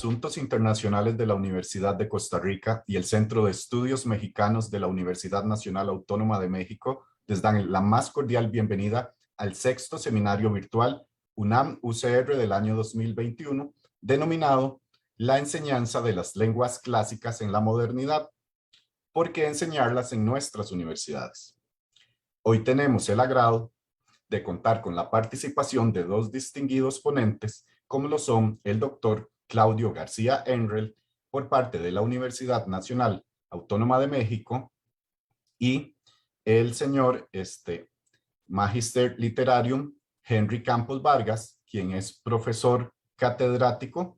Asuntos Internacionales de la Universidad de Costa Rica y el Centro de Estudios Mexicanos de la Universidad Nacional Autónoma de México les dan la más cordial bienvenida al sexto seminario virtual UNAM-UCR del año 2021, denominado La enseñanza de las lenguas clásicas en la modernidad. ¿Por qué enseñarlas en nuestras universidades? Hoy tenemos el agrado de contar con la participación de dos distinguidos ponentes, como lo son el doctor Claudio García Enrel, por parte de la Universidad Nacional Autónoma de México, y el señor Magister Literarium Henry Campos Vargas, quien es profesor catedrático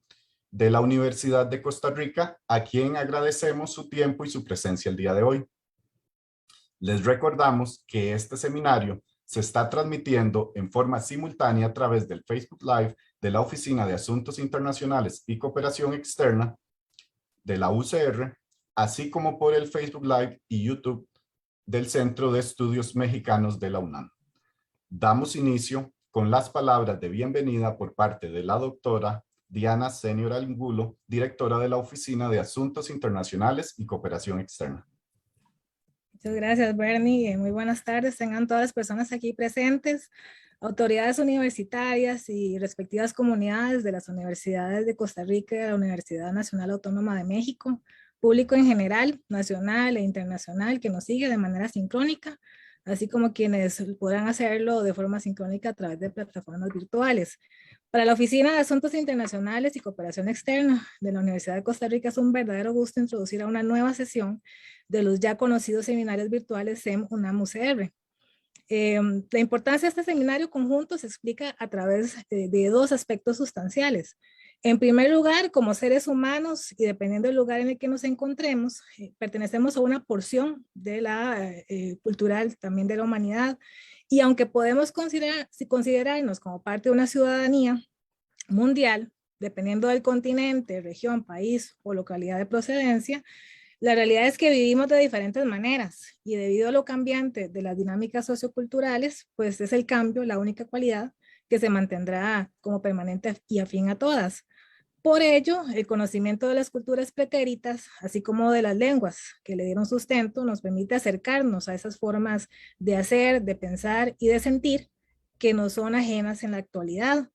de la Universidad de Costa Rica, a quien agradecemos su tiempo y su presencia el día de hoy. Les recordamos que este seminario se está transmitiendo en forma simultánea a través del Facebook Live de la Oficina de Asuntos Internacionales y Cooperación Externa de la UCR, así como por el Facebook Live y YouTube del Centro de Estudios Mexicanos de la UNAM. Damos inicio con las palabras de bienvenida por parte de la doctora Diana Senior Angulo, directora de la Oficina de Asuntos Internacionales y Cooperación Externa. Muchas gracias, Bernie. Muy buenas tardes. Tengan todas las personas aquí presentes, autoridades universitarias y respectivas comunidades de las universidades de Costa Rica y de la Universidad Nacional Autónoma de México, público en general, nacional e internacional, que nos sigue de manera sincrónica, así como quienes podrán hacerlo de forma sincrónica a través de plataformas virtuales. Para la Oficina de Asuntos Internacionales y Cooperación Externa de la Universidad de Costa Rica es un verdadero gusto introducir a una nueva sesión de los ya conocidos seminarios virtuales SEM UNAM-UCR. La importancia de este seminario conjunto se explica a través de dos aspectos sustanciales. En primer lugar, como seres humanos y dependiendo del lugar en el que nos encontremos, pertenecemos a una porción de la cultural, también de la humanidad, y aunque podemos considerarnos como parte de una ciudadanía mundial, dependiendo del continente, región, país o localidad de procedencia, la realidad es que vivimos de diferentes maneras y debido a lo cambiante de las dinámicas socioculturales, pues es el cambio la única cualidad que se mantendrá como permanente y afín a todas. Por ello, el conocimiento de las culturas pretéritas, así como de las lenguas que le dieron sustento, nos permite acercarnos a esas formas de hacer, de pensar y de sentir que no son ajenas en la actualidad.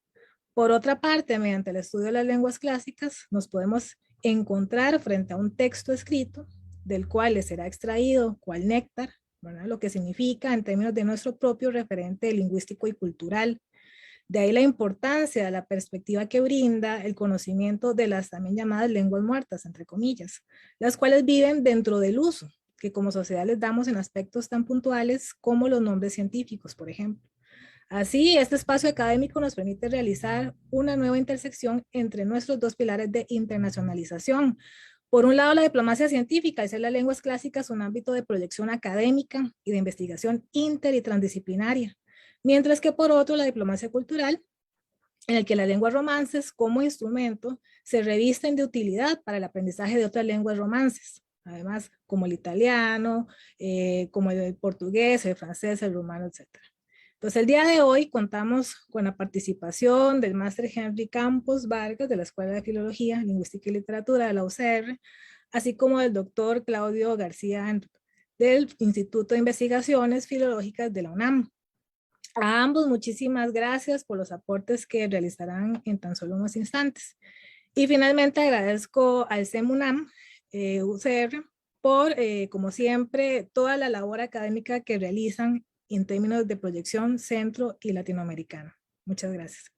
Por otra parte, mediante el estudio de las lenguas clásicas, nos podemos encontrar frente a un texto escrito del cual le será extraído cual néctar, ¿verdad? Lo que significa en términos de nuestro propio referente lingüístico y cultural. De ahí la importancia de la perspectiva que brinda el conocimiento de las también llamadas lenguas muertas, entre comillas, las cuales viven dentro del uso que como sociedad les damos en aspectos tan puntuales como los nombres científicos, por ejemplo. Así, este espacio académico nos permite realizar una nueva intersección entre nuestros dos pilares de internacionalización. Por un lado, la diplomacia científica, es las lenguas clásicas, un ámbito de proyección académica y de investigación inter y transdisciplinaria, mientras que por otro, la diplomacia cultural, en el que las lenguas romances como instrumento se revisten de utilidad para el aprendizaje de otras lenguas romances, además como el italiano, como el portugués, el francés, el rumano, etc. Entonces, el día de hoy contamos con la participación del máster Henry Campos Vargas de la Escuela de Filología, Lingüística y Literatura de la UCR, así como del doctor Claudio García del Instituto de Investigaciones Filológicas de la UNAM. A ambos muchísimas gracias por los aportes que realizarán en tan solo unos instantes. Y finalmente agradezco al SEM UNAM, UCR, por, como siempre, toda la labor académica que realizan en términos de proyección centro y latinoamericana. Muchas gracias.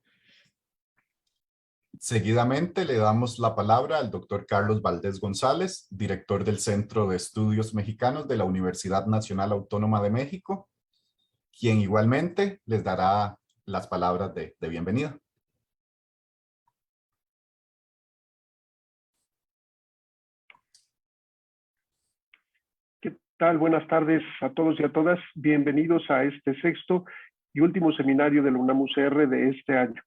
Seguidamente le damos la palabra al doctor Carlos Valdés González, director del Centro de Estudios Mexicanos de la Universidad Nacional Autónoma de México, quien igualmente les dará las palabras de bienvenida. ¿Qué tal? Buenas tardes a todos y a todas. Bienvenidos a este sexto y último seminario de la UNAM-UCR de este año.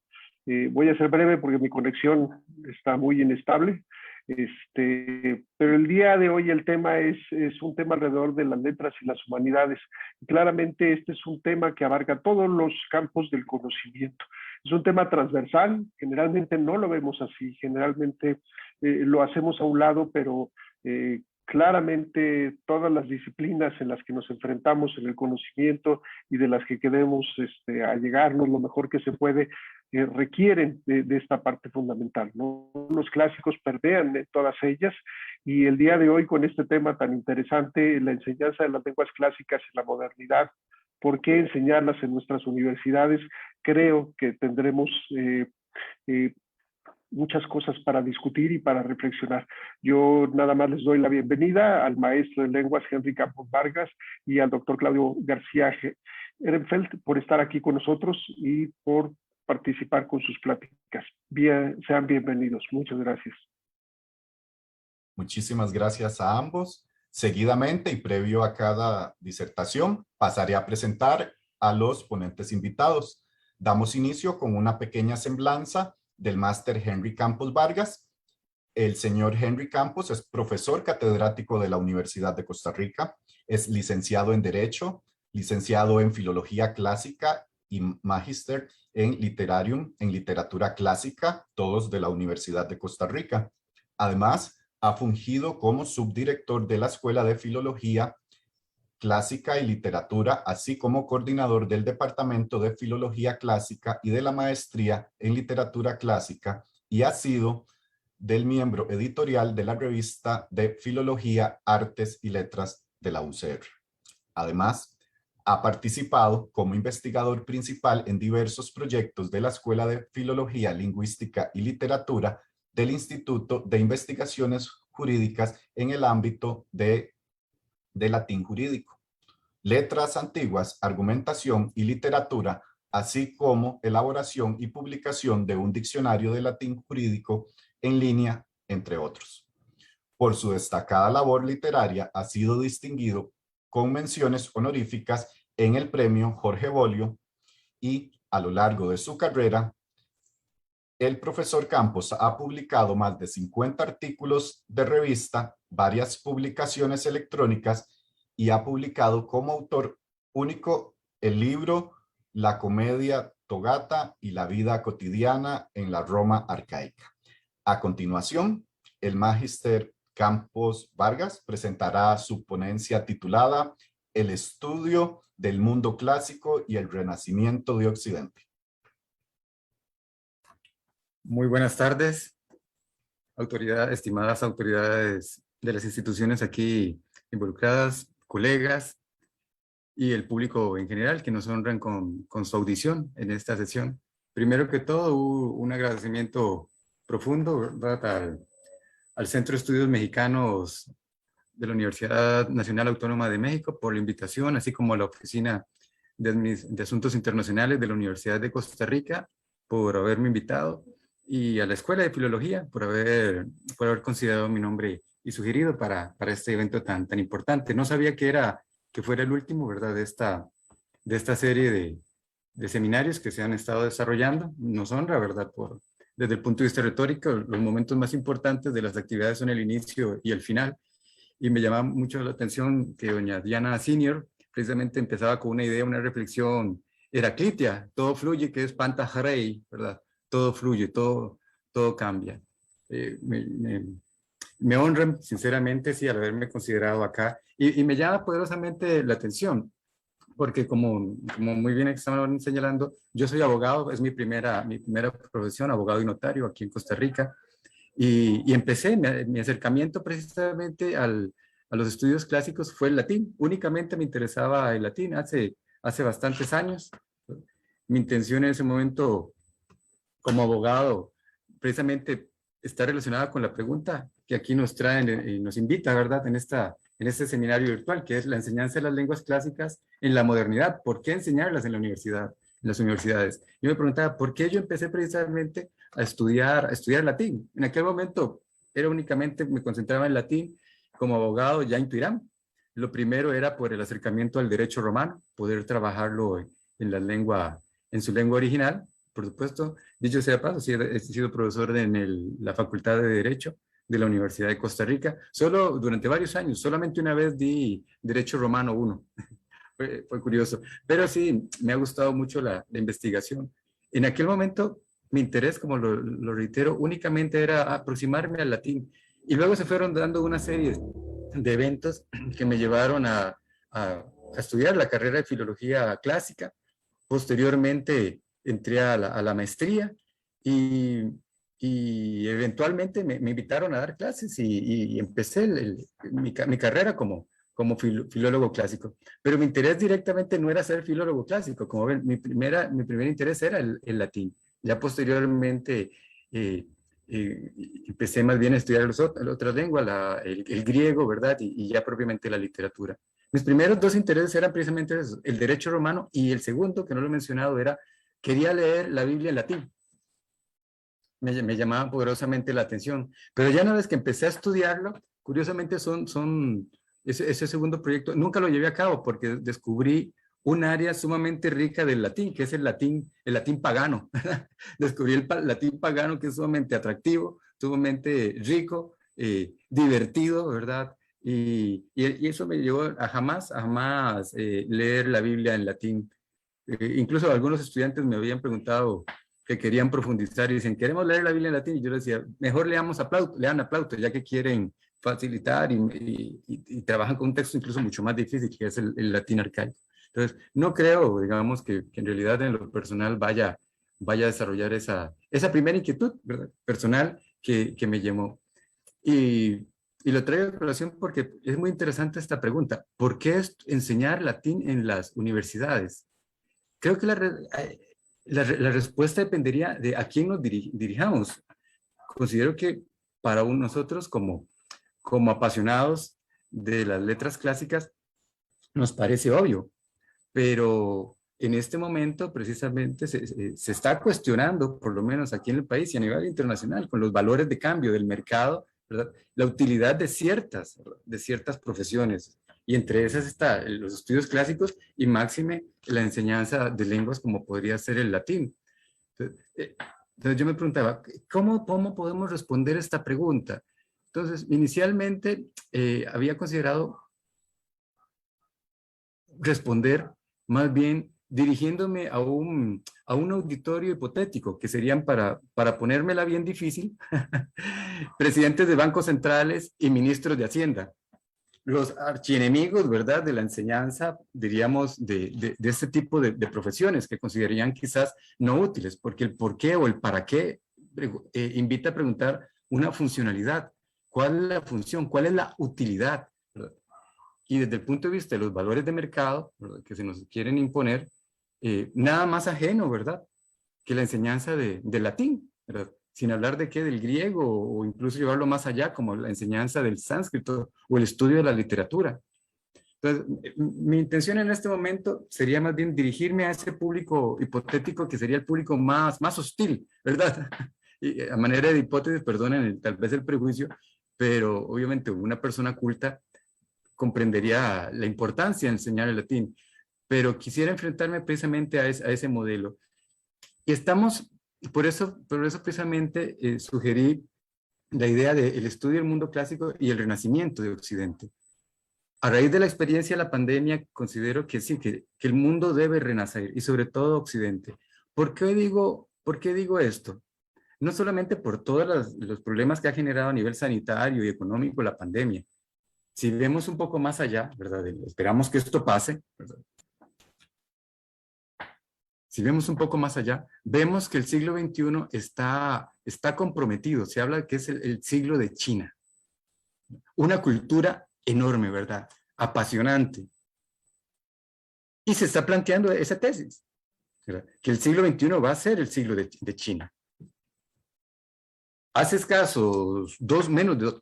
Voy a ser breve porque mi conexión está muy inestable. Pero el día de hoy el tema es un tema alrededor de las letras y las humanidades. Y claramente este es un tema que abarca todos los campos del conocimiento. Es un tema transversal, generalmente no lo vemos así, generalmente lo hacemos a un lado, pero claramente todas las disciplinas en las que nos enfrentamos en el conocimiento y de las que queremos allegarnos lo mejor que se puede, requieren de esta parte fundamental, ¿no? Los clásicos permean de todas ellas y el día de hoy con este tema tan interesante, la enseñanza de las lenguas clásicas en la modernidad, ¿por qué enseñarlas en nuestras universidades? Creo que tendremos muchas cosas para discutir y para reflexionar. Yo nada más les doy la bienvenida al maestro de lenguas Henry Campos Vargas y al doctor Claudio García Ehrenfeld por estar aquí con nosotros y por participar con sus pláticas. Sean bienvenidos. Muchas gracias. Muchísimas gracias a ambos. Seguidamente y previo a cada disertación, pasaré a presentar a los ponentes invitados. Damos inicio con una pequeña semblanza del máster Henry Campos Vargas. El señor Henry Campos es profesor catedrático de la Universidad de Costa Rica, es licenciado en Derecho, licenciado en Filología Clásica y magíster en Literatura Clásica, todos de la Universidad de Costa Rica. Además, ha fungido como subdirector de la Escuela de Filología Clásica y Literatura, así como coordinador del Departamento de Filología Clásica y de la Maestría en Literatura Clásica, y ha sido del miembro editorial de la revista de Filología, Artes y Letras de la UCR. Además, ha participado como investigador principal en diversos proyectos de la Escuela de Filología, Lingüística y Literatura del Instituto de Investigaciones Jurídicas en el ámbito de latín jurídico, letras antiguas, argumentación y literatura, así como elaboración y publicación de un diccionario de latín jurídico en línea, entre otros. Por su destacada labor literaria, ha sido distinguido con menciones honoríficas en el premio Jorge Bolio y a lo largo de su carrera, el profesor Campos ha publicado más de 50 artículos de revista, varias publicaciones electrónicas y ha publicado como autor único el libro La comedia Togata y la vida cotidiana en la Roma arcaica. A continuación, el magíster Campos Vargas presentará su ponencia titulada El estudio del mundo clásico y el renacimiento de Occidente. Muy buenas tardes, estimadas autoridades de las instituciones aquí involucradas, colegas y el público en general que nos honran con su audición en esta sesión. Primero que todo, un agradecimiento profundo, ¿verdad?, al Centro de Estudios Mexicanos de la Universidad Nacional Autónoma de México por la invitación, así como a la Oficina de Asuntos Internacionales de la Universidad de Costa Rica por haberme invitado, y a la Escuela de Filología por haber considerado mi nombre y sugerido para este evento tan importante. No sabía que fuera el último, ¿verdad?, de esta serie de seminarios que se han estado desarrollando. Nos honra, ¿verdad?, desde el punto de vista retórico, los momentos más importantes de las actividades son el inicio y el final. Y me llama mucho la atención que doña Diana Senior precisamente empezaba con una idea, una reflexión heraclitia: todo fluye, que es panta rei, ¿verdad? Todo fluye, todo cambia. Me honran sinceramente, sí, al haberme considerado acá, y me llama poderosamente la atención, porque como muy bien estaban señalando, yo soy abogado, es mi primera profesión, abogado y notario aquí en Costa Rica, y empecé mi acercamiento precisamente a los estudios clásicos fue el latín. Únicamente me interesaba el latín hace bastantes años. Mi intención en ese momento como abogado precisamente está relacionada con la pregunta que aquí nos traen y nos invita, ¿verdad?, en este seminario virtual, que es la enseñanza de las lenguas clásicas en la modernidad. ¿Por qué enseñarlas en las universidades? Yo me preguntaba, ¿por qué yo empecé precisamente a estudiar latín? En aquel momento me concentraba en latín como abogado ya en Tuirán. Lo primero era por el acercamiento al derecho romano, poder trabajarlo en su lengua original. Por supuesto, dicho sea paso, sí, he sido profesor en la Facultad de Derecho de la Universidad de Costa Rica. Solo durante varios años, solamente una vez di Derecho Romano 1. Fue curioso. Pero sí, me ha gustado mucho la investigación. En aquel momento, mi interés, como lo reitero, únicamente era aproximarme al latín. Y luego se fueron dando una serie de eventos que me llevaron a estudiar la carrera de Filología Clásica. Posteriormente entré a la maestría y eventualmente me invitaron a dar clases y empecé mi carrera como filólogo clásico. Pero mi interés directamente no era ser filólogo clásico. Como ven, mi primer interés era el latín. Ya posteriormente empecé más bien a estudiar las otras lenguas, el griego, ¿verdad? Y ya propiamente la literatura. Mis primeros dos intereses eran precisamente eso, el derecho romano, y el segundo, que no lo he mencionado, quería leer la Biblia en latín. Me llamaba poderosamente la atención. Pero ya una vez que empecé a estudiarlo, curiosamente ese segundo proyecto, nunca lo llevé a cabo porque descubrí un área sumamente rica del latín, que es el latín pagano. Descubrí el latín pagano, que es sumamente atractivo, sumamente rico, divertido, ¿verdad? Y eso me llevó a jamás leer la Biblia en latín. Incluso algunos estudiantes me habían preguntado que querían profundizar y dicen, queremos leer la Biblia en latín. Y yo les decía, mejor lean a Plauto, ya que quieren facilitar y trabajan con un texto incluso mucho más difícil, que es el latín arcaico. Entonces, no creo, digamos, que en realidad en lo personal vaya a desarrollar esa primera inquietud, ¿verdad?, personal que me llamó. Y lo traigo a colación porque es muy interesante esta pregunta. ¿Por qué enseñar latín en las universidades? Creo que la respuesta dependería de a quién nos dirijamos. Considero que para nosotros como apasionados de las letras clásicas nos parece obvio, pero en este momento precisamente se está cuestionando, por lo menos aquí en el país y a nivel internacional, con los valores de cambio del mercado, ¿verdad?, la utilidad de ciertas profesiones. Y entre esas están los estudios clásicos y máxime la enseñanza de lenguas como podría ser el latín. Entonces yo me preguntaba, ¿cómo podemos responder esta pregunta? Entonces, inicialmente había considerado responder más bien dirigiéndome a un auditorio hipotético, que serían, para ponérmela bien difícil, presidentes de bancos centrales y ministros de Hacienda. Los archienemigos, ¿verdad?, de la enseñanza, diríamos, de este tipo de profesiones que considerarían quizás no útiles, porque el por qué o el para qué invita a preguntar una funcionalidad. ¿Cuál es la función? ¿Cuál es la utilidad? ¿Verdad? Y desde el punto de vista de los valores de mercado, ¿verdad?, que se nos quieren imponer, nada más ajeno, ¿verdad?, que la enseñanza del latín, ¿verdad?, sin hablar del griego o incluso llevarlo más allá, como la enseñanza del sánscrito o el estudio de la literatura. Entonces, mi intención en este momento sería más bien dirigirme a ese público hipotético que sería el público más hostil, ¿verdad? Y a manera de hipótesis, perdonen tal vez el prejuicio, pero obviamente una persona culta comprendería la importancia de enseñar el latín, pero quisiera enfrentarme precisamente a ese modelo. Y por eso precisamente sugerí la idea del estudio del mundo clásico y el renacimiento de Occidente. A raíz de la experiencia de la pandemia, considero que sí, que el mundo debe renacer, y sobre todo Occidente. ¿Por qué digo esto? No solamente por todos los problemas que ha generado a nivel sanitario y económico la pandemia. Si vemos un poco más allá, ¿verdad?, esperamos que esto pase, ¿verdad?, si vemos un poco más allá, vemos que el siglo XXI está comprometido. Se habla que es el siglo de China. Una cultura enorme, ¿verdad?, apasionante. Y se está planteando esa tesis, ¿verdad?, que el siglo XXI va a ser el siglo de China. Hace escasos menos de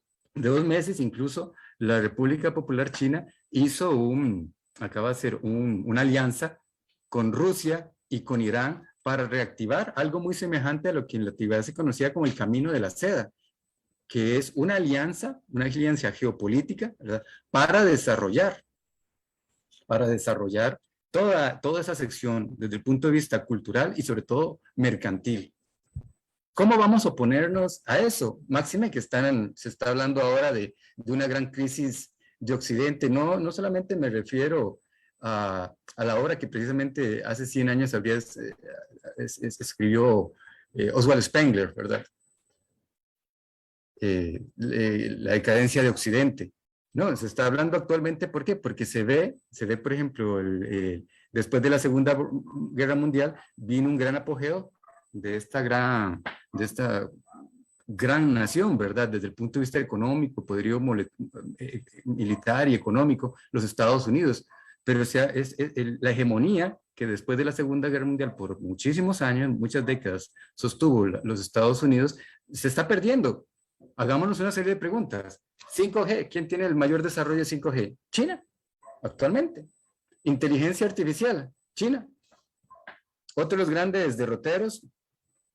2 meses, incluso, la República Popular China acaba de hacer una alianza con Rusia y con Irán para reactivar algo muy semejante a lo que en la antigüedad se conocía como el Camino de la Seda, que es una alianza geopolítica, ¿verdad?, para desarrollar toda esa sección desde el punto de vista cultural y sobre todo mercantil. ¿Cómo vamos a oponernos a eso? Máxime que se está hablando ahora de una gran crisis de Occidente. No solamente me refiero a la obra que precisamente hace 100 años escribió Oswald Spengler, ¿verdad? La decadencia de Occidente. No, se está hablando actualmente, ¿por qué? Porque se ve, por ejemplo, después de la Segunda Guerra Mundial, vino un gran apogeo de esta gran nación, ¿verdad? Desde el punto de vista económico, poderío militar y económico, los Estados Unidos. Pero o sea, la hegemonía que después de la Segunda Guerra Mundial, por muchísimos años, muchas décadas, sostuvo los Estados Unidos, se está perdiendo. Hagámonos una serie de preguntas. 5G, ¿quién tiene el mayor desarrollo de 5G? China, actualmente. Inteligencia artificial, China. Otro de los grandes derroteros,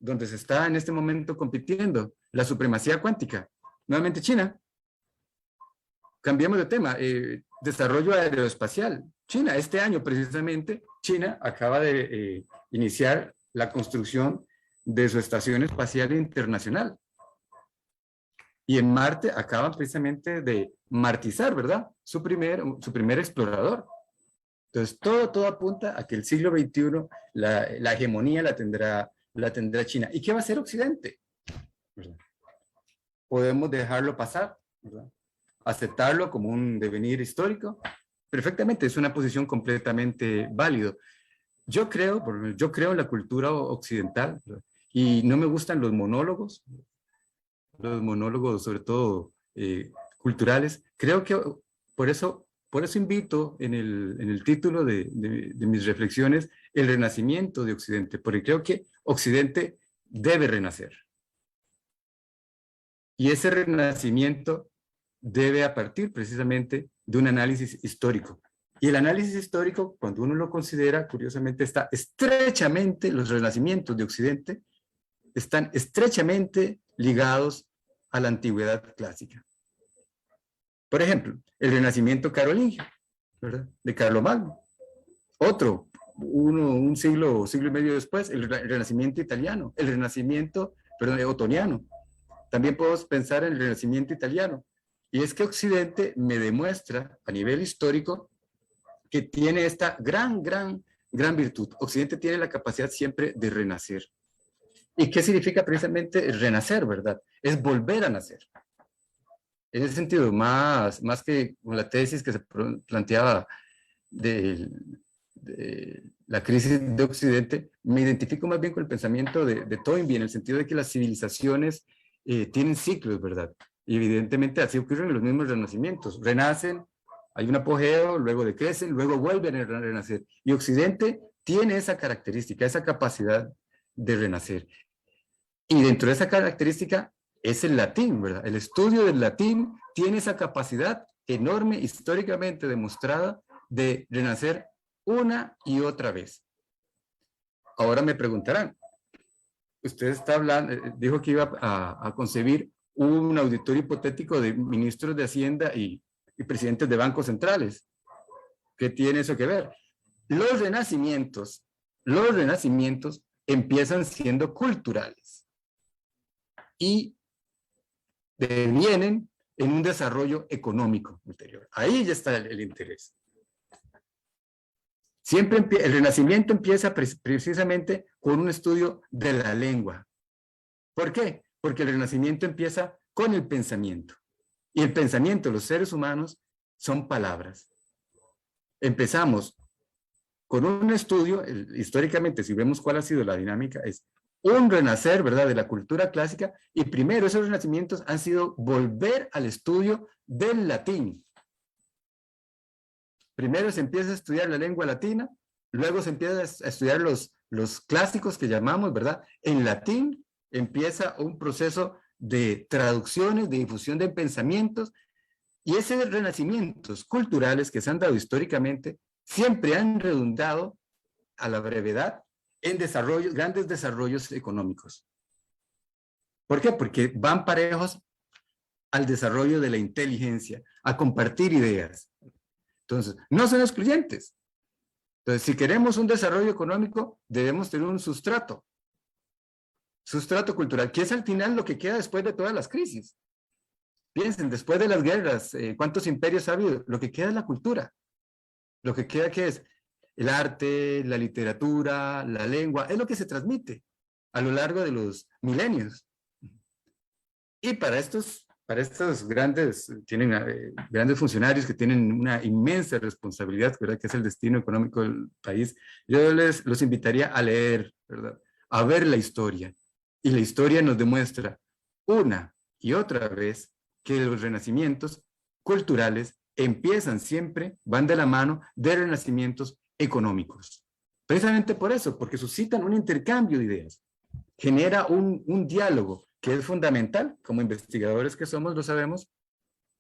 donde se está en este momento compitiendo, la supremacía cuántica, nuevamente China. Cambiemos de tema, desarrollo aeroespacial, China. Este año precisamente, China acaba de iniciar la construcción de su estación espacial internacional. Y en Marte acaban precisamente de martizar, ¿verdad? Su primer explorador. Entonces, todo apunta a que el siglo XXI, la hegemonía la tendrá China. ¿Y qué va a hacer Occidente? ¿Verdad? Podemos dejarlo pasar, ¿verdad? Aceptarlo como un devenir histórico. Perfectamente, es una posición completamente válida. Yo creo en la cultura occidental, ¿verdad? Y no me gustan los monólogos sobre todo culturales. Creo que por eso invito en el título de mis reflexiones el renacimiento de Occidente, porque creo que Occidente debe renacer. Y ese renacimiento debe a partir precisamente de un análisis histórico. Y el análisis histórico, cuando uno lo considera, curiosamente está estrechamente, los renacimientos de Occidente están estrechamente ligados a la antigüedad clásica. Por ejemplo, el renacimiento carolingio, ¿verdad? De Carlomagno. Otro, un siglo y medio después, el renacimiento italiano, otoniano. También podemos pensar en el renacimiento italiano. Y es que Occidente me demuestra a nivel histórico que tiene esta gran virtud. Occidente tiene la capacidad siempre de renacer. ¿Y qué significa precisamente renacer, verdad? Es volver a nacer. En ese sentido, más que con la tesis que se planteaba de la crisis de Occidente, me identifico más bien con el pensamiento de Toynbee, en el sentido de que las civilizaciones tienen ciclos, ¿verdad? Y evidentemente así ocurren los mismos renacimientos. Renacen, hay un apogeo, luego decrecen, luego vuelven a renacer. Y Occidente tiene esa característica, esa capacidad de renacer. Y dentro de esa característica es el latín, ¿verdad? El estudio del latín tiene esa capacidad enorme, históricamente demostrada, de renacer una y otra vez. Ahora me preguntarán, usted está hablando, dijo que iba a concebir un auditorio hipotético de ministros de Hacienda y presidentes de bancos centrales. ¿Qué tiene eso que ver? Los renacimientos empiezan siendo culturales y devienen en un desarrollo económico ulterior. Ahí ya está el interés. Siempre el Renacimiento empieza precisamente con un estudio de la lengua. ¿Por qué? Porque el Renacimiento empieza con el pensamiento. Y el pensamiento de los seres humanos son palabras. Empezamos con un estudio, históricamente, si vemos cuál ha sido la dinámica, es un renacer, ¿verdad?, de la cultura clásica, y primero esos renacimientos han sido volver al estudio del latín. Primero se empieza a estudiar la lengua latina, luego se empieza a estudiar los clásicos que llamamos, ¿verdad? En latín empieza un proceso de traducciones, de difusión de pensamientos, y esos renacimientos culturales que se han dado históricamente siempre han redundado a la brevedad en grandes desarrollos económicos. ¿Por qué? Porque van parejos al desarrollo de la inteligencia, a compartir ideas. Entonces, no son excluyentes. Entonces, si queremos un desarrollo económico, debemos tener un sustrato. sustrato cultural, que es al final lo que queda después de todas las crisis. Piensen, después de las guerras, ¿cuántos imperios ha habido? Lo que queda es la cultura. Lo que queda, ¿qué es? El arte, la literatura, la lengua, es lo que se transmite a lo largo de los milenios. Y para estos grandes, tienen grandes funcionarios que tienen una inmensa responsabilidad, ¿verdad? Que es el destino económico del país, yo los invitaría a leer, ¿verdad? A ver la historia. Y la historia nos demuestra una y otra vez que los renacimientos culturales empiezan siempre, van de la mano de renacimientos económicos. Precisamente por eso, porque suscitan un intercambio de ideas, genera un diálogo que es fundamental, como investigadores que somos lo sabemos,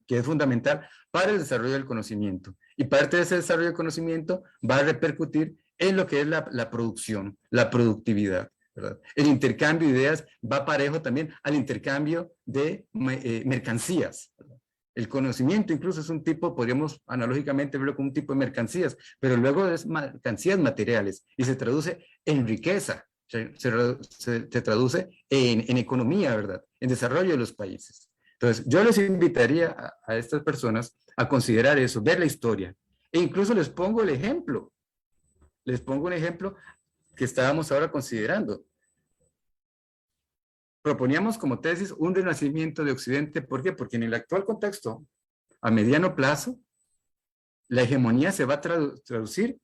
que es fundamental para el desarrollo del conocimiento. Y parte de ese desarrollo del conocimiento va a repercutir en lo que es la producción, la productividad, ¿verdad? El intercambio de ideas va parejo también al intercambio de mercancías, ¿verdad? El conocimiento incluso es un tipo, podríamos analógicamente verlo como un tipo de mercancías, pero luego es mercancías materiales y se traduce en riqueza, se traduce en economía, ¿verdad? En desarrollo de los países. Entonces, yo les invitaría a estas personas a considerar eso, ver la historia. E incluso les pongo el ejemplo. Les pongo un ejemplo que estábamos ahora considerando. Proponíamos como tesis un renacimiento de Occidente. ¿Por qué? Porque en el actual contexto, a mediano plazo, la hegemonía se va a traducir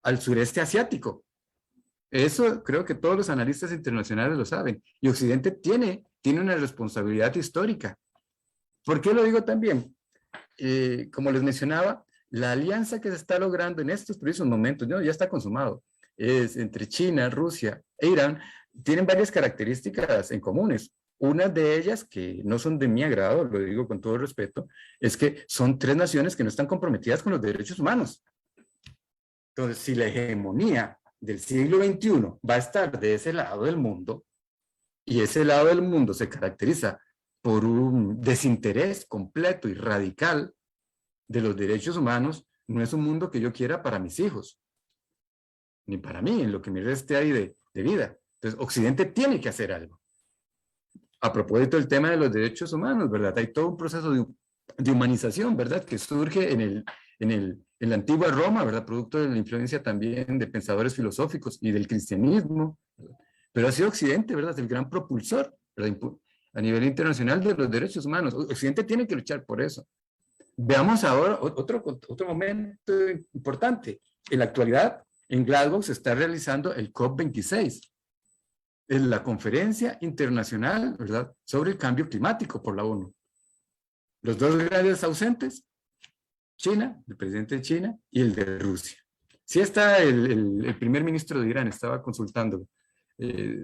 al sureste asiático. Eso creo que todos los analistas internacionales lo saben. Y Occidente tiene una responsabilidad histórica. ¿Por qué lo digo también? Como les mencionaba, la alianza que se está logrando en estos precisos momentos, ¿no? Ya está consumado, es entre China, Rusia e Irán, tienen varias características en comunes. Una de ellas, que no son de mi agrado, lo digo con todo respeto, es que son tres naciones que no están comprometidas con los derechos humanos. Entonces, si la hegemonía del siglo XXI va a estar de ese lado del mundo, y ese lado del mundo se caracteriza por un desinterés completo y radical de los derechos humanos, no es un mundo que yo quiera para mis hijos, ni para mí, en lo que me reste ahí de vida. Entonces, Occidente tiene que hacer algo. A propósito del tema de los derechos humanos, ¿verdad? Hay todo un proceso de humanización, ¿verdad? Que surge en la antigua Roma, ¿verdad? Producto de la influencia también de pensadores filosóficos y del cristianismo, ¿verdad? Pero ha sido Occidente, ¿verdad? El gran propulsor, ¿verdad? A nivel internacional de los derechos humanos. Occidente tiene que luchar por eso. Veamos ahora otro momento importante. En la actualidad, en Glasgow se está realizando el COP26, es la conferencia internacional, ¿verdad?, sobre el cambio climático por la ONU. Los dos grandes ausentes, China, el presidente de China y el de Rusia. Sí está el primer ministro de Irán, estaba consultándolo,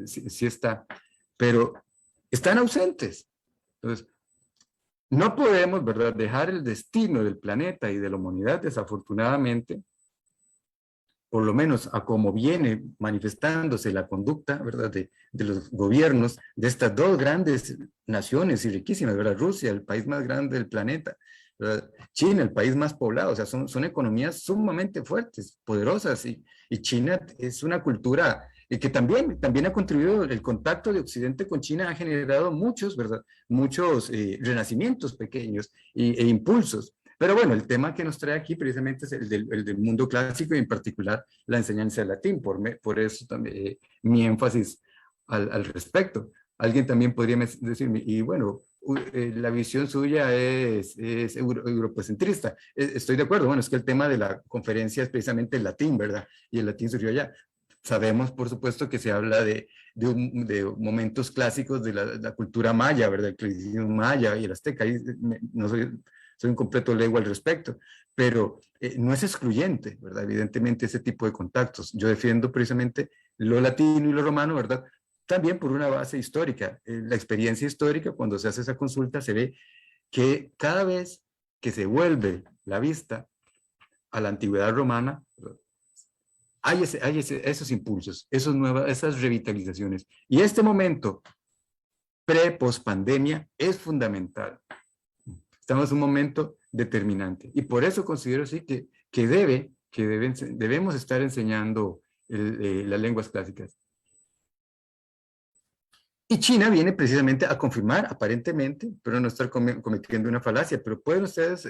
sí está, pero están ausentes. Entonces, no podemos, ¿verdad?, dejar el destino del planeta y de la humanidad, desafortunadamente, por lo menos a como viene manifestándose la conducta, ¿verdad?, de los gobiernos de estas dos grandes naciones y riquísimas, ¿verdad? Rusia, el país más grande del planeta, ¿verdad? China, el país más poblado, o sea, son economías sumamente fuertes, poderosas, y China es una cultura que también ha contribuido. El contacto de Occidente con China ha generado muchos, ¿verdad?, muchos renacimientos pequeños e impulsos. Pero bueno, el tema que nos trae aquí precisamente es el del mundo clásico y en particular la enseñanza del latín, por eso también mi énfasis al respecto. Alguien también podría decirme, y bueno, la visión suya es eurocentrista. Estoy de acuerdo, bueno, es que el tema de la conferencia es precisamente el latín, ¿verdad? Y el latín surgió allá. Sabemos, por supuesto, que se habla de momentos clásicos de la cultura maya, ¿verdad? El clasicismo maya y el azteca. Ahí no soy un completo lego al respecto, pero no es excluyente, ¿verdad? Evidentemente ese tipo de contactos. Yo defiendo precisamente lo latino y lo romano, ¿verdad? También por una base histórica. La experiencia histórica, cuando se hace esa consulta, se ve que cada vez que se vuelve la vista a la antigüedad romana, ¿verdad?, hay esos impulsos, esas revitalizaciones. Y este momento pre-post-pandemia es fundamental. Estamos en un momento determinante. Y por eso considero sí que debemos estar enseñando las lenguas clásicas. Y China viene precisamente a confirmar, aparentemente, pero no estar cometiendo una falacia, pero pueden ustedes,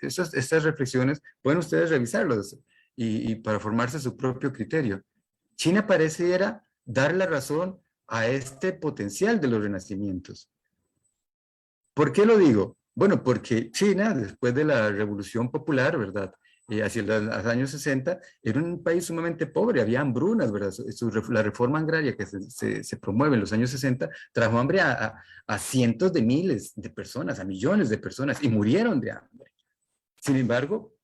estas reflexiones, pueden ustedes revisarlas y para formarse su propio criterio. China pareciera dar la razón a este potencial de los renacimientos. ¿Por qué lo digo? Bueno, porque China, después de la Revolución Popular, ¿verdad? Hacia los años 60, era un país sumamente pobre, había hambrunas, ¿verdad? La reforma agraria que se promueve en los años 60 trajo hambre a cientos de miles de personas, a millones de personas, y murieron de hambre. Sin embargo,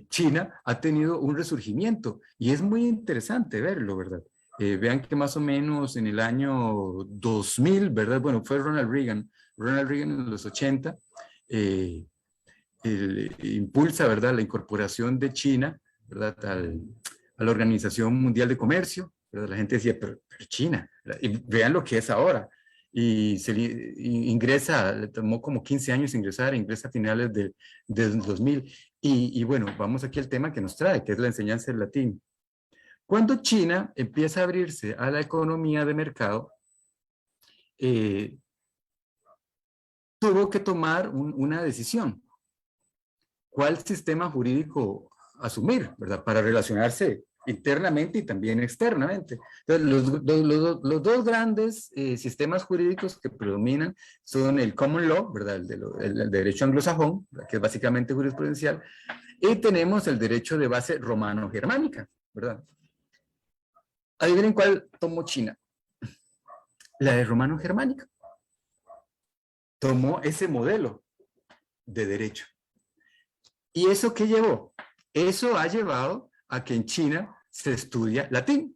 China ha tenido un resurgimiento, y es muy interesante verlo, ¿verdad? Vean que más o menos en el año 2000, ¿verdad? Bueno, fue Ronald Reagan en los 80, impulsa, ¿verdad?, la incorporación de China, ¿verdad?, a la Organización Mundial de Comercio, ¿verdad? La gente decía, pero China, ¿verdad? Y vean lo que es ahora. Y ingresa, le tomó como 15 años ingresar, ingresa a finales del 2000. Y bueno, vamos aquí al tema que nos trae, que es la enseñanza del latín. Cuando China empieza a abrirse a la economía de mercado, tuvo que tomar una decisión. ¿Cuál sistema jurídico asumir, ¿verdad? Para relacionarse internamente y también externamente. Entonces, los dos grandes sistemas jurídicos que predominan son el common law, ¿verdad? El derecho anglosajón, que es básicamente jurisprudencial, y tenemos el derecho de base romano-germánica, ¿verdad? Adivinen cuál tomó China. La de romano-germánica. Tomó ese modelo de derecho. ¿Y eso qué llevó? Eso ha llevado a que en China se estudia latín.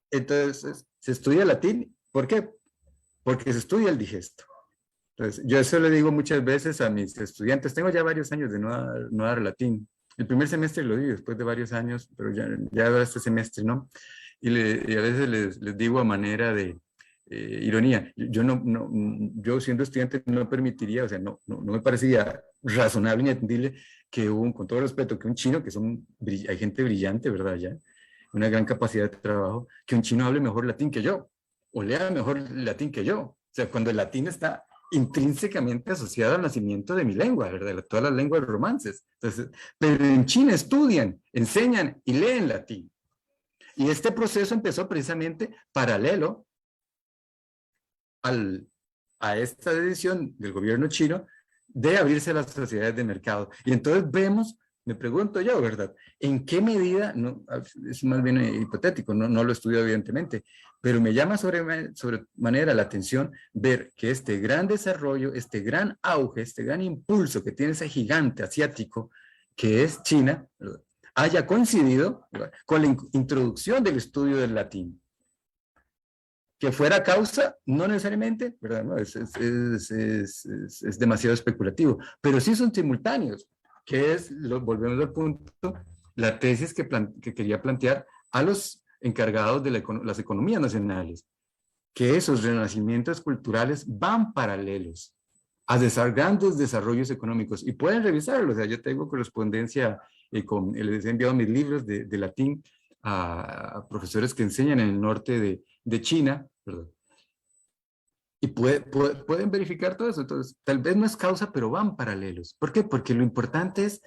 Entonces, se estudia latín. ¿Por qué? Porque se estudia el digesto. Entonces, yo eso le digo muchas veces a mis estudiantes. Tengo ya varios años de no dar latín. El primer semestre lo di después de varios años, pero ya ahora este semestre no. Y a veces les digo a manera de ironía. Yo siendo estudiante no permitiría, o sea, no me parecía razonable ni entendible que con todo respeto, que un chino, hay gente brillante, ¿verdad? Ya, una gran capacidad de trabajo, que un chino hable mejor latín que yo, o lea mejor latín que yo. O sea, cuando el latín está intrínsecamente asociado al nacimiento de mi lengua, ¿verdad? Todas las lenguas romances. Entonces, pero en China estudian, enseñan y leen latín. Y este proceso empezó precisamente paralelo a esta decisión del gobierno chino de abrirse a las sociedades de mercado. Y entonces vemos, me pregunto yo, ¿verdad? ¿En qué medida, no, es más bien hipotético, no lo estudio evidentemente, pero me llama sobremanera la atención ver que este gran desarrollo, este gran auge, este gran impulso que tiene ese gigante asiático que es China, ¿verdad?, haya coincidido, ¿verdad?, con la introducción del estudio del latín. Que fuera causa, no necesariamente, ¿verdad? No, es demasiado especulativo, pero sí son simultáneos, que es, volvemos al punto, la tesis que quería plantear a los encargados de las economías nacionales, que esos renacimientos culturales van paralelos a grandes desarrollos económicos, y pueden revisarlo. O sea, yo tengo correspondencia, les he enviado mis libros de latín a profesores que enseñan en el norte de China, ¿verdad? Y pueden verificar todo eso. Entonces, tal vez no es causa, pero van paralelos. ¿Por qué? Porque lo importante es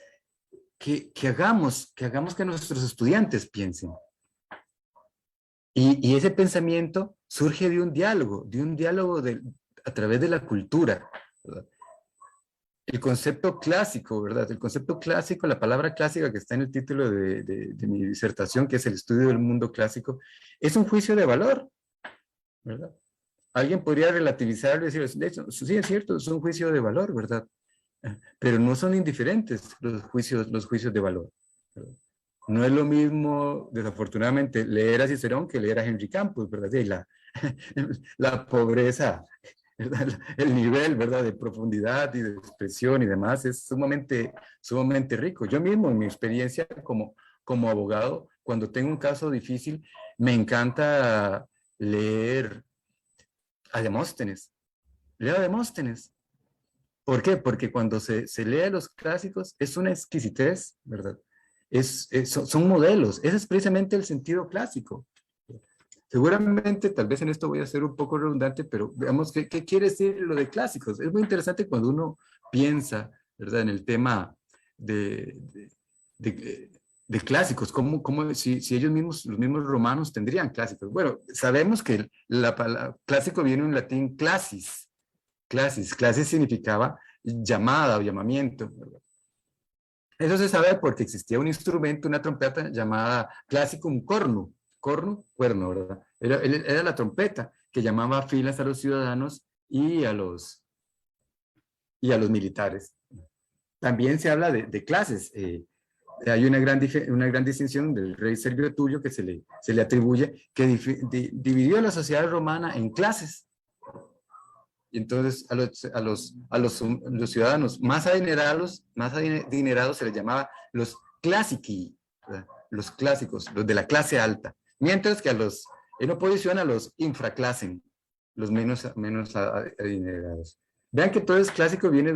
que hagamos que nuestros estudiantes piensen. Y ese pensamiento surge de un diálogo a través de la cultura, ¿verdad? El concepto clásico, ¿verdad? El concepto clásico, la palabra clásica que está en el título de mi disertación, que es el estudio del mundo clásico, es un juicio de valor, ¿verdad? Alguien podría relativizarlo y decir, de hecho, sí, es cierto, es un juicio de valor, ¿verdad? Pero no son indiferentes los juicios de valor, ¿verdad? No es lo mismo, desafortunadamente, leer a Cicerón que leer a Henry Campos, ¿verdad? Y la pobreza, ¿verdad? El nivel, ¿verdad?, de profundidad y de expresión y demás es sumamente rico. Yo mismo, en mi experiencia como abogado, cuando tengo un caso difícil, me encanta leer a Demóstenes. Leo a Demóstenes. ¿Por qué? Porque cuando se lee a los clásicos es una exquisitez, ¿verdad? Son modelos. Ese es precisamente el sentido clásico. Seguramente, tal vez en esto voy a ser un poco redundante, pero veamos qué quiere decir lo de clásicos. Es muy interesante cuando uno piensa, ¿verdad?, en el tema de, de clásicos, si ellos mismos, los mismos romanos, tendrían clásicos. Bueno, sabemos que la palabra clásico viene de un latín clasis. Clasis significaba llamada o llamamiento, ¿verdad? Eso se sabe porque existía un instrumento, una trompeta llamada classicum cornu, cuerno, ¿verdad? Era la trompeta que llamaba a filas a los ciudadanos y a los militares. También se habla de clases. Hay una gran distinción del rey Servio Tulio que se le atribuye, que dividió la sociedad romana en clases. Y entonces a los ciudadanos más adinerados se les llamaba los classici, ¿verdad?, los clásicos, los de la clase alta, mientras que en oposición a los infraclasen, los menos adinerados. Vean que todo es clásico, viene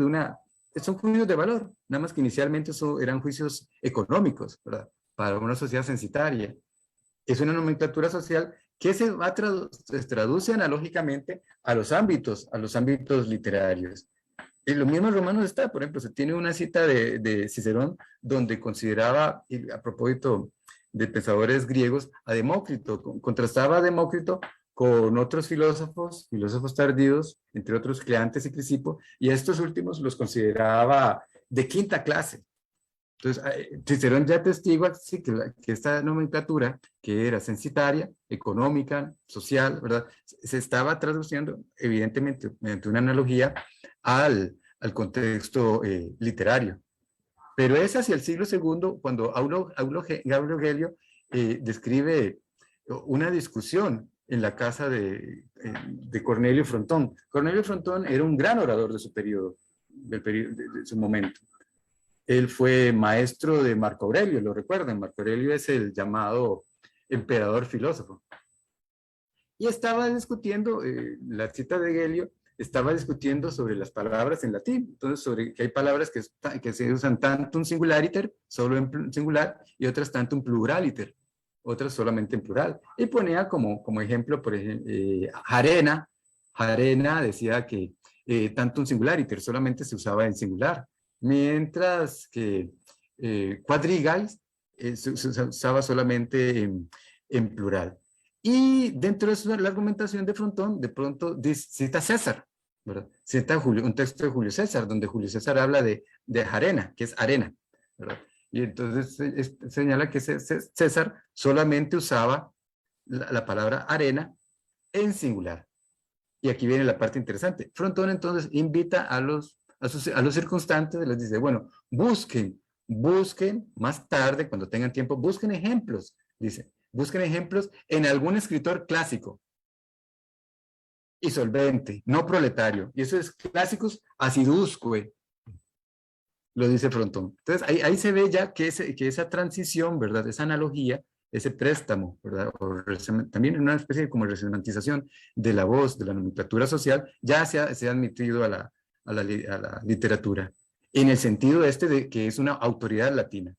son juicios de valor, nada más que inicialmente eran juicios económicos, ¿verdad?, para una sociedad censitaria. Es una nomenclatura social que se traduce analógicamente a los ámbitos literarios. En los mismos romanos está, por ejemplo, se tiene una cita de Cicerón donde consideraba, a propósito de pensadores griegos, a Demócrito, contrastaba a Demócrito con otros filósofos tardíos, entre otros Cleantes y Crisipo, y a estos últimos los consideraba de quinta clase. Entonces, Cicerón ya atestigua que esta nomenclatura, que era censitaria, económica, social, ¿verdad?, se estaba traduciendo, evidentemente, mediante una analogía al contexto literario. Pero es hacia el siglo II cuando Gaulio Gelio describe una discusión en la casa de Cornelio Frontón. Cornelio Frontón era un gran orador de su periodo, de su momento. Él fue maestro de Marco Aurelio, lo recuerdan. Marco Aurelio es el llamado emperador filósofo. Y estaba discutiendo, la cita de Gelio, estaba discutiendo sobre las palabras en latín. Entonces, sobre que hay palabras que se usan tantum singulariter, solo en singular, y otras tantum pluraliter, otras solamente en plural. Y ponía como ejemplo, por ejemplo, Jarena decía que tantum singulariter solamente se usaba en singular, mientras que quadrigais se usaba solamente en plural. Y dentro de eso, la argumentación de Frontón, de pronto cita César, ¿verdad? Cita un texto de Julio César, donde Julio César habla de Jarena, que es arena, ¿verdad? Y entonces señala que César solamente usaba la palabra arena en singular. Y aquí viene la parte interesante. Frontón entonces invita a los circunstantes, les dice, bueno, busquen más tarde, cuando tengan tiempo, busquen ejemplos, dice, busquen ejemplos en algún escritor clásico y solvente, no proletario. Y eso es clásicos acidusque, lo dice Frontón. Entonces, ahí se ve ya que esa transición, ¿verdad? Esa analogía, ese préstamo, ¿verdad? También una especie de como resemantización de la voz, de la nomenclatura social, ya se ha admitido a la literatura, en el sentido de que es una autoridad latina.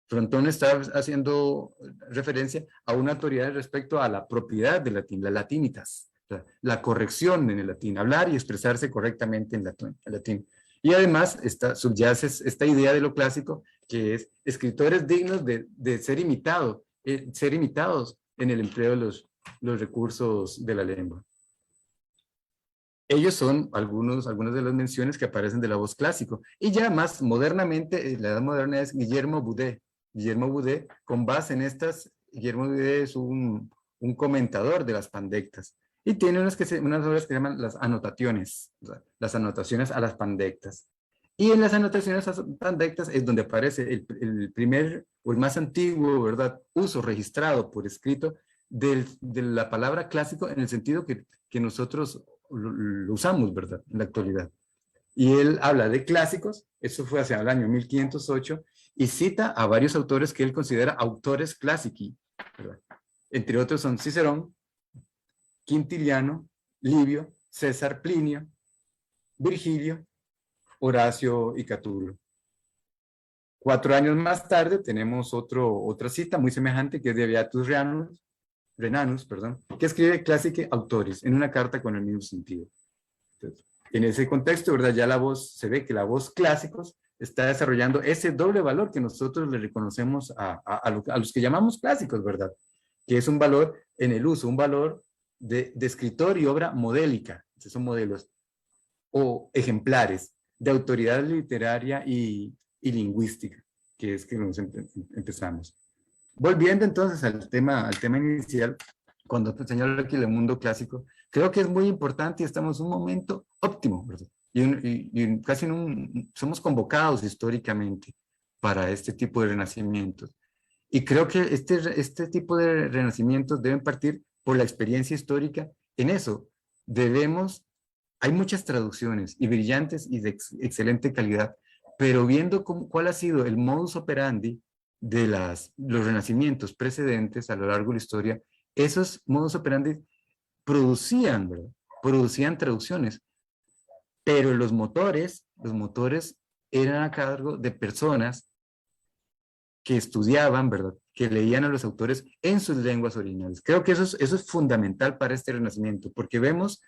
Frontón está haciendo referencia a una autoridad respecto a la propiedad del latín, la latinitas, la corrección en el latín, hablar y expresarse correctamente en latín. Y además subyace esta idea de lo clásico, que es escritores dignos de ser imitados en el empleo de los recursos de la lengua. Ellos son algunas de las menciones que aparecen de la voz clásico. Y ya más modernamente, la edad moderna es Guillermo Boudet. Guillermo Boudet, con base en estas, Guillermo Boudet es un comentador de las pandectas. Y tiene unas obras que se llaman las anotaciones, o sea, las anotaciones a las pandectas. Y en las anotaciones a las pandectas es donde aparece el primer o el más antiguo, ¿verdad?, uso registrado por escrito de la palabra clásico en el sentido que nosotros lo usamos, ¿verdad?, en la actualidad. Y él habla de clásicos, eso fue hacia el año 1508, y cita a varios autores que él considera autores clásici, ¿verdad? Entre otros son Cicerón, Quintiliano, Livio, César, Plinio, Virgilio, Horacio y Catulo. 4 años más tarde tenemos otra cita muy semejante que es de Beatus Rhianus, Renanus, perdón, que escribe Classique Autores en una carta con el mismo sentido. Entonces, en ese contexto, ¿verdad? Ya la voz, se ve que la voz clásicos está desarrollando ese doble valor que nosotros le reconocemos a los que llamamos clásicos, ¿verdad? Que es un valor en el uso, un valor de escritor y obra modélica, esos son modelos, o ejemplares de autoridad literaria y lingüística, que es que nos empezamos. Volviendo entonces al tema inicial, cuando señalo aquí el mundo clásico, creo que es muy importante y estamos en un momento óptimo, ¿verdad? Y casi somos convocados históricamente para este tipo de renacimientos. Y creo que este tipo de renacimientos deben partir por la experiencia histórica. En eso hay muchas traducciones y brillantes y de excelente calidad, pero viendo cuál ha sido el modus operandi de los renacimientos precedentes a lo largo de la historia, esos modus operandi producían, ¿verdad? Producían traducciones, pero los motores eran a cargo de personas que estudiaban, ¿verdad? Que leían a los autores en sus lenguas originales. Creo que eso es fundamental para este renacimiento, porque vemos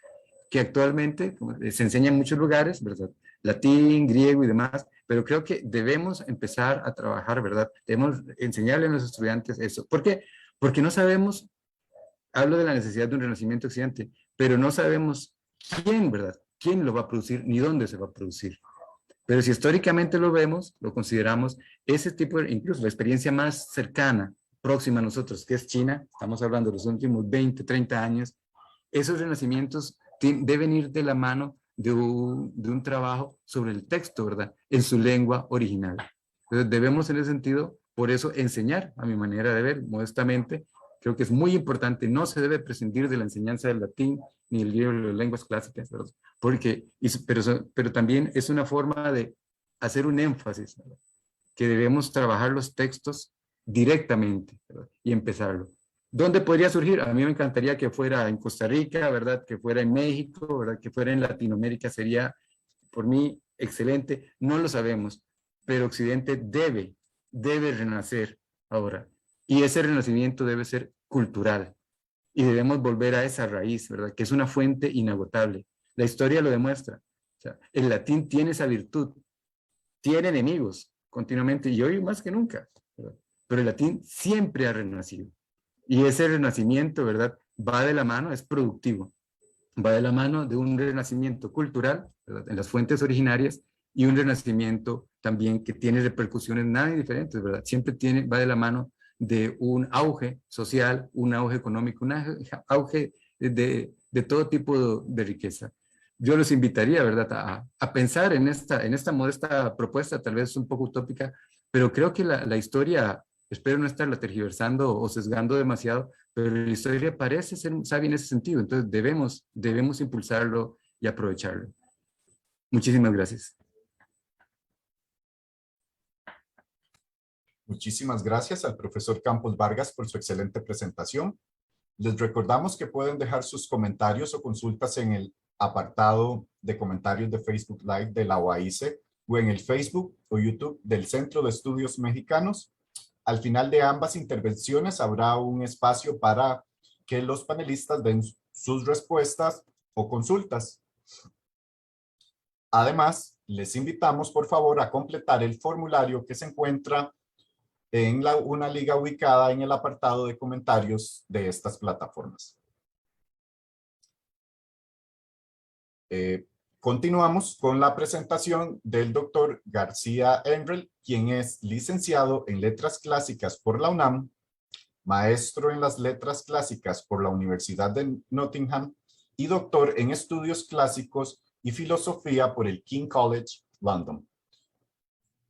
que actualmente se enseña en muchos lugares, ¿verdad? Latín, griego y demás, pero creo que debemos empezar a trabajar, ¿verdad? Debemos enseñarle a los estudiantes eso. ¿Por qué? Porque no sabemos, hablo de la necesidad de un renacimiento occidente, pero no sabemos quién, ¿verdad? ¿Quién lo va a producir ni dónde se va a producir? Pero si históricamente lo vemos, lo consideramos, ese tipo de, incluso la experiencia más cercana, próxima a nosotros, que es China, estamos hablando de los últimos 20, 30 años, esos renacimientos deben ir de la mano de un trabajo sobre el texto, ¿verdad? En su lengua original. Entonces debemos en ese sentido, por eso enseñar, a mi manera de ver, modestamente, creo que es muy importante, no se debe prescindir de la enseñanza del latín ni del griego de las lenguas clásicas, ¿verdad? Pero también es una forma de hacer un énfasis, ¿verdad? Que debemos trabajar los textos directamente, ¿verdad? Y empezarlo. ¿Dónde podría surgir? A mí me encantaría que fuera en Costa Rica, ¿verdad? Que fuera en México, ¿verdad? Que fuera en Latinoamérica, sería por mí excelente. No lo sabemos, pero Occidente debe renacer ahora. Y ese renacimiento debe ser cultural. Y debemos volver a esa raíz, ¿verdad? Que es una fuente inagotable. La historia lo demuestra. O sea, el latín tiene esa virtud. Tiene enemigos continuamente y hoy más que nunca, ¿verdad? Pero el latín siempre ha renacido. Y ese renacimiento, ¿verdad? Va de la mano, es productivo. Va de la mano de un renacimiento cultural, ¿verdad? En las fuentes originarias y un renacimiento también que tiene repercusiones nada diferentes, ¿verdad? Siempre va de la mano de un auge social, un auge económico, un auge de todo tipo de riqueza. Yo los invitaría, ¿verdad?, a pensar en esta modesta propuesta, tal vez un poco utópica, pero creo que la historia, espero no estarla tergiversando o sesgando demasiado, pero la historia parece ser sabia en ese sentido, entonces debemos impulsarlo y aprovecharlo. Muchísimas gracias. Muchísimas gracias al profesor Campos Vargas por su excelente presentación. Les recordamos que pueden dejar sus comentarios o consultas en el apartado de comentarios de Facebook Live de la OAICE o en el Facebook o YouTube del Centro de Estudios Mexicanos. Al final de ambas intervenciones habrá un espacio para que los panelistas den sus respuestas o consultas. Además, les invitamos por favor a completar el formulario que se encuentra en una liga ubicada en el apartado de comentarios de estas plataformas. Continuamos con la presentación del doctor García Enrel, quien es licenciado en Letras Clásicas por la UNAM, maestro en las Letras Clásicas por la Universidad de Nottingham y doctor en Estudios Clásicos y Filosofía por el King College, London.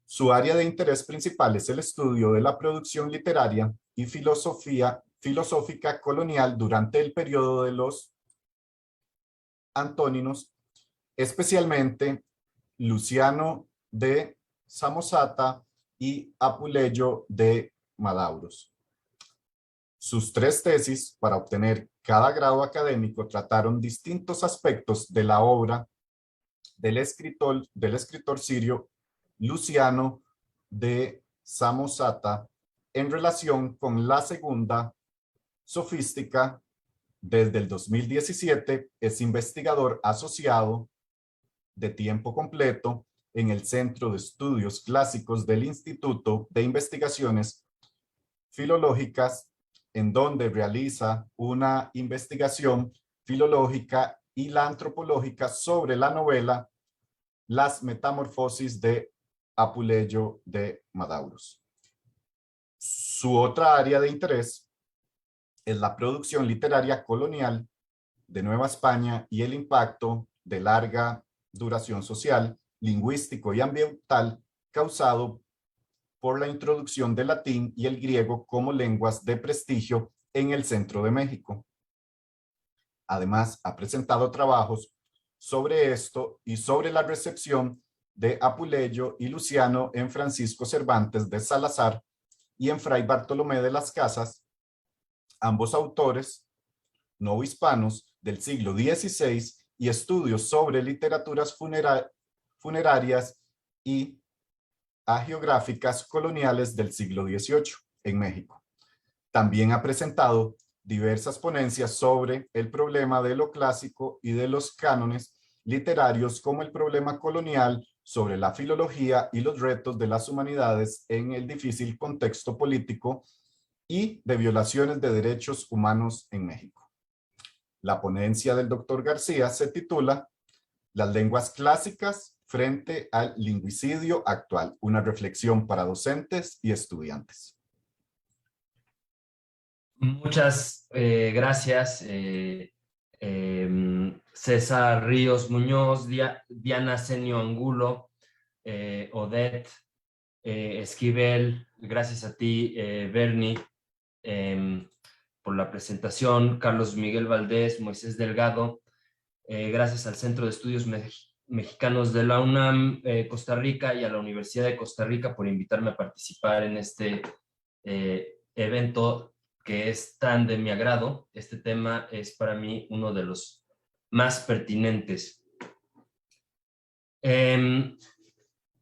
Su área de interés principal es el estudio de la producción literaria y filosófica colonial durante el periodo de los Antóninos, especialmente Luciano de Samosata y Apuleyo de Madauros. Sus 3 tesis para obtener cada grado académico trataron distintos aspectos de la obra del escritor sirio Luciano de Samosata en relación con la segunda Sofística, desde el 2017, es investigador asociado de tiempo completo en el Centro de Estudios Clásicos del Instituto de Investigaciones Filológicas, en donde realiza una investigación filológica y la antropológica sobre la novela Las Metamorfosis de Apuleyo de Madaurus. Su otra área de interés es la producción literaria colonial de Nueva España y el impacto de larga duración social, lingüístico y ambiental causado por la introducción del latín y el griego como lenguas de prestigio en el centro de México. Además, ha presentado trabajos sobre esto y sobre la recepción de Apuleyo y Luciano en Francisco Cervantes de Salazar y en Fray Bartolomé de las Casas, ambos autores no hispanos del siglo XVI, y estudios sobre literaturas funerarias y hagiográficas coloniales del siglo XVIII en México. También ha presentado diversas ponencias sobre el problema de lo clásico y de los cánones literarios como el problema colonial, sobre la filología y los retos de las humanidades en el difícil contexto político y de violaciones de derechos humanos en México. La ponencia del doctor García se titula Las lenguas clásicas frente al lingüicidio actual, una reflexión para docentes y estudiantes. Muchas gracias, César Ríos Muñoz, Diana Senio Angulo, Odette Esquivel, gracias a ti, Bernie, por la presentación, Carlos Miguel Valdés, Moisés Delgado, gracias al Centro de Estudios Mexicanos de la UNAM, Costa Rica, y a la Universidad de Costa Rica por invitarme a participar en este evento que es tan de mi agrado. Este tema es para mí uno de los más pertinentes.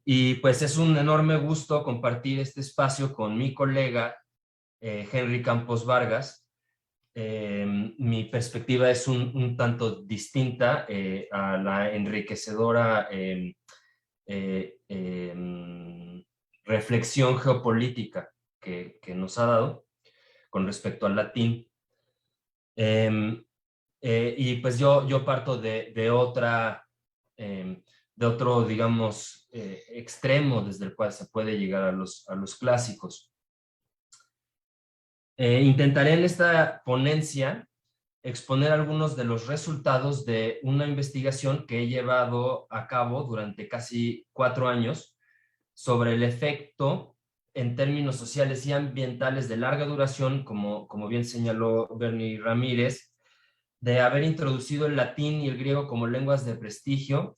Y pues es un enorme gusto compartir este espacio con mi colega Henry Campos Vargas. Mi perspectiva es un tanto distinta a la enriquecedora reflexión geopolítica que nos ha dado con respecto al latín. Y pues yo parto de otro, digamos, extremo desde el cual se puede llegar a los clásicos. Intentaré en esta ponencia exponer algunos de los resultados de una investigación que he llevado a cabo durante casi 4 años sobre el efecto en términos sociales y ambientales de larga duración, como bien señaló Bernie Ramírez, de haber introducido el latín y el griego como lenguas de prestigio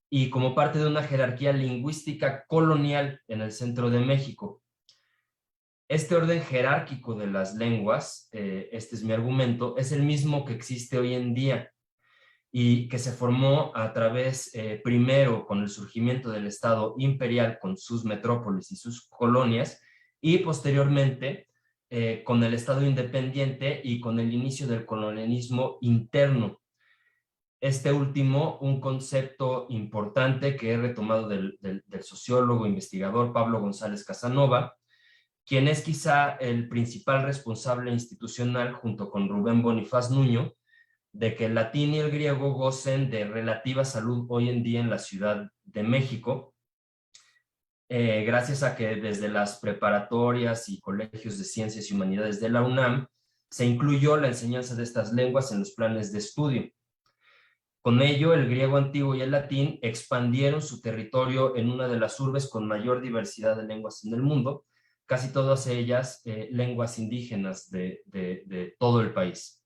y como parte de una jerarquía lingüística colonial en el centro de México. Este orden jerárquico de las lenguas, este es mi argumento, es el mismo que existe hoy en día y que se formó a través, primero, con el surgimiento del Estado imperial con sus metrópolis y sus colonias, y posteriormente con el Estado independiente y con el inicio del colonialismo interno. Este último, un concepto importante que he retomado del sociólogo investigador Pablo González Casanova, quien es quizá el principal responsable institucional, junto con Rubén Bonifaz Nuño, de que el latín y el griego gocen de relativa salud hoy en día en la Ciudad de México, gracias a que desde las preparatorias y colegios de ciencias y humanidades de la UNAM se incluyó la enseñanza de estas lenguas en los planes de estudio. Con ello, el griego antiguo y el latín expandieron su territorio en una de las urbes con mayor diversidad de lenguas en el mundo, casi todas ellas lenguas indígenas de todo el país.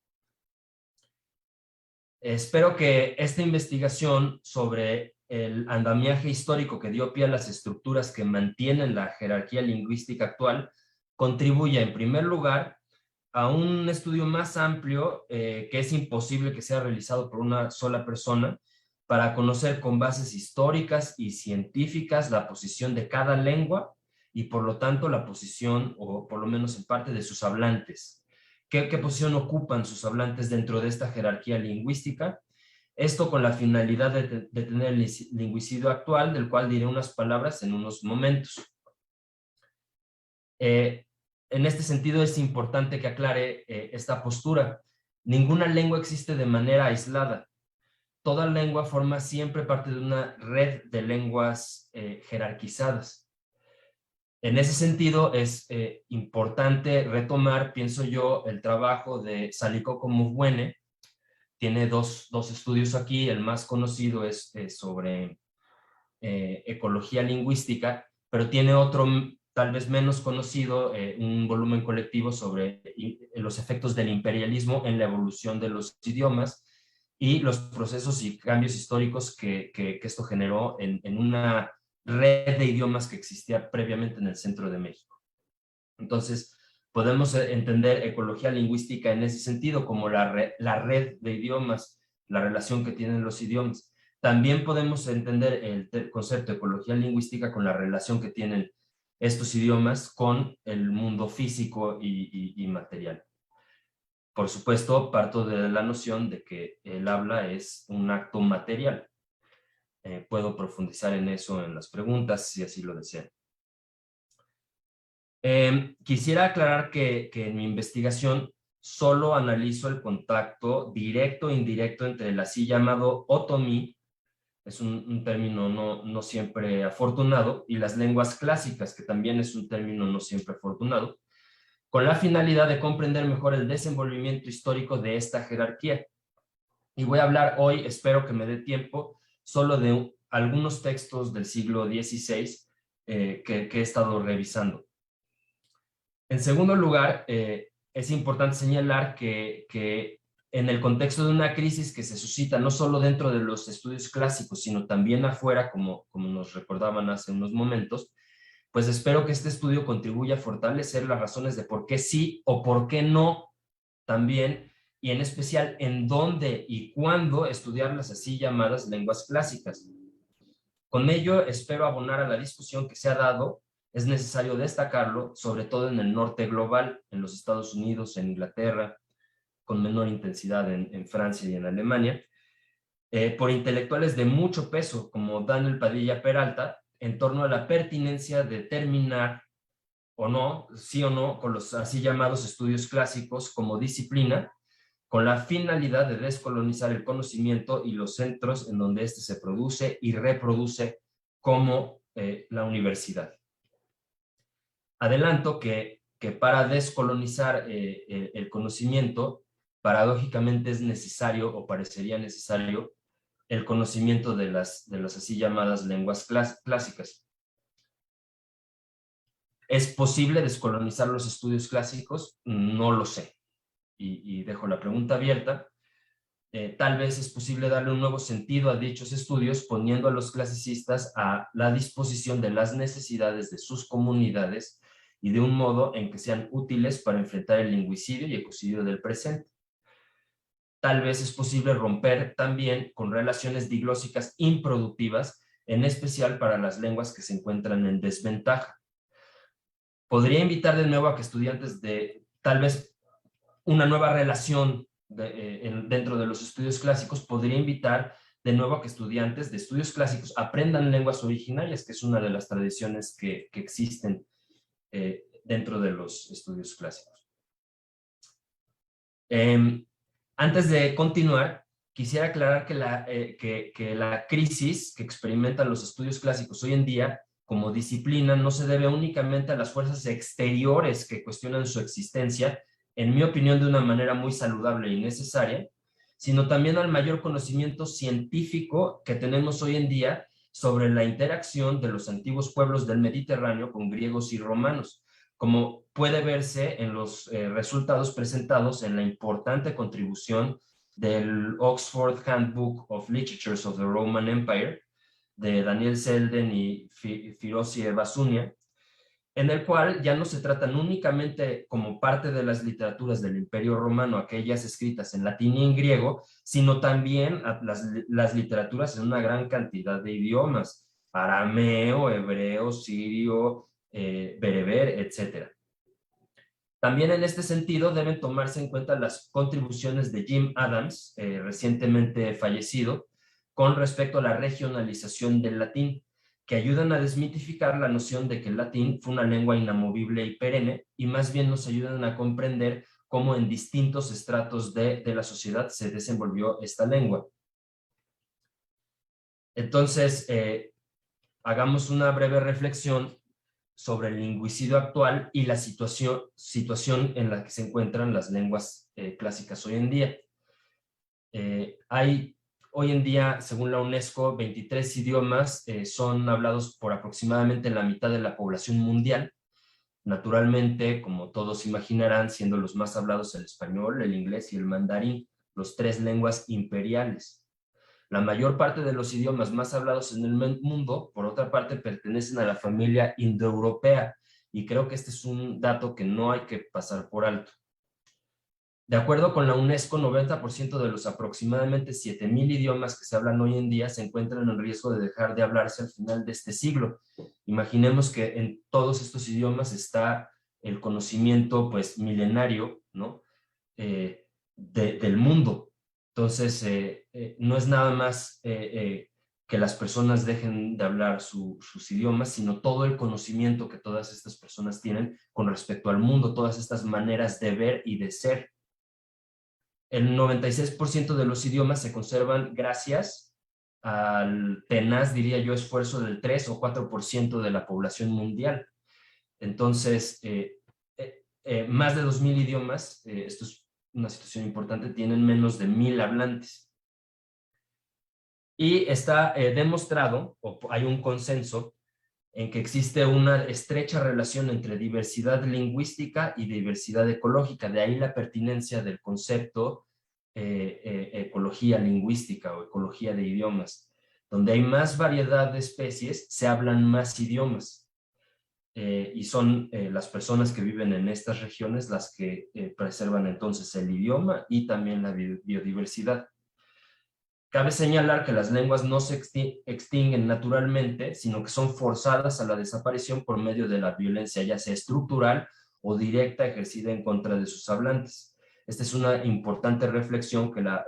Espero que esta investigación sobre el andamiaje histórico que dio pie a las estructuras que mantienen la jerarquía lingüística actual contribuya, en primer lugar, a un estudio más amplio que es imposible que sea realizado por una sola persona, para conocer con bases históricas y científicas la posición de cada lengua y por lo tanto la posición, o por lo menos en parte, de sus hablantes, qué posición ocupan sus hablantes dentro de esta jerarquía lingüística. Esto con la finalidad de tener el lingüicidio actual, del cual diré unas palabras en unos momentos. En este sentido es importante que aclare esta postura. Ninguna lengua existe de manera aislada. Toda lengua forma siempre parte de una red de lenguas jerarquizadas. En ese sentido es importante retomar, pienso yo, el trabajo de Salikoko Mugwene. Tiene dos estudios aquí. El más conocido es sobre ecología lingüística, pero tiene otro tal vez menos conocido, un volumen colectivo sobre los efectos del imperialismo en la evolución de los idiomas y los procesos y cambios históricos que esto generó en una red de idiomas que existía previamente en el centro de México. Entonces, podemos entender ecología lingüística en ese sentido, como la red de idiomas, la relación que tienen los idiomas. También podemos entender el concepto de ecología lingüística con la relación que tienen estos idiomas con el mundo físico y material. Por supuesto, parto de la noción de que el habla es un acto material. Puedo profundizar en eso en las preguntas, si así lo desean. Quisiera aclarar que en mi investigación solo analizo el contacto directo e indirecto entre el así llamado otomí, es un término no siempre afortunado, y las lenguas clásicas, que también es un término no siempre afortunado, con la finalidad de comprender mejor el desenvolvimiento histórico de esta jerarquía. Y voy a hablar hoy, espero que me dé tiempo, solo de algunos textos del siglo XVI que he estado revisando. En segundo lugar, es importante señalar que en el contexto de una crisis que se suscita no solo dentro de los estudios clásicos, sino también afuera, como nos recordaban hace unos momentos, pues espero que este estudio contribuya a fortalecer las razones de por qué sí o por qué no también, y en especial en dónde y cuándo estudiar las así llamadas lenguas clásicas. Con ello espero abonar a la discusión que se ha dado. Es necesario destacarlo, sobre todo en el norte global, en los Estados Unidos, en Inglaterra, con menor intensidad en Francia y en Alemania, por intelectuales de mucho peso, como Daniel Padilla Peralta, en torno a la pertinencia de terminar o no, sí o no, con los así llamados estudios clásicos como disciplina, con la finalidad de descolonizar el conocimiento y los centros en donde éste se produce y reproduce, como la universidad. Adelanto que para descolonizar el conocimiento, paradójicamente es necesario, o parecería necesario, el conocimiento de las así llamadas lenguas clásicas. ¿Es posible descolonizar los estudios clásicos? No lo sé. Y dejo la pregunta abierta. Tal vez es posible darle un nuevo sentido a dichos estudios poniendo a los clasicistas a la disposición de las necesidades de sus comunidades y de un modo en que sean útiles para enfrentar el lingüicidio y ecocidio del presente. Tal vez es posible romper también con relaciones diglósicas improductivas, en especial para las lenguas que se encuentran en desventaja. Podría invitar de nuevo a que estudiantes de tal vez una nueva relación dentro de los estudios clásicos, podría invitar de nuevo a que estudiantes de estudios clásicos aprendan lenguas originarias, que es una de las tradiciones que existen dentro de los estudios clásicos. Antes de continuar, quisiera aclarar que la crisis que experimentan los estudios clásicos hoy en día como disciplina no se debe únicamente a las fuerzas exteriores que cuestionan su existencia, en mi opinión de una manera muy saludable y necesaria, sino también al mayor conocimiento científico que tenemos hoy en día sobre la interacción de los antiguos pueblos del Mediterráneo con griegos y romanos, como puede verse en los resultados presentados en la importante contribución del Oxford Handbook of Literatures of the Roman Empire, de Daniel Selden y Firouzeh Basunia, en el cual ya no se tratan únicamente como parte de las literaturas del Imperio Romano, aquellas escritas en latín y en griego, sino también las literaturas en una gran cantidad de idiomas, arameo, hebreo, sirio, bereber, etc. También en este sentido deben tomarse en cuenta las contribuciones de Jim Adams, recientemente fallecido, con respecto a la regionalización del latín, que ayudan a desmitificar la noción de que el latín fue una lengua inamovible y perenne, y más bien nos ayudan a comprender cómo en distintos estratos de la sociedad se desenvolvió esta lengua. Entonces, hagamos una breve reflexión sobre el lingüicidio actual y la situación en la que se encuentran las lenguas clásicas hoy en día. Hay hoy en día, según la UNESCO, 23 idiomas son hablados por aproximadamente la mitad de la población mundial. Naturalmente, como todos imaginarán, siendo los más hablados el español, el inglés y el mandarín, los 3 lenguas imperiales. La mayor parte de los idiomas más hablados en el mundo, por otra parte, pertenecen a la familia indoeuropea, y creo que este es un dato que no hay que pasar por alto. De acuerdo con la UNESCO, 90% de los aproximadamente 7,000 idiomas que se hablan hoy en día se encuentran en riesgo de dejar de hablarse al final de este siglo. Imaginemos que en todos estos idiomas está el conocimiento pues milenario, ¿no? Del mundo. Entonces, no es nada más que las personas dejen de hablar sus idiomas, sino todo el conocimiento que todas estas personas tienen con respecto al mundo, todas estas maneras de ver y de ser. El 96% de los idiomas se conservan gracias al tenaz, diría yo, esfuerzo del 3 o 4% de la población mundial. Entonces, más de 2,000 idiomas, esto es una situación importante, tienen menos de 1,000 hablantes. Y está demostrado, o hay un consenso, en que existe una estrecha relación entre diversidad lingüística y diversidad ecológica. De ahí la pertinencia del concepto ecología lingüística o ecología de idiomas. Donde hay más variedad de especies, se hablan más idiomas. Y son las personas que viven en estas regiones las que preservan entonces el idioma y también la biodiversidad. Cabe señalar que las lenguas no se extinguen naturalmente, sino que son forzadas a la desaparición por medio de la violencia, ya sea estructural o directa, ejercida en contra de sus hablantes. Esta es una importante reflexión que la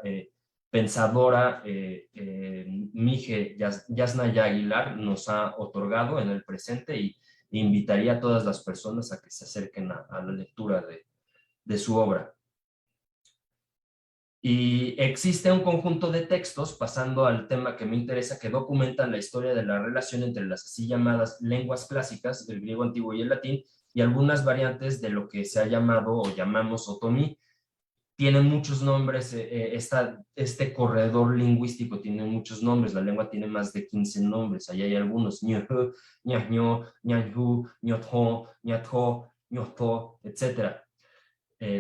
pensadora Mije Yasnaya Aguilar nos ha otorgado en el presente, y invitaría a todas las personas a que se acerquen a la lectura de su obra. Y existe un conjunto de textos, pasando al tema que me interesa, que documentan la historia de la relación entre las así llamadas lenguas clásicas, el griego antiguo y el latín, y algunas variantes de lo que se ha llamado o llamamos otomí. Tiene muchos nombres, este corredor lingüístico tiene muchos nombres, la lengua tiene más de 15 nombres, ahí hay algunos, ñuhu, ñaño, ñanju, ñotjo, ñatjo, ñotjo, etc.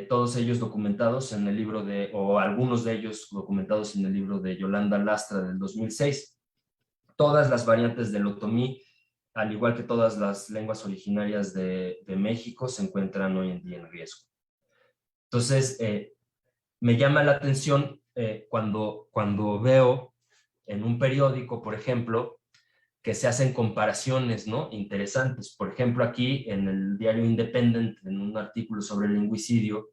Todos ellos documentados en el libro o algunos de ellos documentados en el libro de Yolanda Lastra del 2006. Todas las variantes del otomí, al igual que todas las lenguas originarias de México, se encuentran hoy en día en riesgo. Entonces, me llama la atención cuando veo en un periódico, por ejemplo, que se hacen comparaciones, ¿no?, interesantes. Por ejemplo, aquí en el diario Independent, en un artículo sobre el lingüicidio,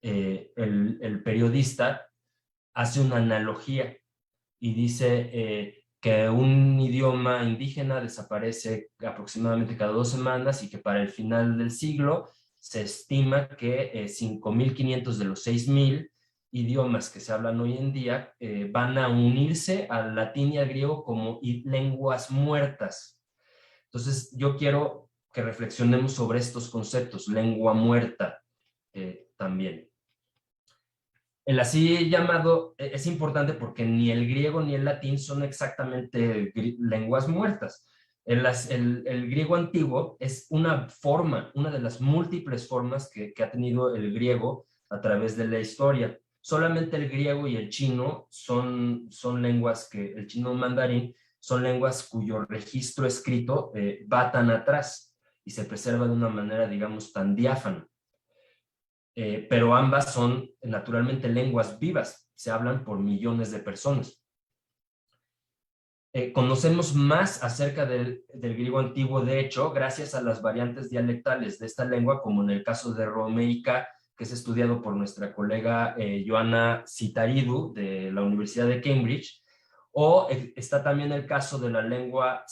el periodista hace una analogía y dice que un idioma indígena desaparece aproximadamente cada 2 semanas y que para el final del siglo se estima que 5,500 de los 6,000 idiomas que se hablan hoy en día van a unirse al latín y al griego como lenguas muertas. Entonces, yo quiero que reflexionemos sobre estos conceptos, lengua muerta también. El así llamado es importante porque ni el griego ni el latín son exactamente lenguas muertas. El griego antiguo es una de las múltiples formas que ha tenido el griego a través de la historia. Solamente el griego y el chino son lenguas el chino mandarín son lenguas cuyo registro escrito va tan atrás y se preserva de una manera, digamos, tan diáfana. Pero ambas son naturalmente lenguas vivas, se hablan por millones de personas. conocemos más acerca del griego antiguo, de hecho, gracias a las variantes dialectales de esta lengua, como en el caso de romeica, que es estudiado por nuestra colega Ioana Citaridou de la Universidad de Cambridge, o está también el caso de la lengua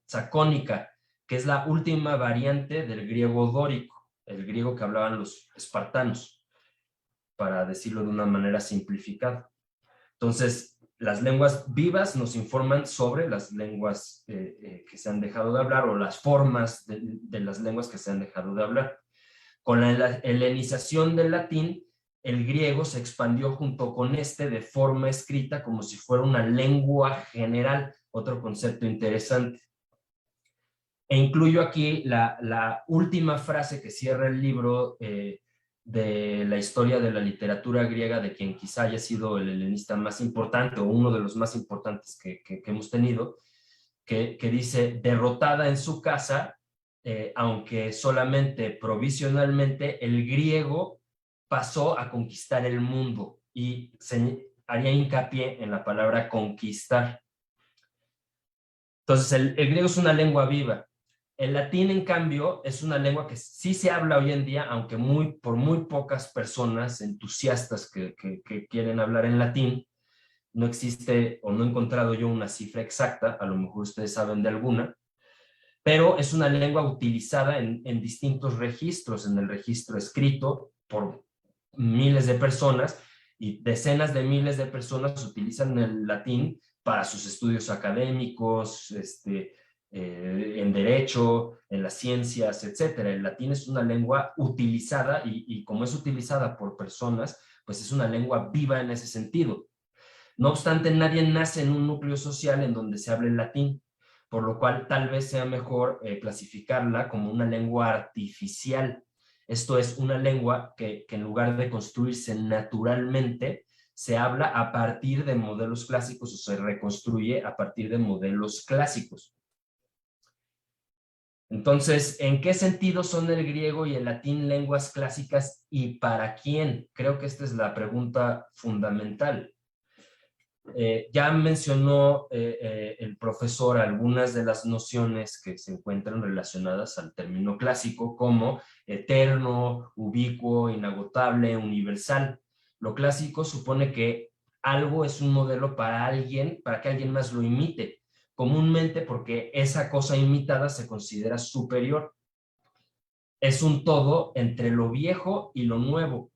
sacónica, que es la última variante del griego dórico, el griego que hablaban los espartanos, para decirlo de una manera simplificada. Entonces, las lenguas vivas nos informan sobre las lenguas que se han dejado de hablar, o las formas de las lenguas que se han dejado de hablar. Con la helenización del latín, el griego se expandió junto con este de forma escrita como si fuera una lengua general, otro concepto interesante. E incluyo aquí la última frase que cierra el libro de la historia de la literatura griega, de quien quizá haya sido el helenista más importante o uno de los más importantes que hemos tenido, que dice: derrotada en su casa, aunque solamente provisionalmente, el griego pasó a conquistar el mundo, y haría hincapié en la palabra conquistar. Entonces el griego es una lengua viva. El latín, en cambio, es una lengua que sí se habla hoy en día, aunque por muy pocas personas entusiastas que quieren hablar en latín. No existe, o no he encontrado yo una cifra exacta, a lo mejor ustedes saben de alguna, pero es una lengua utilizada en distintos registros, en el registro escrito por miles de personas, y decenas de miles de personas utilizan el latín para sus estudios académicos, en derecho, en las ciencias, etcétera. El latín es una lengua utilizada, y como es utilizada por personas, pues es una lengua viva en ese sentido. No obstante, nadie nace en un núcleo social en donde se hable el latín, por lo cual tal vez sea mejor clasificarla como una lengua artificial. Esto es, una lengua que en lugar de construirse naturalmente, se habla a partir de modelos clásicos, o se reconstruye a partir de modelos clásicos. Entonces, ¿en qué sentido son el griego y el latín lenguas clásicas, y para quién? Creo que esta es la pregunta fundamental. Ya mencionó el profesor algunas de las nociones que se encuentran relacionadas al término clásico, como eterno, ubicuo, inagotable, universal. Lo clásico supone que algo es un modelo para alguien, para que alguien más lo imite, comúnmente porque esa cosa imitada se considera superior. Es un todo entre lo viejo y lo nuevo,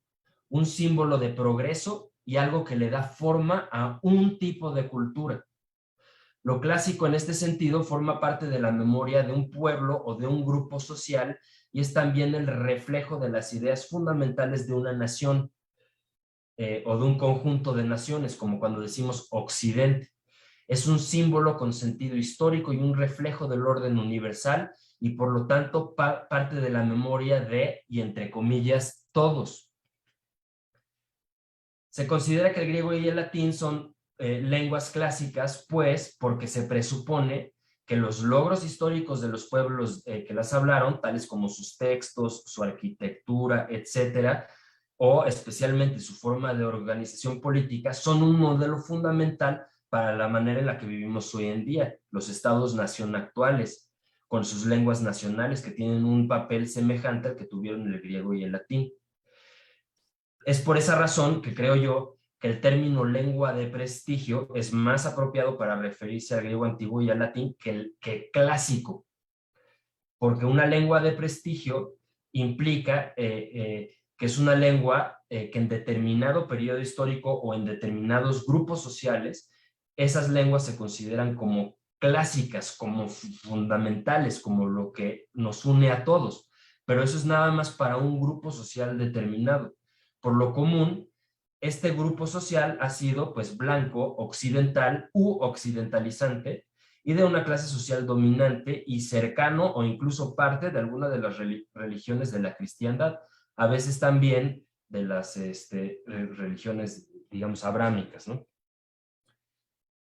un símbolo de progreso y algo que le da forma a un tipo de cultura. Lo clásico en este sentido forma parte de la memoria de un pueblo o de un grupo social, y es también el reflejo de las ideas fundamentales de una nación o de un conjunto de naciones, como cuando decimos Occidente. Es un símbolo con sentido histórico y un reflejo del orden universal, y por lo tanto parte de la memoria de, y entre comillas, todos. Se considera que el griego y el latín son lenguas clásicas, pues porque se presupone que los logros históricos de los pueblos que las hablaron, tales como sus textos, su arquitectura, etcétera, o especialmente su forma de organización política, son un modelo fundamental para la manera en la que vivimos hoy en día. Los estados-nación actuales, con sus lenguas nacionales, que tienen un papel semejante al que tuvieron el griego y el latín. Es por esa razón que creo yo que el término lengua de prestigio es más apropiado para referirse al griego antiguo y al latín que clásico, porque una lengua de prestigio implica que es una lengua que en determinado periodo histórico o en determinados grupos sociales, esas lenguas se consideran como clásicas, como fundamentales, como lo que nos une a todos, pero eso es nada más para un grupo social determinado. Por lo común, este grupo social ha sido pues blanco, occidental u occidentalizante, y de una clase social dominante y cercano o incluso parte de alguna de las religiones de la cristiandad, a veces también de las religiones, digamos, abrámicas, ¿no?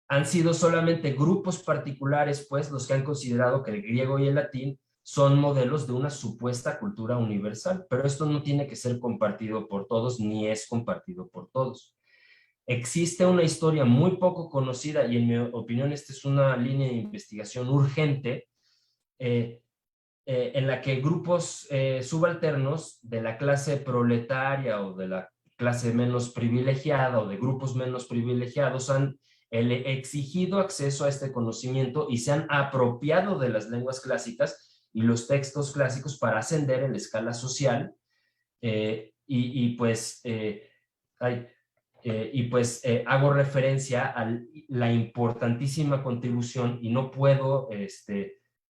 Han sido solamente grupos particulares, pues, los que han considerado que el griego y el latín son modelos de una supuesta cultura universal, pero esto no tiene que ser compartido por todos, ni es compartido por todos. Existe una historia muy poco conocida y en mi opinión esta es una línea de investigación urgente en la que grupos subalternos de la clase proletaria o de la clase menos privilegiada o de grupos menos privilegiados han exigido acceso a este conocimiento y se han apropiado de las lenguas clásicas y los textos clásicos para ascender en la escala social hago referencia a la importantísima contribución y no puedo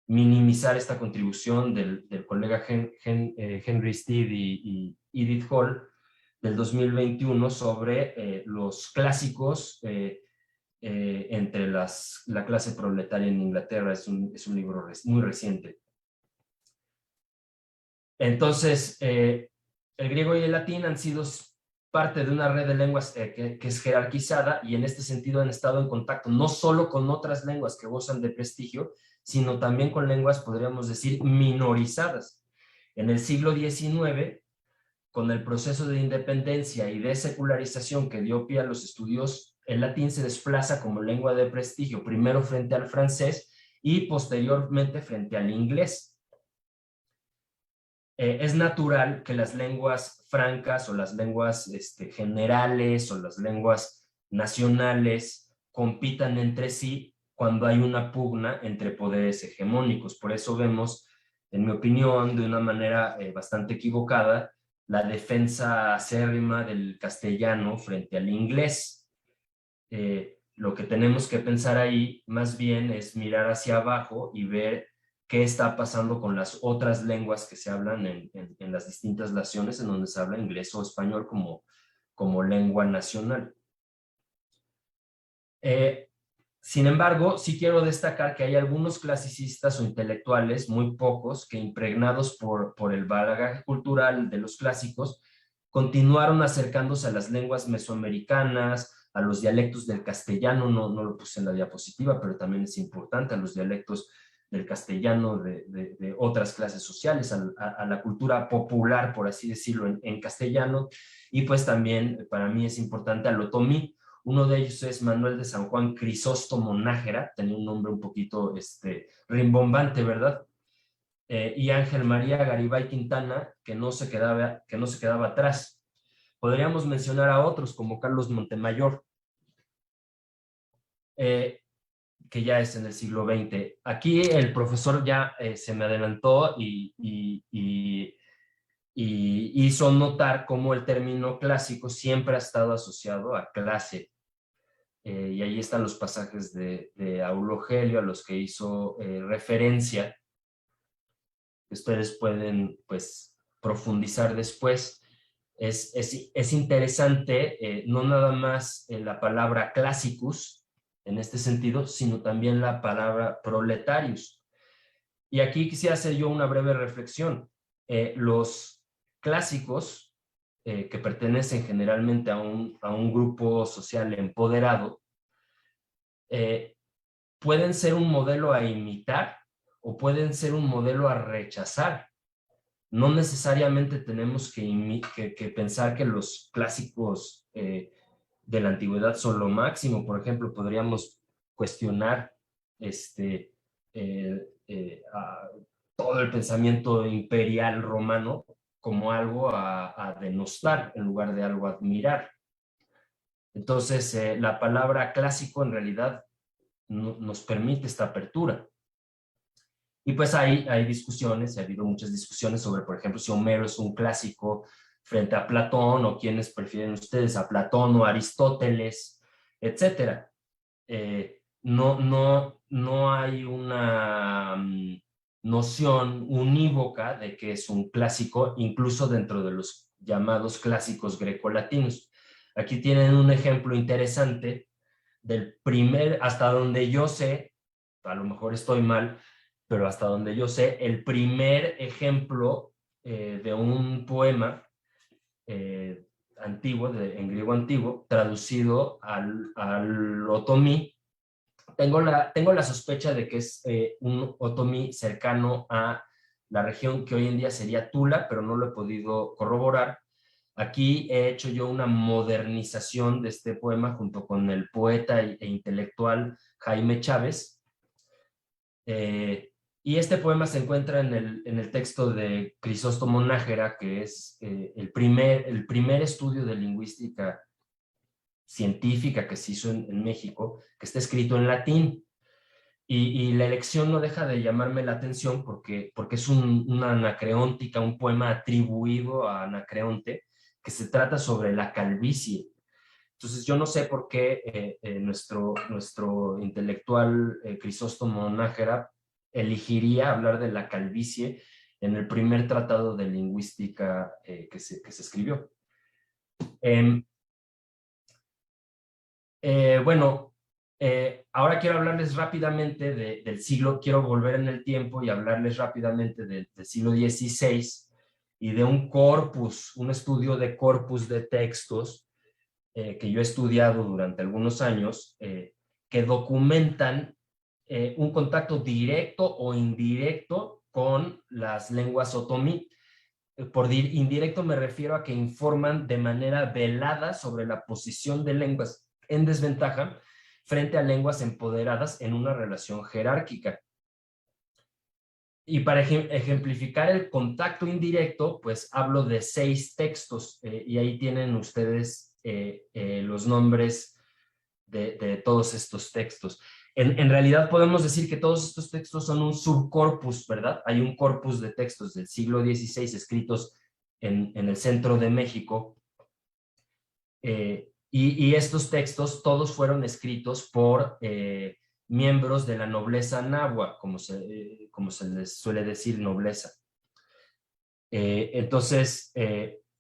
minimizar esta contribución del colega Henry Steed y Edith Hall del 2021 sobre los clásicos entre la clase proletaria en Inglaterra. Es un libro muy reciente. Entonces, el griego y el latín han sido parte de una red de lenguas que es jerarquizada y en este sentido han estado en contacto no solo con otras lenguas que gozan de prestigio, sino también con lenguas, podríamos decir, minorizadas. En el siglo XIX, con el proceso de independencia y de secularización que dio pie a los estudios, el latín se desplaza como lengua de prestigio, primero frente al francés y posteriormente frente al inglés. Es natural que las lenguas francas o las lenguas generales o las lenguas nacionales compitan entre sí cuando hay una pugna entre poderes hegemónicos. Por eso vemos, en mi opinión, de una manera bastante equivocada, la defensa acérrima del castellano frente al inglés. Lo que tenemos que pensar ahí más bien es mirar hacia abajo y ver qué está pasando con las otras lenguas que se hablan en las distintas naciones en donde se habla inglés o español como lengua nacional. Sin embargo, sí quiero destacar que hay algunos clasicistas o intelectuales, muy pocos, que impregnados por el bagaje cultural de los clásicos, continuaron acercándose a las lenguas mesoamericanas, a los dialectos del castellano, no lo puse en la diapositiva, pero también es importante, a los dialectos del castellano de otras clases sociales, a la cultura popular, por así decirlo, en castellano, y pues también para mí es importante al otomí. Uno de ellos es Manuel de San Juan Crisóstomo Nájera, tenía un nombre un poquito rimbombante, ¿verdad? Y Ángel María Garibay Quintana, que no se quedaba atrás. Podríamos mencionar a otros como Carlos Montemayor, que ya es en el siglo XX. Aquí el profesor ya se me adelantó y hizo notar cómo el término clásico siempre ha estado asociado a clase. Y ahí están los pasajes de Aulo Gelio a los que hizo referencia. Ustedes pueden pues profundizar después. Es interesante no nada más la palabra classicus en este sentido, sino también la palabra proletarius. Y aquí quisiera hacer yo una breve reflexión. Los clásicos, que pertenecen generalmente a un grupo social empoderado, pueden ser un modelo a imitar o pueden ser un modelo a rechazar. No necesariamente tenemos que pensar que los clásicos de la antigüedad son lo máximo. Por ejemplo, podríamos cuestionar todo el pensamiento imperial romano como algo a denostar en lugar de algo a admirar. Entonces, la palabra clásico en realidad nos permite esta apertura. Y pues hay discusiones, ha habido muchas discusiones sobre, por ejemplo, si Homero es un clásico frente a Platón, o quiénes prefieren ustedes, a Platón o a Aristóteles, etc. No hay una noción unívoca de que es un clásico, incluso dentro de los llamados clásicos grecolatinos. Aquí tienen un ejemplo interesante del primer, hasta donde yo sé, a lo mejor estoy mal, pero hasta donde yo sé, el primer ejemplo de un poema antiguo, en griego antiguo, traducido al otomí. Tengo la sospecha de que es un otomí cercano a la región que hoy en día sería Tula, pero no lo he podido corroborar. Aquí he hecho yo una modernización de este poema junto con el poeta e intelectual Jaime Chávez. Y este poema se encuentra en el texto de Crisóstomo Nájera, que es el primer estudio de lingüística científica que se hizo en México, que está escrito en latín. Y la elección no deja de llamarme la atención porque es una anacreóntica, un poema atribuido a Anacreonte, que se trata sobre la calvicie. Entonces yo no sé por qué nuestro intelectual Crisóstomo Nájera elegiría hablar de la calvicie en el primer tratado de lingüística que se escribió. Ahora quiero hablarles rápidamente del siglo, quiero volver en el tiempo y hablarles rápidamente del siglo XVI y de un estudio de corpus de textos que yo he estudiado durante algunos años, que documentan un contacto directo o indirecto con las lenguas otomí. Por indirecto me refiero a que informan de manera velada sobre la posición de lenguas en desventaja frente a lenguas empoderadas en una relación jerárquica. Y para ejemplificar el contacto indirecto, pues hablo de 6 textos, y ahí tienen ustedes los nombres de todos estos textos. En realidad podemos decir que todos estos textos son un subcorpus, ¿verdad? Hay un corpus de textos del siglo XVI escritos en el centro de México, y estos textos todos fueron escritos por miembros de la nobleza náhuatl, como se les suele decir, nobleza. Entonces,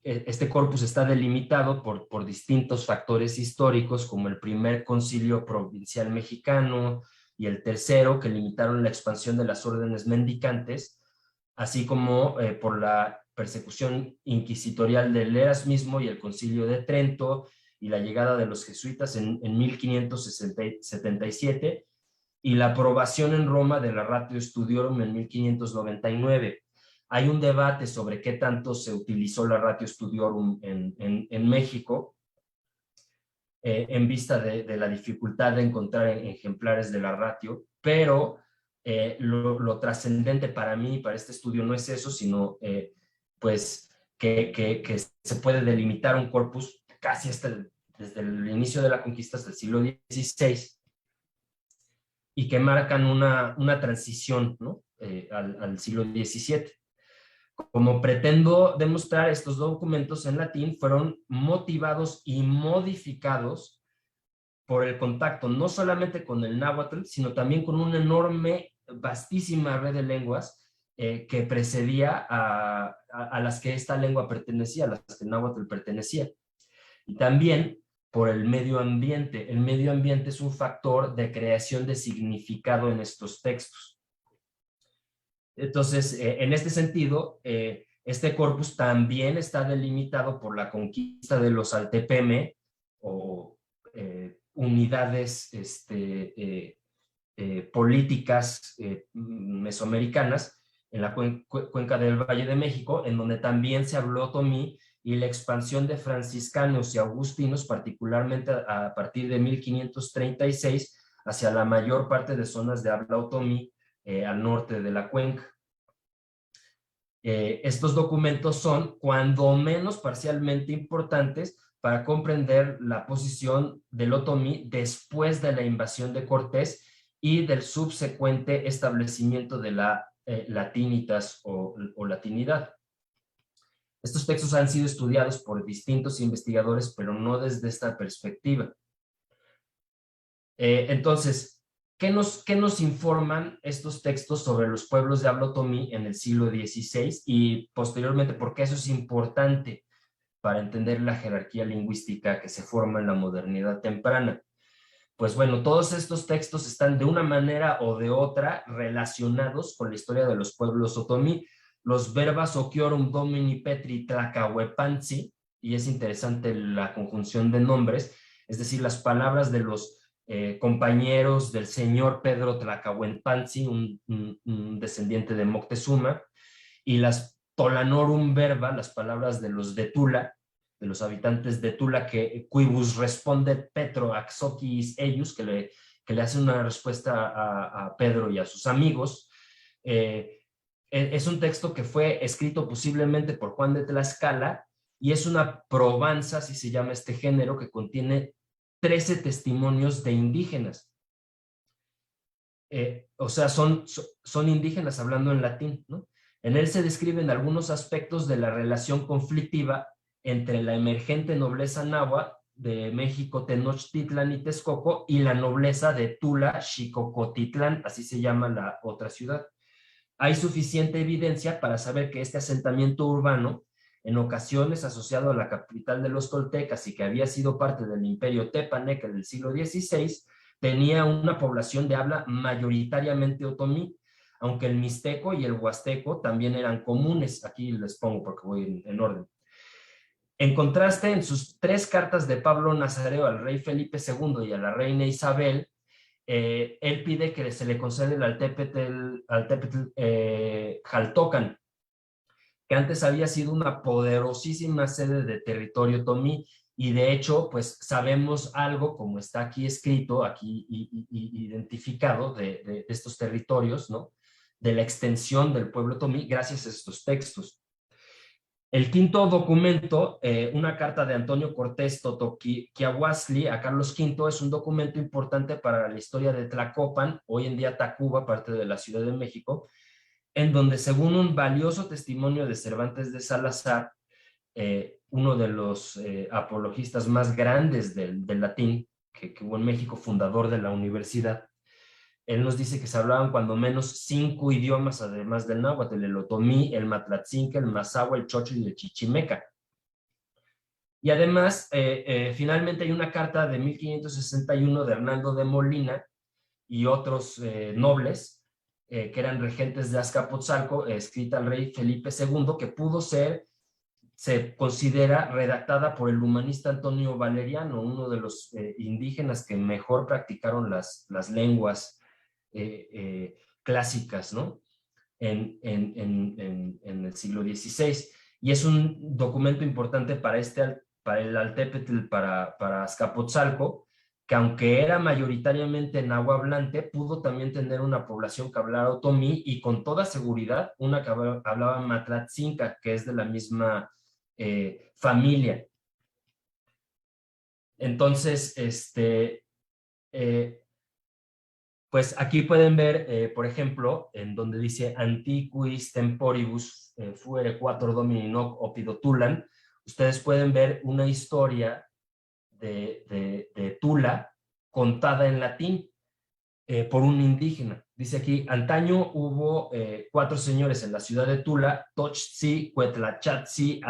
este corpus está delimitado por distintos factores históricos, como el primer concilio provincial mexicano y el tercero, que limitaron la expansión de las órdenes mendicantes, así como por la persecución inquisitorial del Erasmismo y el concilio de Trento, y la llegada de los jesuitas en 1577, y la aprobación en Roma de la Ratio Studiorum en 1599. Hay un debate sobre qué tanto se utilizó la Ratio Studiorum en México, en vista de la dificultad de encontrar ejemplares de la Ratio, pero lo trascendente para mí, para este estudio, no es eso, sino pues que se puede delimitar un corpus casi desde el inicio de la conquista hasta el siglo XVI, y que marcan una transición, ¿no? al siglo XVII. Como pretendo demostrar, estos documentos en latín fueron motivados y modificados por el contacto no solamente con el náhuatl, sino también con una enorme, vastísima red de lenguas que precedía a las que esta lengua pertenecía, a las que el náhuatl pertenecía. Y también por el medio ambiente. El medio ambiente es un factor de creación de significado en estos textos. Entonces, en este sentido, este corpus también está delimitado por la conquista de los Altepeme, o unidades políticas mesoamericanas en la cuenca del Valle de México, en donde también se habló otomí, y la expansión de franciscanos y agustinos, particularmente a partir de 1536, hacia la mayor parte de zonas de habla otomí al norte de la cuenca. Estos documentos son, cuando menos, parcialmente importantes para comprender la posición del otomí después de la invasión de Cortés y del subsecuente establecimiento de la latinitas o latinidad. Estos textos han sido estudiados por distintos investigadores, pero no desde esta perspectiva. Entonces, ¿qué nos informan estos textos sobre los pueblos de habla otomí en el siglo XVI y posteriormente por qué eso es importante para entender la jerarquía lingüística que se forma en la modernidad temprana? Pues bueno, todos estos textos están de una manera o de otra relacionados con la historia de los pueblos otomí. Los verbas ociorum domini petri tlacahuepanzi, y es interesante la conjunción de nombres, es decir, las palabras de los compañeros del señor Pedro Tlacahuepanzi, un descendiente de Moctezuma, y las tolanorum verba, las palabras de los de Tula, de los habitantes de Tula, que quibus responde Petro axoquis eius, que le hace una respuesta a Pedro y a sus amigos. Es un texto que fue escrito posiblemente por Juan de Tlaxcala y es una probanza, así se llama este género, que contiene 13 testimonios de indígenas. O sea, son indígenas hablando en latín, ¿no? En él se describen algunos aspectos de la relación conflictiva entre la emergente nobleza náhuatl de México, Tenochtitlan y Texcoco, y la nobleza de Tula, Xicocotitlán, así se llama la otra ciudad. Hay suficiente evidencia para saber que este asentamiento urbano, en ocasiones asociado a la capital de los toltecas y que había sido parte del imperio tepaneca del siglo XVI, tenía una población de habla mayoritariamente otomí, aunque el mixteco y el huasteco también eran comunes. Aquí les pongo porque voy en orden. En contraste, en sus 3 cartas de Pablo Nazareo al rey Felipe II y a la reina Isabel, él pide que se le conceda el Altepetl Jaltocan, que antes había sido una poderosísima sede de territorio otomí, y de hecho, pues sabemos algo, como está aquí escrito, aquí identificado, de estos territorios, ¿no? De la extensión del pueblo otomí gracias a estos textos. El quinto documento, una carta de Antonio Cortés Totoquiahuazli a Carlos V, es un documento importante para la historia de Tlacopan, hoy en día Tacuba, parte de la Ciudad de México, en donde, según un valioso testimonio de Cervantes de Salazar, uno de los apologistas más grandes del latín que hubo en México, fundador de la universidad, él nos dice que se hablaban cuando menos 5 idiomas, además del náhuatl: el otomí, el matlatzinca, el mazahua, el chochol y el chichimeca. Y además, finalmente hay una carta de 1561 de Hernando de Molina y otros nobles, que eran regentes de Azcapotzalco, escrita al rey Felipe II, que pudo ser, se considera, redactada por el humanista Antonio Valeriano, uno de los indígenas que mejor practicaron las lenguas clásicas, ¿no? En el siglo XVI. Y es un documento importante para el Altepetl, para Azcapotzalco, que aunque era mayoritariamente nahuablante, pudo también tener una población que hablara otomí, y con toda seguridad una que hablaba matlatzinca, que es de la misma familia. Entonces, pues aquí pueden ver, por ejemplo, en donde dice antiquis temporibus fuere quator domini noc opido Tulan, ustedes pueden ver una historia de Tula contada en latín por un indígena. Dice aquí: antaño hubo 4 señores en la ciudad de Tula: Tochtzi, Cuetlachatzi,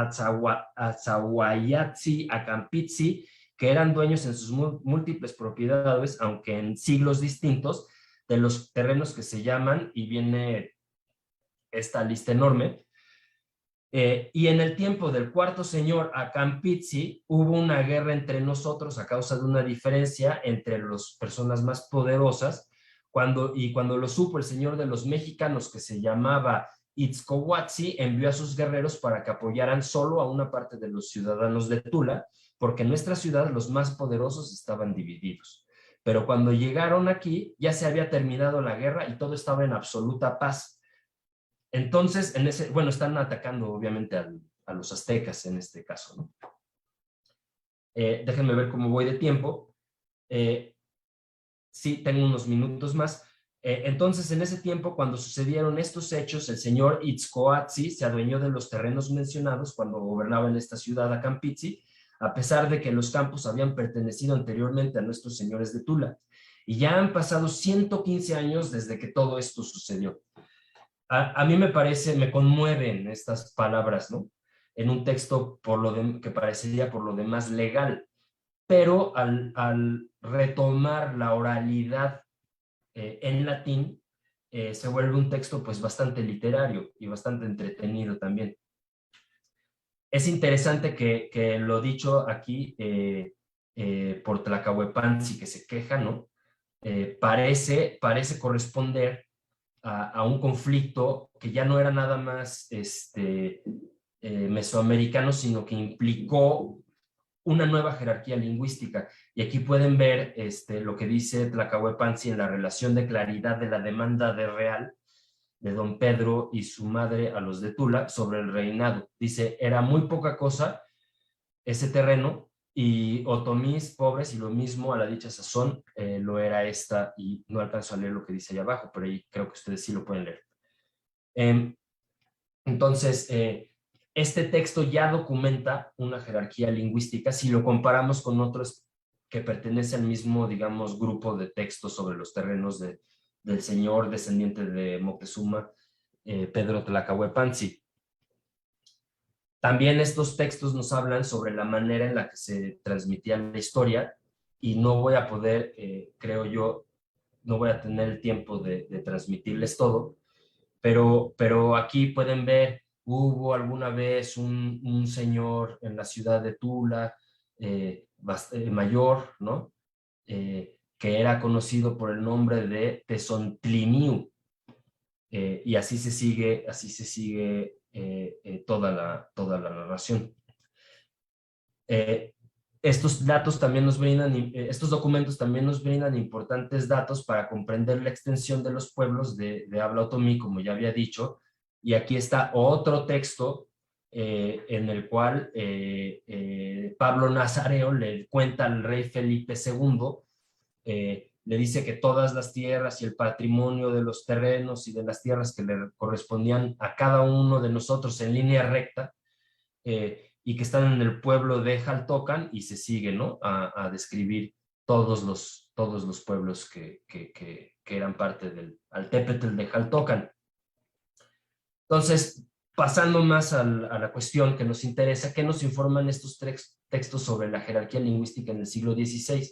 Atzahuayatzi, Acampitzi, que eran dueños en sus múltiples propiedades, aunque en siglos distintos, de los terrenos que se llaman, y viene esta lista enorme, y en el tiempo del cuarto señor Acampitzi hubo una guerra entre nosotros a causa de una diferencia entre las personas más poderosas. Cuando lo supo el señor de los mexicanos, que se llamaba Itzcohuatzi, envió a sus guerreros para que apoyaran solo a una parte de los ciudadanos de Tula, porque en nuestra ciudad los más poderosos estaban divididos. Pero cuando llegaron aquí ya se había terminado la guerra y todo estaba en absoluta paz. Entonces, están atacando obviamente a los aztecas en este caso, ¿no? Déjenme ver cómo voy de tiempo. Sí, tengo unos minutos más. Entonces, en ese tiempo, cuando sucedieron estos hechos, el señor Itzcoatzi se adueñó de los terrenos mencionados cuando gobernaba en esta ciudad Acampitzi, a pesar de que los campos habían pertenecido anteriormente a nuestros señores de Tula. Y ya han pasado 115 años desde que todo esto sucedió. A mí me conmueven estas palabras, ¿no? En un texto que parecería por lo demás legal, pero al retomar la oralidad en latín, se vuelve un texto pues bastante literario y bastante entretenido también. Es interesante que lo dicho aquí por Tlacahuepanzi, que se queja, ¿no? Parece corresponder a un conflicto que ya no era nada más mesoamericanos, sino que implicó una nueva jerarquía lingüística. Y aquí pueden ver lo que dice Tlacahuepansi en la relación de claridad de la demanda de real de don Pedro y su madre a los de Tula sobre el reinado. Dice, era muy poca cosa ese terreno, y otomís pobres, y lo mismo a la dicha sazón lo era esta, y no alcanzo a leer lo que dice allá abajo, pero ahí creo que ustedes sí lo pueden leer. Entonces, este texto ya documenta una jerarquía lingüística si lo comparamos con otros que pertenecen al mismo, digamos, grupo de textos sobre los terrenos del señor descendiente de Moctezuma, Pedro Tlacahuepansi. También estos textos nos hablan sobre la manera en la que se transmitía la historia, y no voy a poder, creo yo, no voy a tener el tiempo de transmitirles todo, pero aquí pueden ver, hubo alguna vez un señor en la ciudad de Tula, mayor, ¿no? Que era conocido por el nombre de Tezontliniu, y así se sigue toda la narración. Estos datos también nos brindan, estos documentos también nos brindan importantes datos para comprender la extensión de los pueblos de habla otomí, como ya había dicho. Y aquí está otro texto en el cual Pablo Nazareo le cuenta al rey Felipe II, le dice que todas las tierras y el patrimonio de los terrenos y de las tierras que le correspondían a cada uno de nosotros en línea recta, y que están en el pueblo de Jaltocan, y se sigue, ¿no?, a describir todos los pueblos que eran parte del Altépetl de Jaltocan. Entonces, pasando más a la cuestión que nos interesa, ¿qué nos informan estos textos sobre la jerarquía lingüística en el siglo XVI?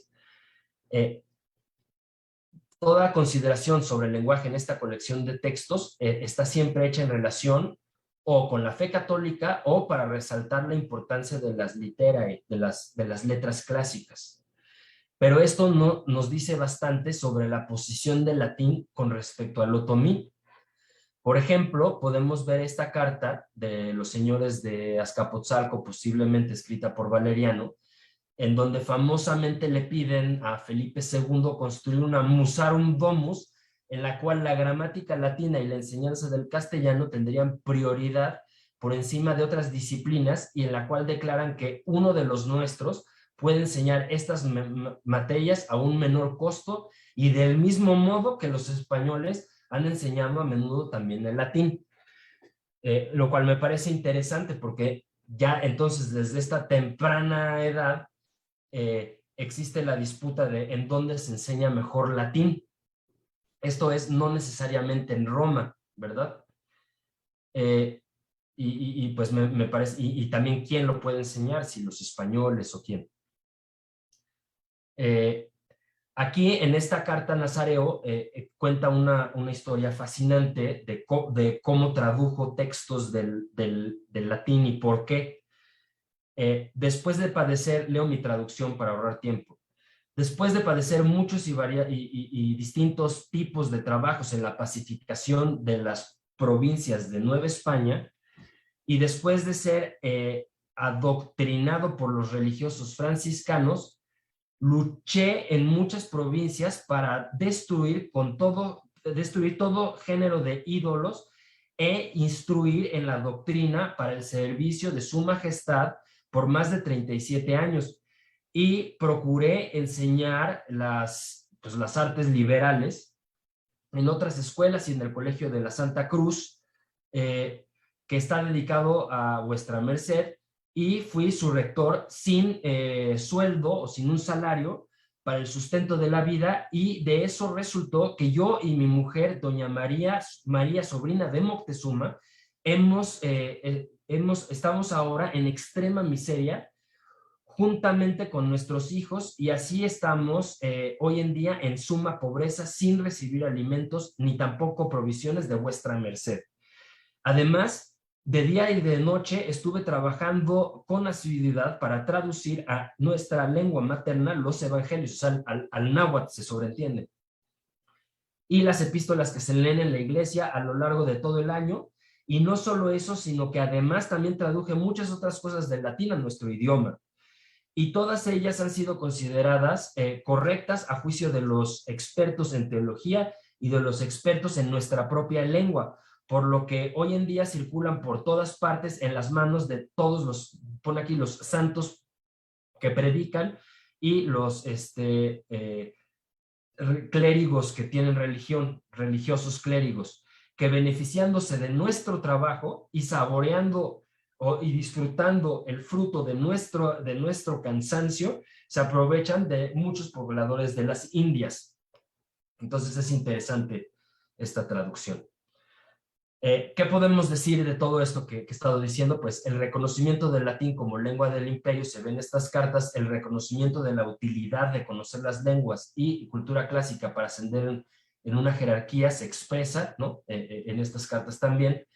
Toda consideración sobre el lenguaje en esta colección de textos está siempre hecha en relación o con la fe católica o para resaltar la importancia de las literae, de las letras clásicas. Pero esto no nos dice bastante sobre la posición del latín con respecto al otomí. Por ejemplo, podemos ver esta carta de los señores de Azcapotzalco, posiblemente escrita por Valeriano, en donde famosamente le piden a Felipe II construir una Musarum Domus, en la cual la gramática latina y la enseñanza del castellano tendrían prioridad por encima de otras disciplinas, y en la cual declaran que uno de los nuestros puede enseñar estas materias a un menor costo, y del mismo modo que los españoles han enseñado a menudo también el latín. Lo cual me parece interesante, porque ya entonces desde esta temprana edad existe la disputa de en dónde se enseña mejor latín. Esto es, no necesariamente en Roma, ¿verdad? Pues me parece, y también quién lo puede enseñar, si los españoles o quién. Aquí en esta carta Nazareo cuenta una historia fascinante de cómo tradujo textos del latín y por qué. Después de padecer, leo mi traducción para ahorrar tiempo. Después de padecer muchos y distintos tipos de trabajos en la pacificación de las provincias de Nueva España, y después de ser adoctrinado por los religiosos franciscanos, luché en muchas provincias para destruir todo género de ídolos e instruir en la doctrina para el servicio de su majestad por más de 37 años. Y procuré enseñar las artes liberales en otras escuelas y en el Colegio de la Santa Cruz, que está dedicado a vuestra merced, y fui su rector sin sueldo o sin un salario para el sustento de la vida, y de eso resultó que yo y mi mujer, doña María, sobrina de Moctezuma, estamos ahora en extrema miseria, juntamente con nuestros hijos, y así estamos hoy en día en suma pobreza, sin recibir alimentos ni tampoco provisiones de vuestra merced. Además, de día y de noche estuve trabajando con asiduidad para traducir a nuestra lengua materna los evangelios, o sea, al náhuatl se sobreentiende, y las epístolas que se leen en la iglesia a lo largo de todo el año, Y no solo eso, sino que además también traduje muchas otras cosas del latín a nuestro idioma. Y todas ellas han sido consideradas correctas a juicio de los expertos en teología y de los expertos en nuestra propia lengua, por lo que hoy en día circulan por todas partes en las manos de todos los, pone aquí, los santos que predican y los clérigos que tienen religión, religiosos clérigos, que beneficiándose de nuestro trabajo y saboreando y disfrutando el fruto de nuestro cansancio, se aprovechan de muchos pobladores de las Indias. Entonces es interesante esta traducción. ¿Qué podemos decir de todo esto que he estado diciendo? Pues el reconocimiento del latín como lengua del imperio se ve en estas cartas, el reconocimiento de la utilidad de conocer las lenguas y cultura clásica para ascender en una jerarquía se expresa, ¿no? En estas cartas también.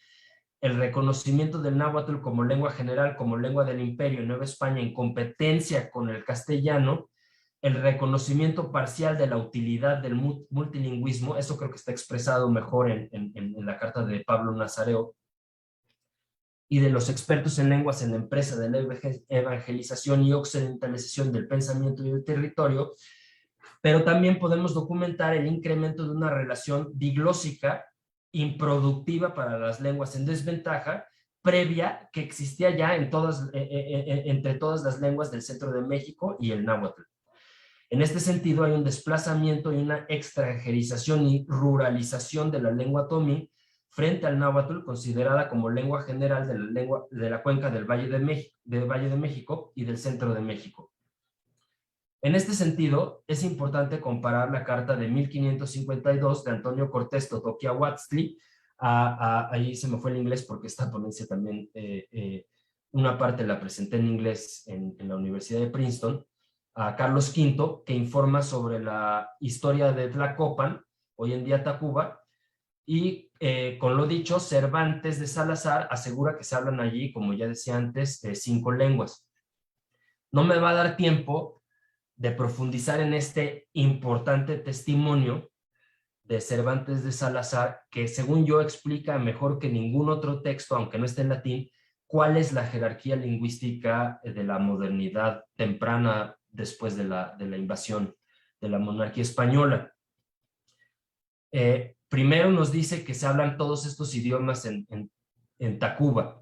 El reconocimiento del náhuatl como lengua general, como lengua del imperio en Nueva España en competencia con el castellano, el reconocimiento parcial de la utilidad del multilingüismo, eso creo que está expresado mejor en la carta de Pablo Nazareo, y de los expertos en lenguas en la empresa de la evangelización y occidentalización del pensamiento y del territorio, pero también podemos documentar el incremento de una relación diglósica improductiva para las lenguas en desventaja, previa que existía ya entre todas las lenguas del centro de México y el náhuatl. En este sentido, hay un desplazamiento y una extranjerización y ruralización de la lengua tomí frente al náhuatl, considerada como lengua general de la cuenca del Valle de México y del centro de México. En este sentido, es importante comparar la carta de 1552 de Antonio Cortés Totoquiahuatztli, ahí se me fue el inglés porque esta ponencia también, una parte la presenté en inglés en la Universidad de Princeton, a Carlos V, que informa sobre la historia de Tlacopan, hoy en día Tacuba, y con lo dicho, Cervantes de Salazar asegura que se hablan allí, como ya decía antes, 5 lenguas. No me va a dar tiempo de profundizar en este importante testimonio de Cervantes de Salazar, que según yo explica mejor que ningún otro texto, aunque no esté en latín, cuál es la jerarquía lingüística de la modernidad temprana después de la invasión de la monarquía española. Primero nos dice que se hablan todos estos idiomas en Tacuba.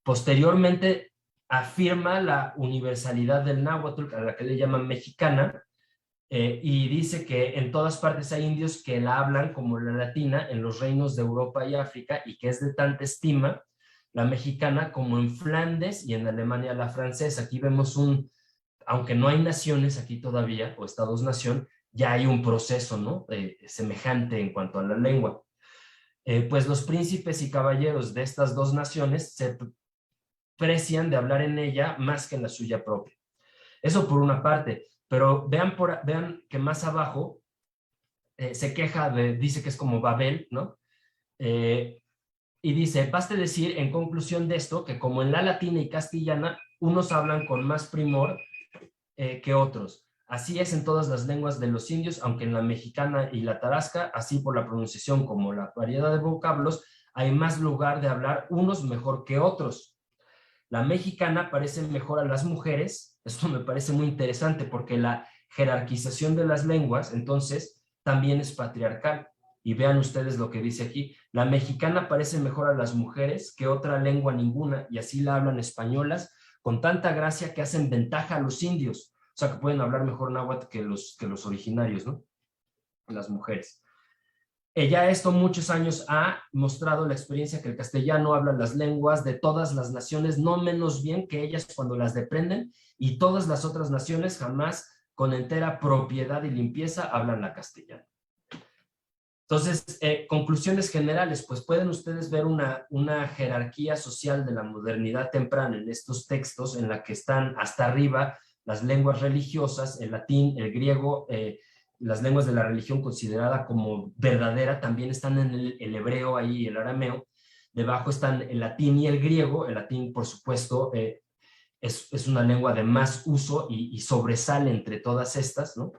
Posteriormente afirma la universalidad del náhuatl, a la que le llaman mexicana, y dice que en todas partes hay indios que la hablan como la latina en los reinos de Europa y África, y que es de tanta estima la mexicana como en Flandes y en Alemania la francesa. Aquí vemos aunque no hay naciones aquí todavía, o estados-nación, ya hay un proceso, ¿no? Semejante en cuanto a la lengua. Pues los príncipes y caballeros de estas dos naciones se precian de hablar en ella más que en la suya propia. Eso por una parte, pero vean que más abajo se queja dice que es como Babel, ¿no? Y dice, baste decir en conclusión de esto, que como en la latina y castellana, unos hablan con más primor que otros. Así es en todas las lenguas de los indios, aunque en la mexicana y la tarasca, así por la pronunciación como la variedad de vocablos, hay más lugar de hablar unos mejor que otros. La mexicana parece mejor a las mujeres, esto me parece muy interesante porque la jerarquización de las lenguas, entonces, también es patriarcal. Y vean ustedes lo que dice aquí, la mexicana parece mejor a las mujeres que otra lengua ninguna, y así la hablan españolas, con tanta gracia que hacen ventaja a los indios. O sea, que pueden hablar mejor náhuatl que los originarios, ¿no? Las mujeres. Ya esto muchos años ha mostrado la experiencia que el castellano habla las lenguas de todas las naciones, no menos bien que ellas cuando las deprenden, y todas las otras naciones jamás con entera propiedad y limpieza hablan la castellana. Entonces, conclusiones generales, pues pueden ustedes ver una jerarquía social de la modernidad temprana en estos textos, en la que están hasta arriba las lenguas religiosas, el latín, el griego, las lenguas de la religión considerada como verdadera, también están en el hebreo ahí, el arameo. Debajo están el latín y el griego. El latín, por supuesto, es una lengua de más uso y sobresale entre todas estas, ¿no?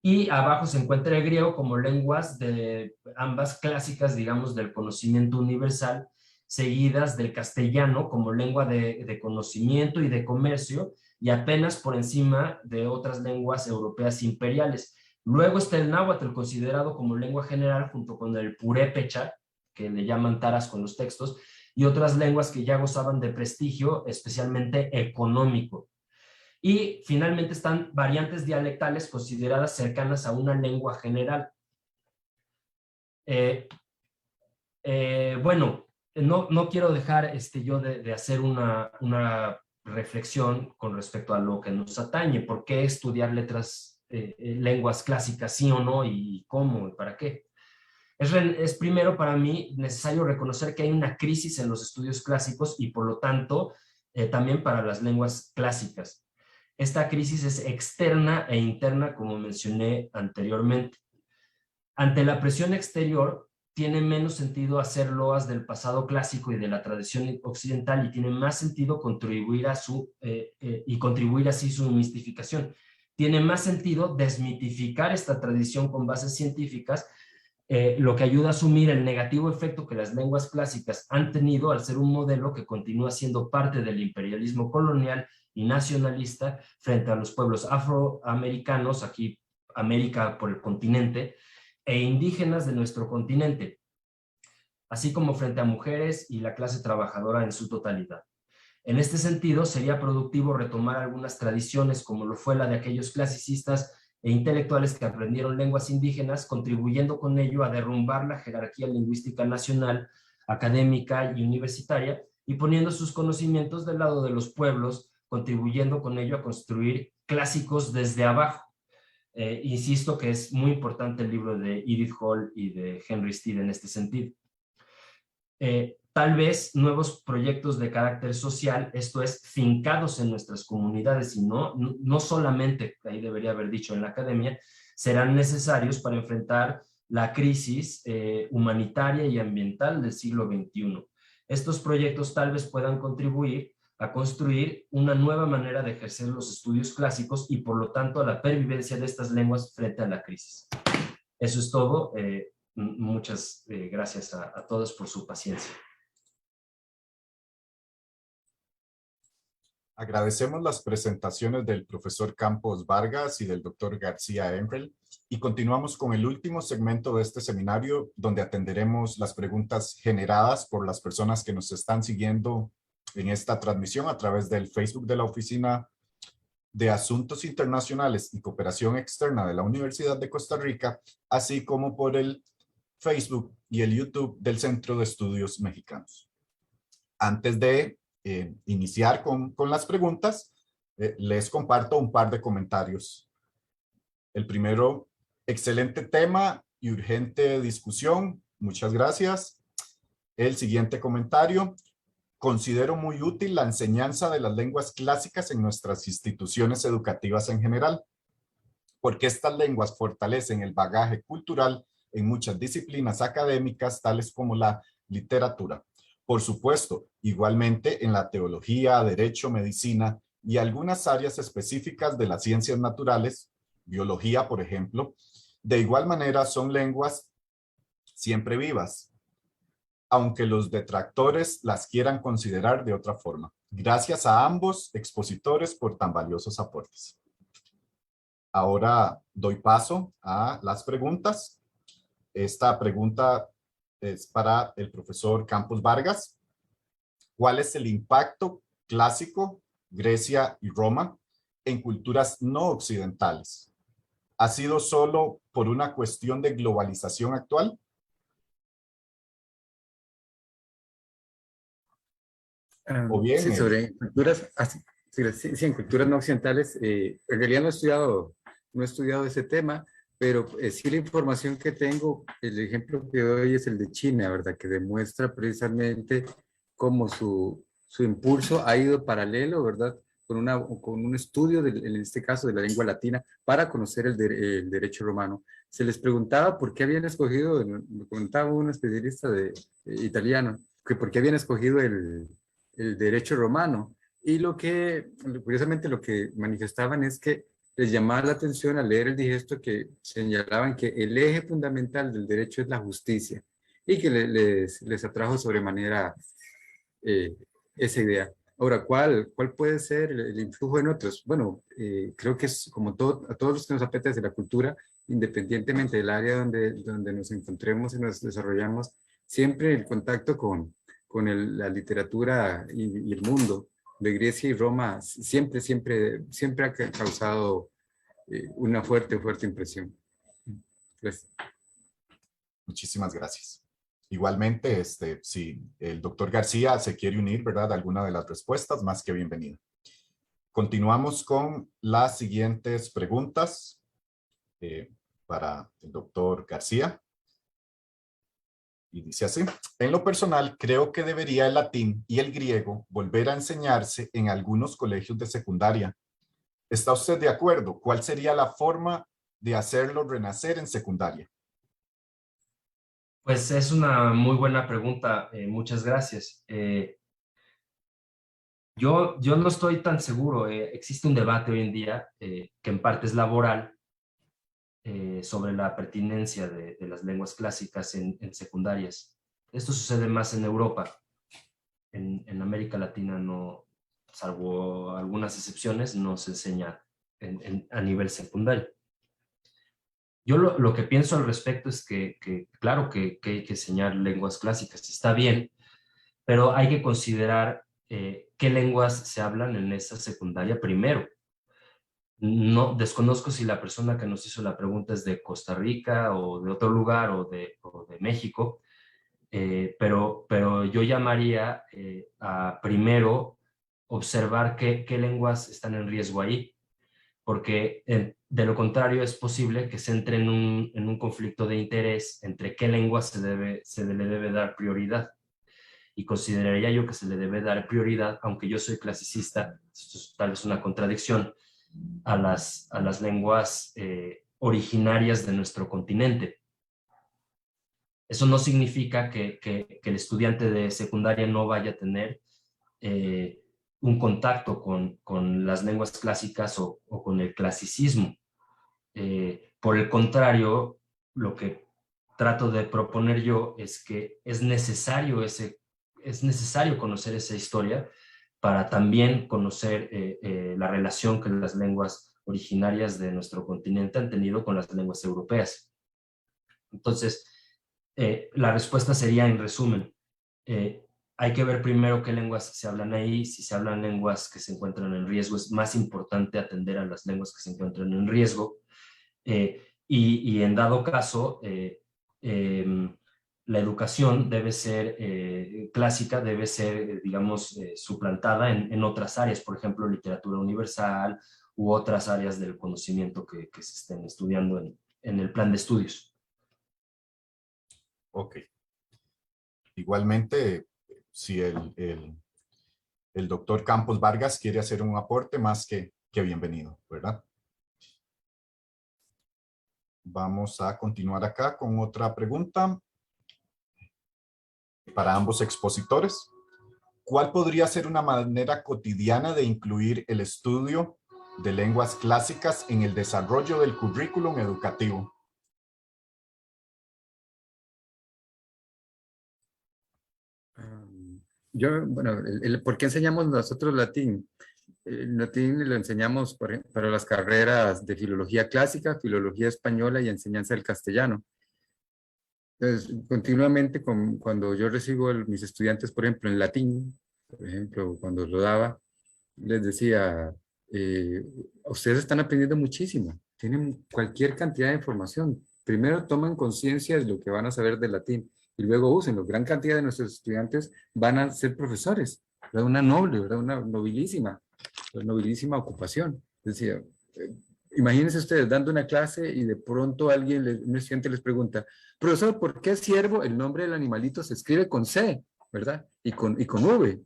Y abajo se encuentra el griego como lenguas de ambas clásicas, digamos, del conocimiento universal, seguidas del castellano como lengua de conocimiento y de comercio, y apenas por encima de otras lenguas europeas imperiales. Luego está el náhuatl, considerado como lengua general, junto con el purépecha, que le llaman taras con los textos, y otras lenguas que ya gozaban de prestigio, especialmente económico. Y finalmente están variantes dialectales consideradas cercanas a una lengua general. Bueno, no quiero dejar yo de hacer una reflexión con respecto a lo que nos atañe. ¿Por qué estudiar lenguas clásicas, sí o no, y cómo, y para qué? Es primero para mí necesario reconocer que hay una crisis en los estudios clásicos y por lo tanto también para las lenguas clásicas. Esta crisis es externa e interna, como mencioné anteriormente. Ante la presión exterior, tiene menos sentido hacer loas del pasado clásico y de la tradición occidental, y tiene más sentido contribuir contribuir así su mistificación. Tiene más sentido desmitificar esta tradición con bases científicas, lo que ayuda a asumir el negativo efecto que las lenguas clásicas han tenido al ser un modelo que continúa siendo parte del imperialismo colonial y nacionalista frente a los pueblos afroamericanos, aquí América por el continente, e indígenas de nuestro continente, así como frente a mujeres y la clase trabajadora en su totalidad. En este sentido, sería productivo retomar algunas tradiciones, como lo fue la de aquellos clasicistas e intelectuales que aprendieron lenguas indígenas, contribuyendo con ello a derrumbar la jerarquía lingüística nacional, académica y universitaria, y poniendo sus conocimientos del lado de los pueblos, contribuyendo con ello a construir clásicos desde abajo. Insisto que es muy importante el libro de Edith Hall y de Henry Steed en este sentido. Tal vez nuevos proyectos de carácter social, esto es, fincados en nuestras comunidades, y no solamente, ahí debería haber dicho en la academia, serán necesarios para enfrentar la crisis humanitaria y ambiental del siglo XXI. Estos proyectos tal vez puedan contribuir a construir una nueva manera de ejercer los estudios clásicos y por lo tanto a la pervivencia de estas lenguas frente a la crisis. Eso es todo. Muchas gracias a todos por su paciencia. Agradecemos las presentaciones del profesor Campos Vargas y del doctor García Enrel, y continuamos con el último segmento de este seminario, donde atenderemos las preguntas generadas por las personas que nos están siguiendo en esta transmisión a través del Facebook de la Oficina de Asuntos Internacionales y Cooperación Externa de la Universidad de Costa Rica, así como por el Facebook y el YouTube del Centro de Estudios Mexicanos. Antes de iniciar con las preguntas, les comparto un par de comentarios. El primero: excelente tema y urgente discusión. Muchas gracias. El siguiente comentario: considero muy útil la enseñanza de las lenguas clásicas en nuestras instituciones educativas en general, porque estas lenguas fortalecen el bagaje cultural en muchas disciplinas académicas, tales como la literatura. Por supuesto, igualmente en la teología, derecho, medicina y algunas áreas específicas de las ciencias naturales, biología, por ejemplo. De igual manera, son lenguas siempre vivas, aunque los detractores las quieran considerar de otra forma. Gracias a ambos expositores por tan valiosos aportes. Ahora doy paso a las preguntas. Esta pregunta es para el profesor Campos Vargas. ¿Cuál es el impacto clásico, Grecia y Roma, en culturas no occidentales? ¿Ha sido solo por una cuestión de globalización actual? O bien, sí, sobre culturas, sí, en culturas no occidentales, en realidad no he estudiado ese tema, pero sí la información que tengo, el ejemplo que doy es el de China, ¿verdad? Que demuestra precisamente cómo su impulso ha ido paralelo, ¿verdad? Con un estudio, en este caso, de la lengua latina para conocer el derecho romano. Se les preguntaba por qué habían escogido, me comentaba un especialista italiano, que por qué habían escogido el derecho romano. Y curiosamente lo que manifestaban es que les llamaba la atención al leer el digesto que señalaban que el eje fundamental del derecho es la justicia y que les atrajo sobremanera esa idea. Ahora, ¿cuál puede ser el influjo en otros? Bueno, creo que es como todo, a todos los que nos apetece la cultura, independientemente del área donde nos encontremos y nos desarrollamos, siempre el contacto con la literatura y el mundo de Grecia y Roma siempre ha causado una fuerte impresión. Gracias. Muchísimas gracias. Igualmente, si el doctor García se quiere unir, ¿verdad?, a alguna de las respuestas, más que bienvenido. Continuamos con las siguientes preguntas para el doctor García. Y dice así: en lo personal, creo que debería el latín y el griego volver a enseñarse en algunos colegios de secundaria. ¿Está usted de acuerdo? ¿Cuál sería la forma de hacerlo renacer en secundaria? Pues es una muy buena pregunta. Muchas gracias. Yo no estoy tan seguro. Existe un debate hoy en día que en parte es laboral sobre la pertinencia de las lenguas clásicas en secundarias. Esto sucede más en Europa. En América Latina no, salvo algunas excepciones, no se enseña a nivel secundario. Yo lo que pienso al respecto es que claro que hay que enseñar lenguas clásicas, está bien, pero hay que considerar qué lenguas se hablan en esa secundaria primero. No, desconozco si la persona que nos hizo la pregunta es de Costa Rica o de otro lugar o de México, pero yo llamaría a primero observar qué lenguas están en riesgo ahí, porque de lo contrario es posible que se entre en un conflicto de interés entre qué lengua se le debe dar prioridad. Y consideraría yo que se le debe dar prioridad, aunque yo soy clasicista, esto es tal vez una contradicción, a las lenguas originarias de nuestro continente. Eso no significa que el estudiante de secundaria no vaya a tener un contacto con las lenguas clásicas o con el clasicismo. Por el contrario, lo que trato de proponer yo es que es necesario conocer esa historia para también conocer la relación que las lenguas originarias de nuestro continente han tenido con las lenguas europeas. Entonces, la respuesta sería, en resumen, hay que ver primero qué lenguas se hablan ahí. Si se hablan lenguas que se encuentran en riesgo, es más importante atender a las lenguas que se encuentran en riesgo. Y en dado caso, la educación debe ser clásica, debe ser, digamos, suplantada en otras áreas, por ejemplo, literatura universal u otras áreas del conocimiento que se estén estudiando en el plan de estudios. Ok. Igualmente, si el doctor Campos Vargas quiere hacer un aporte, más que bienvenido, ¿verdad? Vamos a continuar acá con otra pregunta para ambos expositores. ¿Cuál podría ser una manera cotidiana de incluir el estudio de lenguas clásicas en el desarrollo del currículum educativo? Bueno, ¿por qué enseñamos nosotros latín? El latín lo enseñamos para las carreras de filología clásica, filología española y enseñanza del castellano. Entonces, continuamente cuando yo recibo mis estudiantes, por ejemplo, en latín, por ejemplo, cuando lo daba, les decía, ustedes están aprendiendo muchísimo, tienen cualquier cantidad de información. Primero toman conciencia de lo que van a saber del latín y luego úsenlo. Gran cantidad de nuestros estudiantes van a ser profesores, ¿verdad? Una noble, ¿verdad? Una nobilísima ocupación. Es decir, imagínense ustedes dando una clase y de pronto un estudiante les pregunta, profesor, ¿por qué ciervo? El nombre del animalito se escribe con C, ¿verdad? Y con V.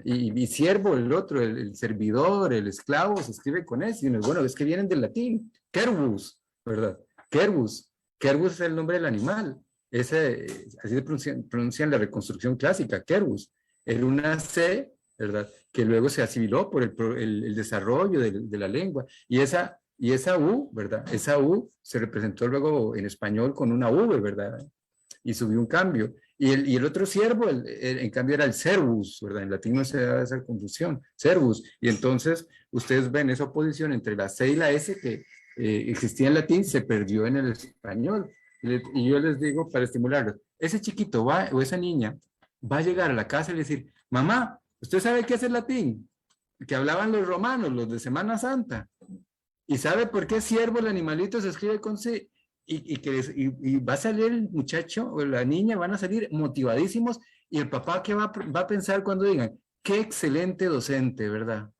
Y siervo, el otro, el servidor, el esclavo, se escribe con S. Y uno, bueno, es que vienen del latín. Quervus, ¿verdad? Quervus. Quervus es el nombre del animal. Así se pronuncia en la reconstrucción clásica, Quervus. Era una C, ¿verdad? Que luego se asimiló por el desarrollo de la lengua. Y esa Y esa U, ¿verdad? Esa U se representó luego en español con una V, ¿verdad? Y subió un cambio. Y el otro siervo, en cambio, era el servus, ¿verdad? En latín no se da esa confusión, servus. Y entonces, ustedes ven esa oposición entre la C y la S que existía en latín, se perdió en el español. Y yo les digo, para estimularlos, ese chiquito va, o esa niña va a llegar a la casa y decir, mamá, ¿usted sabe qué es el latín? Que hablaban los romanos, los de Semana Santa. ¿Y sabe por qué siervo el animalito se escribe con C? Y va a salir el muchacho o la niña, van a salir motivadísimos, y el papá, ¿qué va a pensar cuando digan? Qué excelente docente, ¿verdad?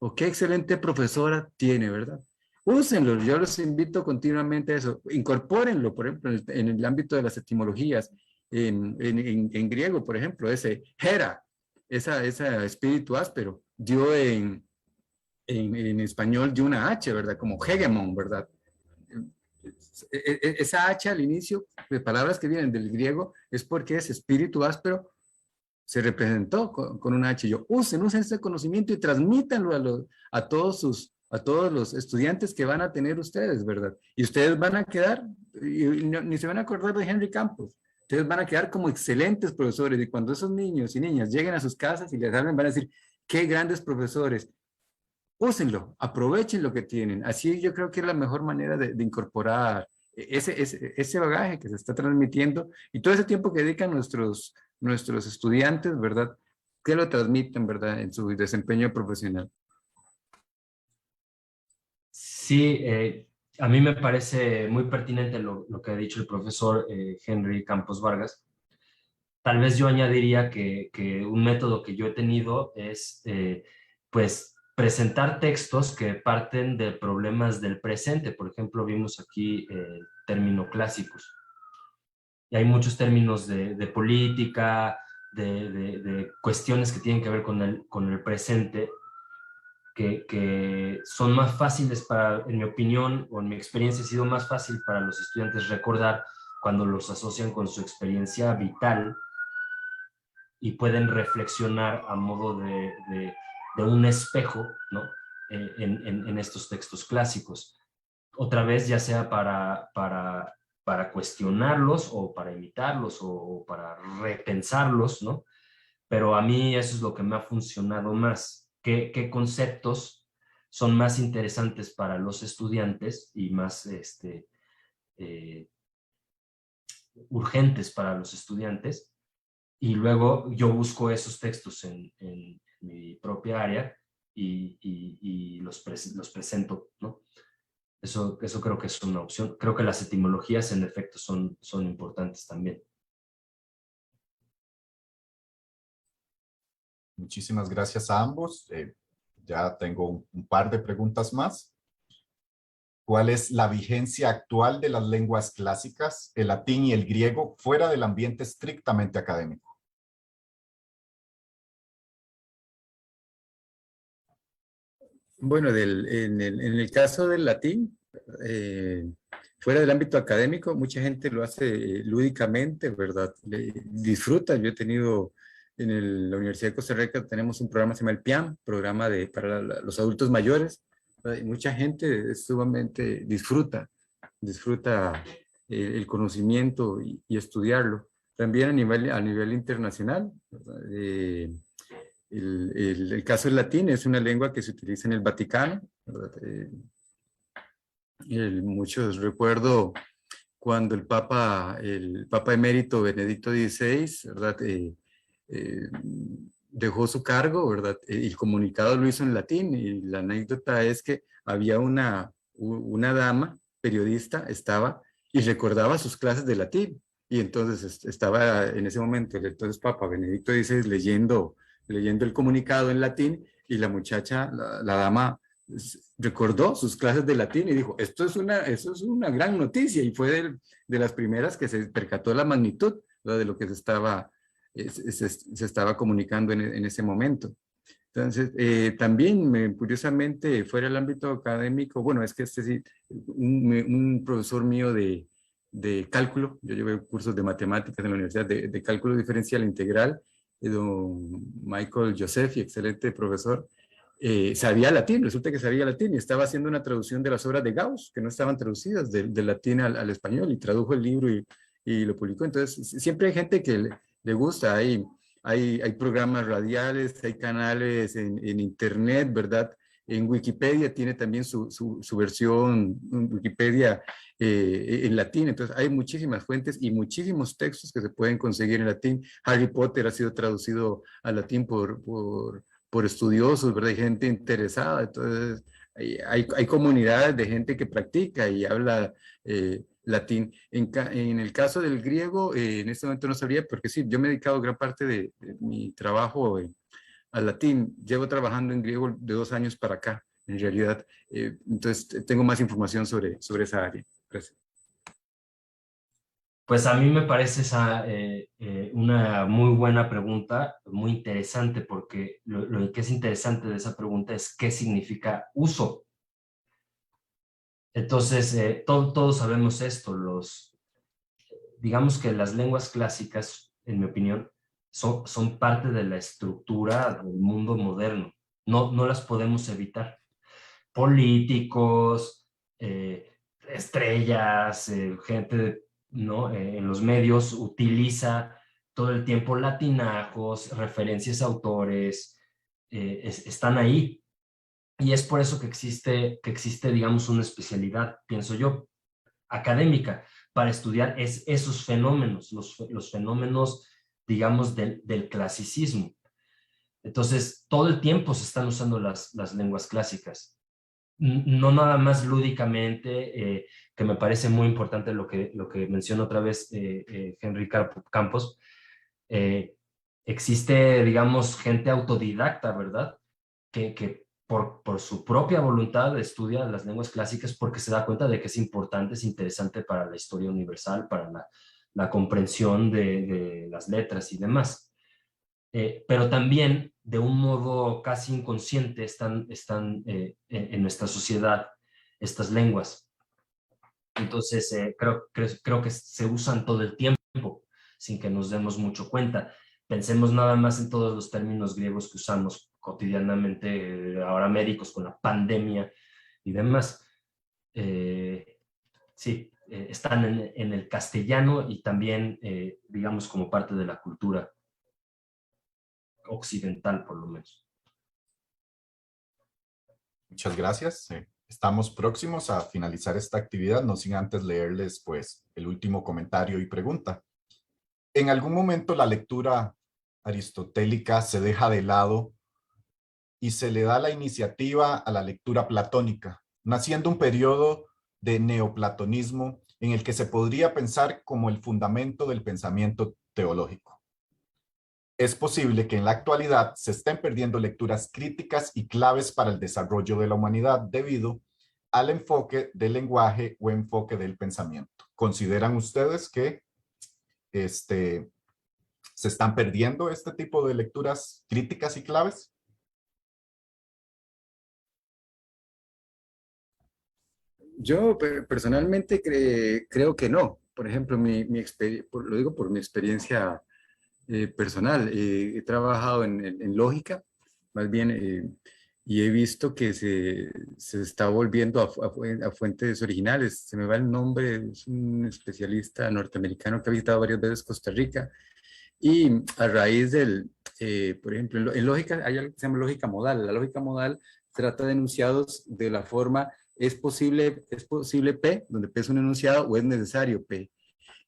O qué excelente profesora tiene, ¿verdad? Úsenlo, yo los invito continuamente a eso. Incorpórenlo, por ejemplo, en el ámbito de las etimologías, en griego, por ejemplo, ese Hera, esa espíritu áspero, dio en español dio una H, ¿verdad? Como hegemon, ¿verdad? Esa H al inicio de palabras que vienen del griego es porque ese espíritu áspero se representó con una H. Yo, usen ese conocimiento y transmítanlo a todos los estudiantes que van a tener ustedes, ¿verdad? Y ustedes van a quedar, ni se van a acordar de Henry Campos, ustedes van a quedar como excelentes profesores, y cuando esos niños y niñas lleguen a sus casas y les hablen, van a decir, qué grandes profesores. Úsenlo, aprovechen lo que tienen. Así yo creo que es la mejor manera de incorporar ese bagaje que se está transmitiendo y todo ese tiempo que dedican nuestros estudiantes, ¿verdad? Que lo transmiten, ¿verdad? En su desempeño profesional. Sí, a mí me parece muy pertinente lo que ha dicho el profesor Henry Campos Vargas. Tal vez yo añadiría que un método que yo he tenido es, pues, presentar textos que parten de problemas del presente. Por ejemplo, vimos aquí términos clásicos. Y hay muchos términos de política, de cuestiones que tienen que ver con el presente, que son más fáciles en mi opinión, o en mi experiencia, ha sido más fácil para los estudiantes recordar cuando los asocian con su experiencia vital y pueden reflexionar a modo de un espejo, ¿no? En estos textos clásicos. Otra vez, ya sea para cuestionarlos o para imitarlos o para repensarlos, ¿no? Pero a mí eso es lo que me ha funcionado más. ¿Qué conceptos son más interesantes para los estudiantes y más urgentes para los estudiantes? Y luego yo busco esos textos en mi propia área y los presento, ¿no? Eso creo que es una opción. Creo que las etimologías en efecto son importantes también. Muchísimas gracias a ambos. Ya tengo un par de preguntas más. ¿Cuál es la vigencia actual de las lenguas clásicas, el latín y el griego, fuera del ambiente estrictamente académico? Bueno, en el caso del latín, fuera del ámbito académico, mucha gente lo hace lúdicamente, ¿verdad? Disfruta. Yo he tenido la Universidad de Costa Rica, tenemos un programa que se llama el PIAM, programa para los adultos mayores, ¿verdad? Y mucha gente sumamente disfruta el conocimiento y estudiarlo. También a nivel internacional, ¿verdad? El caso del latín es una lengua que se utiliza en el Vaticano, ¿verdad? Muchos recuerdo cuando el Papa emérito Benedicto XVI, ¿verdad? Dejó su cargo, ¿verdad? El comunicado lo hizo en latín, y la anécdota es que había una dama periodista, y recordaba sus clases de latín, y entonces estaba en ese momento el entonces Papa Benedicto XVI leyendo el comunicado en latín, y la muchacha, la dama, recordó sus clases de latín y dijo, eso es una gran noticia, y fue de las primeras que se percató de la magnitud, ¿verdad? De lo que se estaba comunicando en ese momento. Entonces, también, curiosamente, fuera del ámbito académico, bueno, es que sí, un profesor mío de cálculo, yo llevé cursos de matemáticas en la Universidad de cálculo diferencial integral, don Michael Josefi, excelente profesor, sabía latín, resulta que sabía latín y estaba haciendo una traducción de las obras de Gauss, que no estaban traducidas del latín al español, y tradujo el libro y lo publicó. Entonces, siempre hay gente que le gusta, hay programas radiales, hay canales en internet, ¿verdad? En Wikipedia tiene también su versión, Wikipedia en latín. Entonces hay muchísimas fuentes y muchísimos textos que se pueden conseguir en latín. Harry Potter ha sido traducido al latín por estudiosos, ¿verdad? Hay gente interesada. Entonces hay comunidades de gente que practica y habla latín. En el caso del griego, en este momento no sabría, porque sí, yo me he dedicado gran parte de mi trabajo al latín. Llevo trabajando en griego de 2 años para acá, en realidad. Entonces, tengo más información sobre esa área. Gracias. Pues a mí me parece esa una muy buena pregunta, muy interesante, porque lo que es interesante de esa pregunta es qué significa uso. Entonces, todos sabemos esto. Digamos que las lenguas clásicas, en mi opinión, son parte de la estructura del mundo moderno. No las podemos evitar. Políticos, estrellas, gente, ¿no? En los medios utiliza todo el tiempo latinajos, referencias a autores, están ahí. Y es por eso que existe, digamos, una especialidad, pienso yo, académica, para estudiar esos fenómenos, los fenómenos, digamos, del clasicismo. Entonces, todo el tiempo se están usando las lenguas clásicas. No nada más lúdicamente, que me parece muy importante lo que menciona otra vez Henry Campos. Existe, digamos, gente autodidacta, ¿verdad? Que por su propia voluntad estudia las lenguas clásicas porque se da cuenta de que es importante, es interesante para la historia universal, para la comprensión de las letras y demás. Pero también, de un modo casi inconsciente, están en nuestra sociedad estas lenguas. Entonces, creo que se usan todo el tiempo, sin que nos demos mucho cuenta. Pensemos nada más en todos los términos griegos que usamos cotidianamente, ahora médicos con la pandemia y demás. Sí, están en el castellano y también, digamos, como parte de la cultura occidental, por lo menos. Muchas gracias. Estamos próximos a finalizar esta actividad, no sin antes leerles pues el último comentario y pregunta. En algún momento la lectura aristotélica se deja de lado y se le da la iniciativa a la lectura platónica, naciendo un periodo de neoplatonismo en el que se podría pensar como el fundamento del pensamiento teológico. Es posible que en la actualidad se estén perdiendo lecturas críticas y claves para el desarrollo de la humanidad debido al enfoque del lenguaje o enfoque del pensamiento. ¿Consideran ustedes que se están perdiendo este tipo de lecturas críticas y claves? Yo personalmente creo que no. Por ejemplo, lo digo por mi experiencia personal. He trabajado en lógica, más bien, y he visto que se está volviendo a fuentes originales. Se me va el nombre, es un especialista norteamericano que ha visitado varias veces Costa Rica, y a raíz por ejemplo, en lógica hay algo que se llama lógica modal. La lógica modal trata de enunciados de la forma es posible P, donde P es un enunciado, o es necesario P.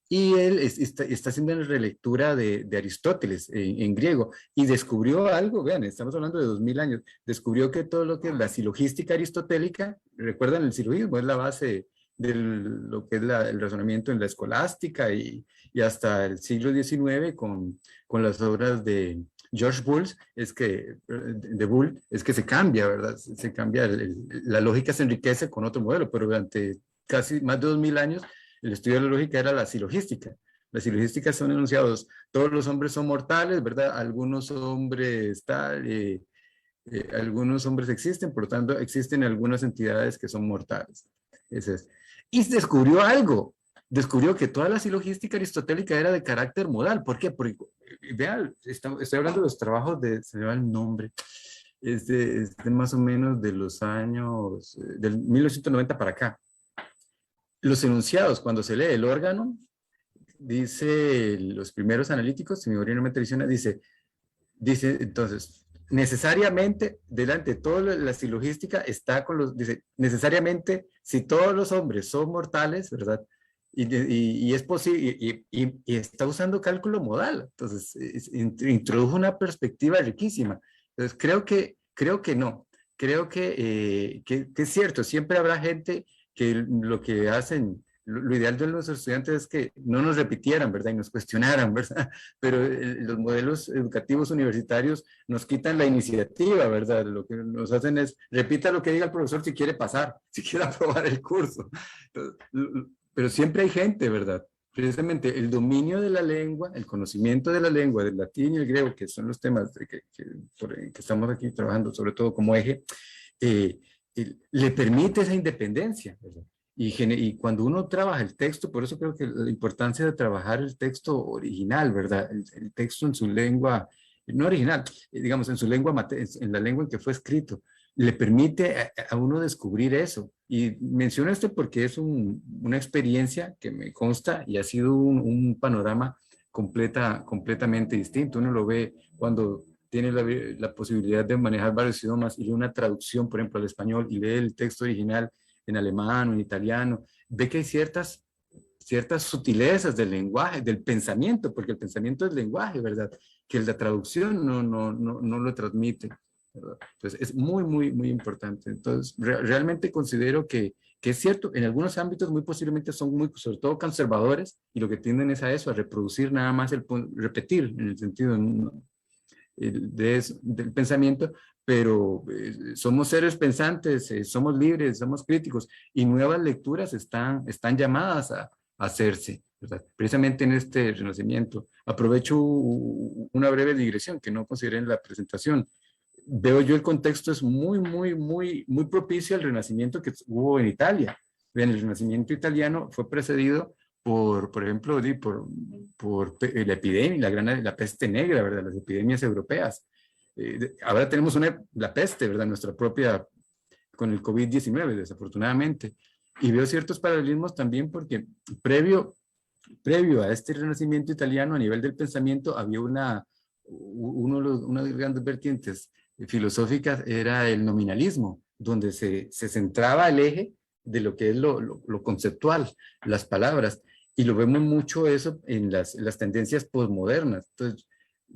Y él está haciendo una relectura de Aristóteles en griego y descubrió algo. Vean, estamos hablando de 2000 años, descubrió que todo lo que es la silogística aristotélica, recuerdan el silogismo, es la base de lo que es el razonamiento en la escolástica y hasta el siglo XIX con las obras de George Boole, es que se cambia, ¿verdad? Se cambia, la lógica se enriquece con otro modelo, pero durante casi más de 2000 años el estudio de la lógica era la silogística. Las silogísticas son enunciados, todos los hombres son mortales, ¿verdad? Algunos hombres algunos hombres existen, por lo tanto existen algunas entidades que son mortales. Ese es. Y descubrió algo, descubrió que toda la silogística aristotélica era de carácter modal. ¿Por qué? Porque, vean, estoy hablando de los trabajos se me va el nombre, es de más o menos de los años, del 1990 para acá. Los enunciados, cuando se lee el órgano, dice, los primeros analíticos, si mi memoria no me traiciona, dice entonces, necesariamente, delante de toda la silogística, está con los, dice, necesariamente, si todos los hombres son mortales, ¿verdad? Y es posible, y está usando cálculo modal, entonces, introdujo una perspectiva riquísima. Entonces, creo que no, creo que es cierto, siempre habrá gente que lo que hacen, lo ideal de los estudiantes es que no nos repitieran, ¿verdad? Y nos cuestionaran, ¿verdad? Pero los modelos educativos universitarios nos quitan la iniciativa, ¿verdad? Lo que nos hacen es, repita lo que diga el profesor si quiere pasar, si quiere aprobar el curso. Pero siempre hay gente, ¿verdad? Precisamente el dominio de la lengua, el conocimiento de la lengua, del latín y el griego, que son los temas que estamos aquí trabajando, sobre todo como eje, le permite esa independencia, ¿verdad? Y cuando uno trabaja el texto, por eso creo que la importancia de trabajar el texto original, ¿verdad? El texto en su lengua, no original, digamos en su lengua, en la lengua en que fue escrito, le permite a uno descubrir eso. Y menciono esto porque es una experiencia que me consta y ha sido un panorama completamente distinto. Uno lo ve cuando tiene la posibilidad de manejar varios idiomas y lee una traducción, por ejemplo, al español, y lee el texto original en alemán o en italiano, ve que hay ciertas sutilezas del lenguaje, del pensamiento, porque el pensamiento es lenguaje, ¿verdad? Que la traducción no lo transmite, ¿verdad? Entonces, es muy importante. Entonces, realmente considero que es cierto, en algunos ámbitos muy posiblemente son sobre todo conservadores, y lo que tienden es a eso, a reproducir nada más, repetir, en el sentido del pensamiento, pero somos seres pensantes, somos libres, somos críticos, y nuevas lecturas están llamadas a hacerse, ¿verdad? Precisamente en este renacimiento. Aprovecho una breve digresión que no consideré en la presentación. Veo yo el contexto es muy propicio al renacimiento que hubo en Italia. Bien, el renacimiento italiano fue precedido por ejemplo, por la epidemia, la peste negra, ¿verdad? Las epidemias europeas. Ahora tenemos la peste, ¿verdad? Nuestra propia, con el COVID-19, desafortunadamente. Y veo ciertos paralelismos también porque previo a este renacimiento italiano, a nivel del pensamiento, había una de las grandes vertientes filosóficas, era el nominalismo, donde se centraba el eje de lo que es lo conceptual, las palabras. Y lo vemos mucho eso en las tendencias posmodernas. Entonces,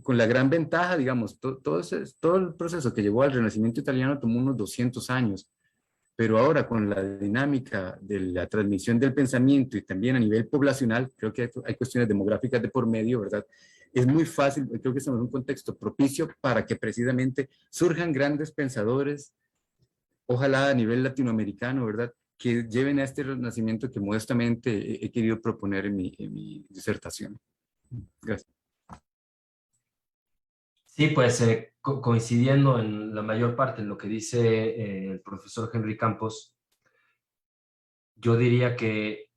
con la gran ventaja, digamos, todo el proceso que llevó al Renacimiento italiano tomó unos 200 años, pero ahora con la dinámica de la transmisión del pensamiento y también a nivel poblacional, creo que hay cuestiones demográficas de por medio, ¿verdad? Es muy fácil, creo que estamos en un contexto propicio para que precisamente surjan grandes pensadores, ojalá a nivel latinoamericano, ¿verdad?, que lleven a este renacimiento que modestamente he querido proponer en mi disertación. Gracias. Sí, pues coincidiendo en la mayor parte en lo que dice el profesor Henry Campos, yo diría que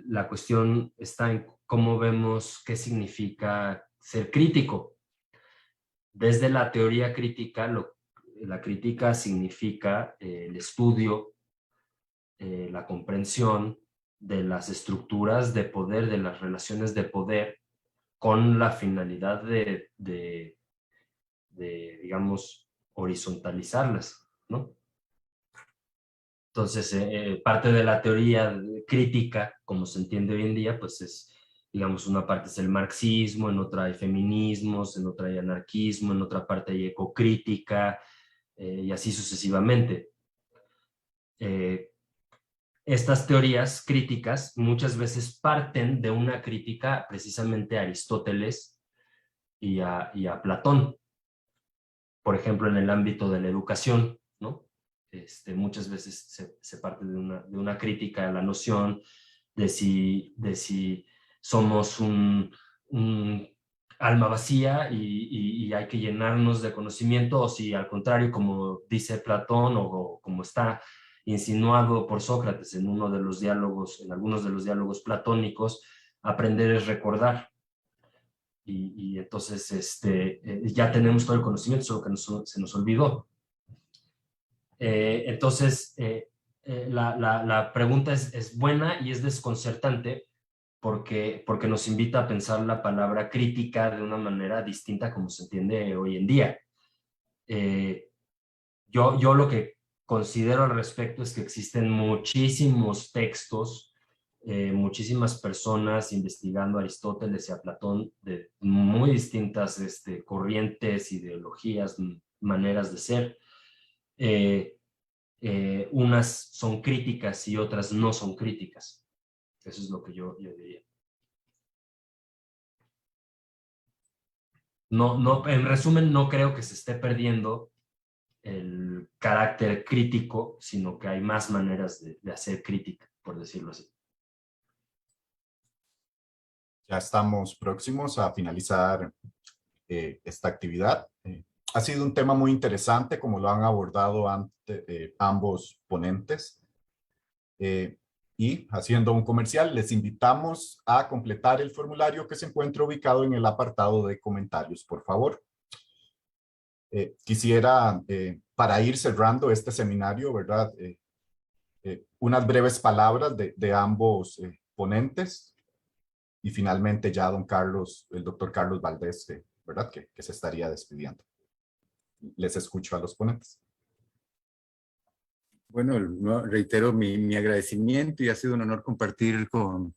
la cuestión está en cómo vemos qué significa ser crítico. Desde la teoría crítica, la crítica significa el estudio, la comprensión de las estructuras de poder, de las relaciones de poder, con la finalidad de digamos, horizontalizarlas, ¿no? Entonces, parte de la teoría crítica, como se entiende hoy en día, pues es, digamos, una parte es el marxismo, en otra hay feminismos, en otra hay anarquismo, en otra parte hay ecocrítica, y así sucesivamente. Estas teorías críticas muchas veces parten de una crítica precisamente a Aristóteles y a Platón. Por ejemplo, en el ámbito de la educación, ¿no? Muchas veces se parte de una crítica a la noción de si somos un alma vacía y hay que llenarnos de conocimiento, o si al contrario, como dice Platón o como está insinuado por Sócrates en algunos de los diálogos platónicos, aprender es recordar. Y entonces ya tenemos todo el conocimiento, solo que se nos olvidó. Entonces, la pregunta es buena y es desconcertante porque nos invita a pensar la palabra crítica de una manera distinta como se entiende hoy en día. Yo lo que considero al respecto es que existen muchísimos textos, muchísimas personas investigando a Aristóteles y a Platón de muy distintas corrientes, ideologías, maneras de ser. Unas son críticas y otras no son críticas. Eso es lo que yo diría. En resumen, no creo que se esté perdiendo el carácter crítico, sino que hay más maneras de hacer crítica, por decirlo así. Ya estamos próximos a finalizar esta actividad. Ha sido un tema muy interesante, como lo han abordado ambos ponentes. Y haciendo un comercial, les invitamos a completar el formulario que se encuentra ubicado en el apartado de comentarios, por favor. Quisiera, para ir cerrando este seminario, ¿verdad? Unas breves palabras de ambos ponentes. Y finalmente ya el doctor Carlos Valdés, ¿verdad? Que se estaría despidiendo. Les escucho a los ponentes. Bueno, reitero mi agradecimiento y ha sido un honor compartir con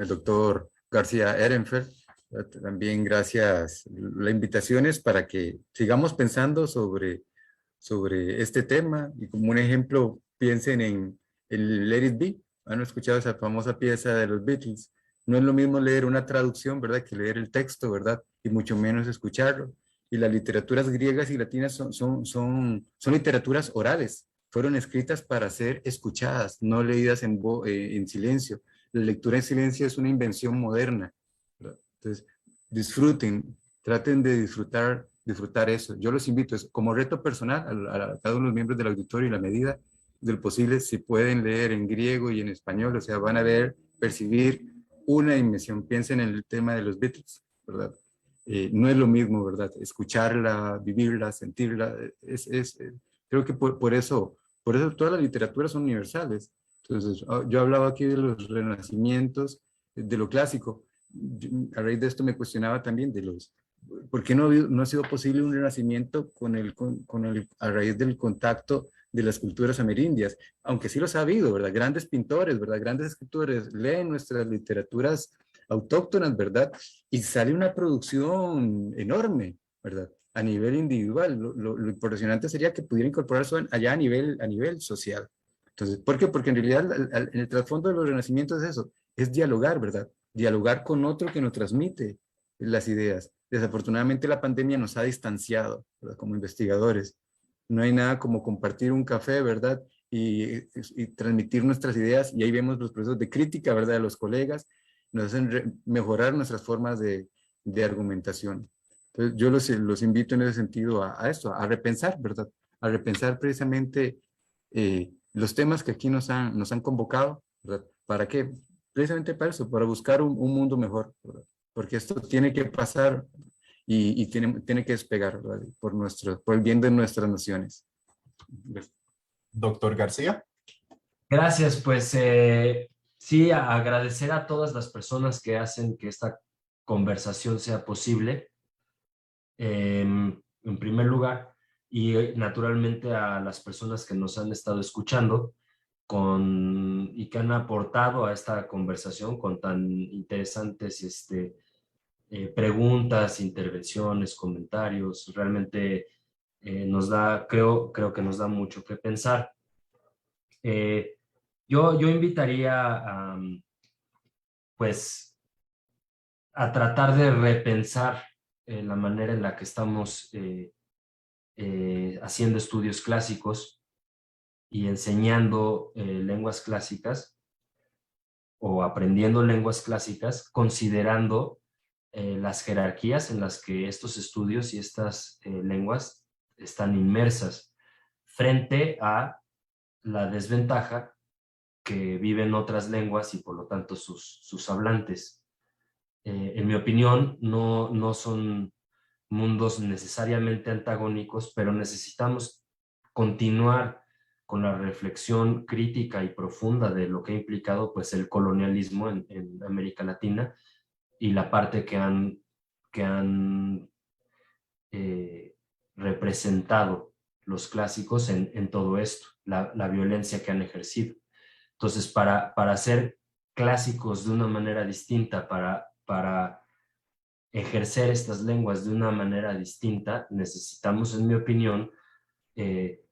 el doctor García Ehrenfeld. También gracias. La invitación es para que sigamos pensando sobre este tema y como un ejemplo piensen en el Let It Be. ¿Han escuchado esa famosa pieza de los Beatles? No es lo mismo leer una traducción, ¿verdad?, que leer el texto, ¿verdad? Y mucho menos escucharlo. Y las literaturas griegas y latinas son literaturas orales. Fueron escritas para ser escuchadas, no leídas en silencio. La lectura en silencio es una invención moderna, ¿verdad? Entonces, disfruten, traten de disfrutar eso. Yo los invito, como reto personal, a cada uno de los miembros del auditorio, y la medida del posible, si pueden leer en griego y en español, o sea, van a percibir una dimensión. Piensen en el tema de los Beatles, ¿verdad? No es lo mismo, ¿verdad? Escucharla, vivirla, sentirla, creo que por eso todas las literaturas son universales. Entonces, yo hablaba aquí de los renacimientos, de lo clásico. A raíz de esto me cuestionaba también ¿por qué no ha sido posible un renacimiento a raíz del contacto de las culturas amerindias? Aunque sí los ha habido, ¿verdad? Grandes pintores, ¿verdad? Grandes escritores leen nuestras literaturas autóctonas, ¿verdad? Y sale una producción enorme, ¿verdad? A nivel individual. Lo impresionante sería que pudiera incorporarse allá a nivel social. Entonces, ¿por qué? Porque en realidad en el trasfondo de los renacimientos es eso, es dialogar, ¿verdad? Dialogar con otro que nos transmite las ideas. Desafortunadamente la pandemia nos ha distanciado, ¿verdad?, como investigadores. No hay nada como compartir un café, ¿verdad? Y transmitir nuestras ideas, y ahí vemos los procesos de crítica, ¿verdad?, de los colegas, nos hacen mejorar nuestras formas de argumentación. Entonces, yo los invito en ese sentido a esto, a repensar, ¿verdad? A repensar precisamente los temas que aquí nos han convocado, ¿verdad? ¿Para qué? Precisamente para eso, para buscar un mundo mejor, ¿verdad? Porque esto tiene que pasar y tiene que despegar, ¿verdad?, por el bien de nuestras naciones. Doctor García. Gracias, pues sí, agradecer a todas las personas que hacen que esta conversación sea posible, en primer lugar, y naturalmente a las personas que nos han estado escuchando y que han aportado a esta conversación con tan interesantes preguntas, intervenciones, comentarios. Realmente creo que nos da mucho que pensar. Yo invitaría pues a tratar de repensar la manera en la que estamos haciendo estudios clásicos y enseñando lenguas clásicas o aprendiendo lenguas clásicas, considerando las jerarquías en las que estos estudios y estas lenguas están inmersas frente a la desventaja que viven otras lenguas y por lo tanto sus hablantes. En mi opinión, no son mundos necesariamente antagónicos, pero necesitamos continuar con la reflexión crítica y profunda de lo que ha implicado pues, el colonialismo en América Latina y la parte que han representado los clásicos en todo esto, la violencia que han ejercido. Entonces, para hacer clásicos de una manera distinta, para ejercer estas lenguas de una manera distinta, necesitamos, en mi opinión,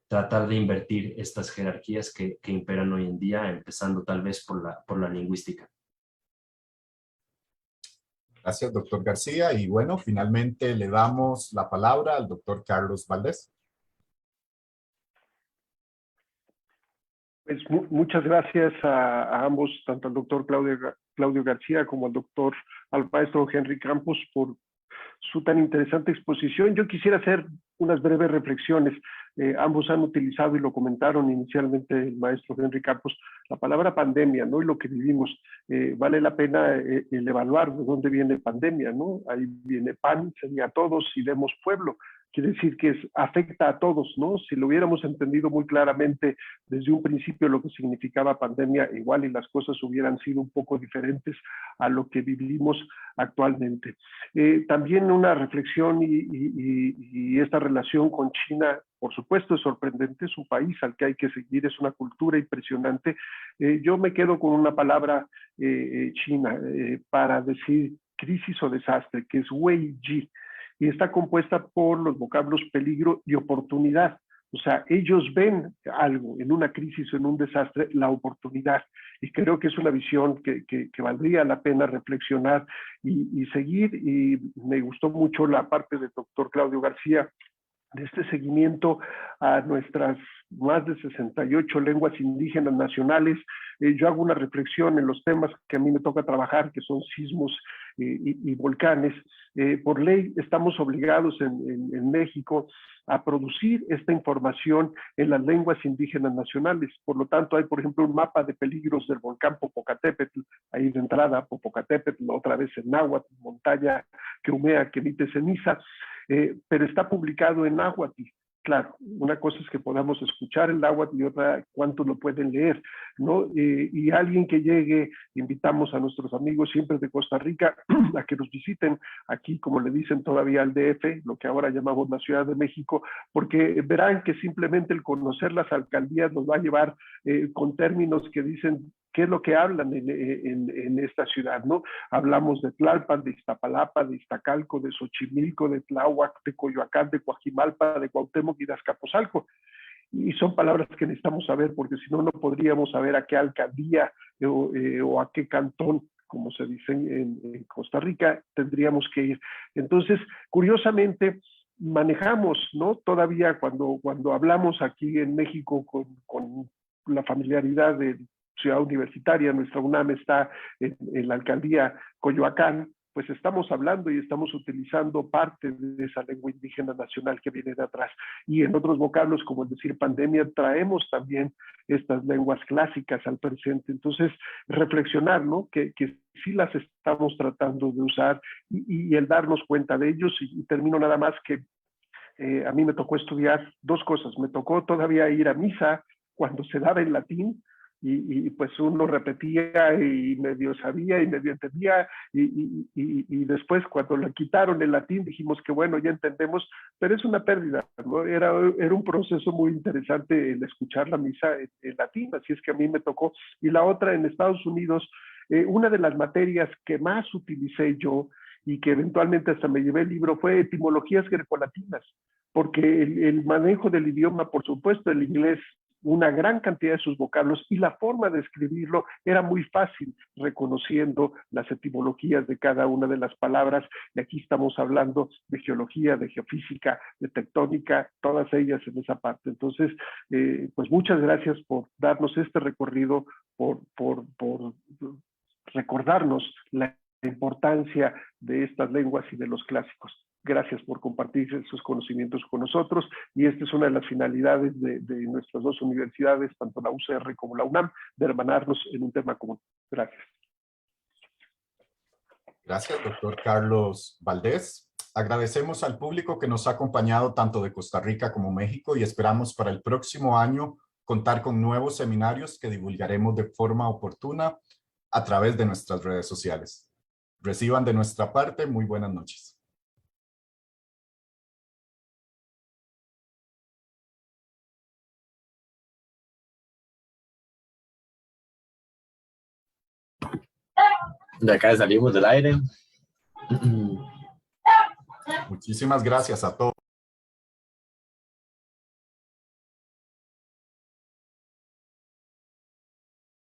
tratar de invertir estas jerarquías que imperan hoy en día, empezando tal vez por la lingüística. Gracias, doctor García. Y bueno, finalmente le damos la palabra al doctor Carlos Valdés. Pues muchas gracias a ambos, tanto al doctor Claudio García como al maestro Henry Campos por su tan interesante exposición. Yo quisiera hacer unas breves reflexiones. Ambos han utilizado y lo comentaron inicialmente el maestro Henry Campos, la palabra pandemia, ¿no? Y lo que vivimos. Vale la pena el evaluar de dónde viene pandemia, ¿no? Ahí viene pan, sería todos, y demos pueblo. Quiere decir que afecta a todos, ¿no? Si lo hubiéramos entendido muy claramente desde un principio lo que significaba pandemia, igual y las cosas hubieran sido un poco diferentes a lo que vivimos actualmente. También una reflexión y esta relación con China, por supuesto, es sorprendente, es un país al que hay que seguir, es una cultura impresionante. Yo me quedo con una palabra china para decir crisis o desastre, que es Wei Ji, y está compuesta por los vocablos peligro y oportunidad. O sea, ellos ven algo en una crisis o en un desastre, la oportunidad. Y creo que es una visión que valdría la pena reflexionar y seguir. Y me gustó mucho la parte del doctor Claudio García, de este seguimiento a nuestras más de 68 lenguas indígenas nacionales. Yo hago una reflexión en los temas que a mí me toca trabajar, que son sismos y volcanes. Por ley estamos obligados en México a producir esta información en las lenguas indígenas nacionales. Por lo tanto, hay, por ejemplo, un mapa de peligros del volcán Popocatépetl, ahí de entrada, Popocatépetl, otra vez en náhuatl, montaña que humea, que emite ceniza, pero está publicado en náhuatl. Claro, una cosa es que podamos escuchar el náhuatl y otra, cuántos lo pueden leer, ¿no? Y alguien que llegue, invitamos a nuestros amigos siempre de Costa Rica a que nos visiten aquí, como le dicen todavía al DF, lo que ahora llamamos la Ciudad de México, porque verán que simplemente el conocer las alcaldías nos va a llevar con términos que dicen qué es lo que hablan en esta ciudad, ¿no? Hablamos de Tlalpan, de Iztapalapa, de Iztacalco, de Xochimilco, de Tláhuac, de Coyoacán, de Coajimalpa, de Cuauhtémoc y de Azcapotzalco. Y son palabras que necesitamos saber, porque si no, no podríamos saber a qué alcaldía o a qué cantón, como se dice en Costa Rica, tendríamos que ir. Entonces, curiosamente, manejamos, ¿no? Todavía cuando hablamos aquí en México con la familiaridad de Ciudad Universitaria, nuestra UNAM está en la alcaldía Coyoacán, pues estamos hablando y estamos utilizando parte de esa lengua indígena nacional que viene de atrás. Y en otros vocablos, como el decir pandemia, traemos también estas lenguas clásicas al presente. Entonces, reflexionar, ¿no? Que sí las estamos tratando de usar y el darnos cuenta de ellos. Y termino nada más que a mí me tocó estudiar dos cosas. Me tocó todavía ir a misa cuando se daba en latín, y pues uno repetía y medio sabía y medio entendía, y después cuando le quitaron el latín dijimos que bueno, ya entendemos, pero es una pérdida, ¿no? Era un proceso muy interesante el escuchar la misa en latín, así es que a mí me tocó. Y la otra, en Estados Unidos, una de las materias que más utilicé yo y que eventualmente hasta me llevé el libro fue etimologías grecolatinas, porque el manejo del idioma, por supuesto, el inglés, una gran cantidad de sus vocablos, y la forma de escribirlo era muy fácil, reconociendo las etimologías de cada una de las palabras, y aquí estamos hablando de geología, de geofísica, de tectónica, todas ellas en esa parte. Entonces, pues muchas gracias por darnos este recorrido, por recordarnos la importancia de estas lenguas y de los clásicos. Gracias por compartir sus conocimientos con nosotros, y esta es una de las finalidades de nuestras dos universidades, tanto la UCR como la UNAM, de hermanarnos en un tema común. Gracias. Gracias, doctor Carlos Valdés. Agradecemos al público que nos ha acompañado tanto de Costa Rica como México y esperamos para el próximo año contar con nuevos seminarios que divulgaremos de forma oportuna a través de nuestras redes sociales. Reciban de nuestra parte muy buenas noches. De acá salimos del aire. Muchísimas gracias a todos.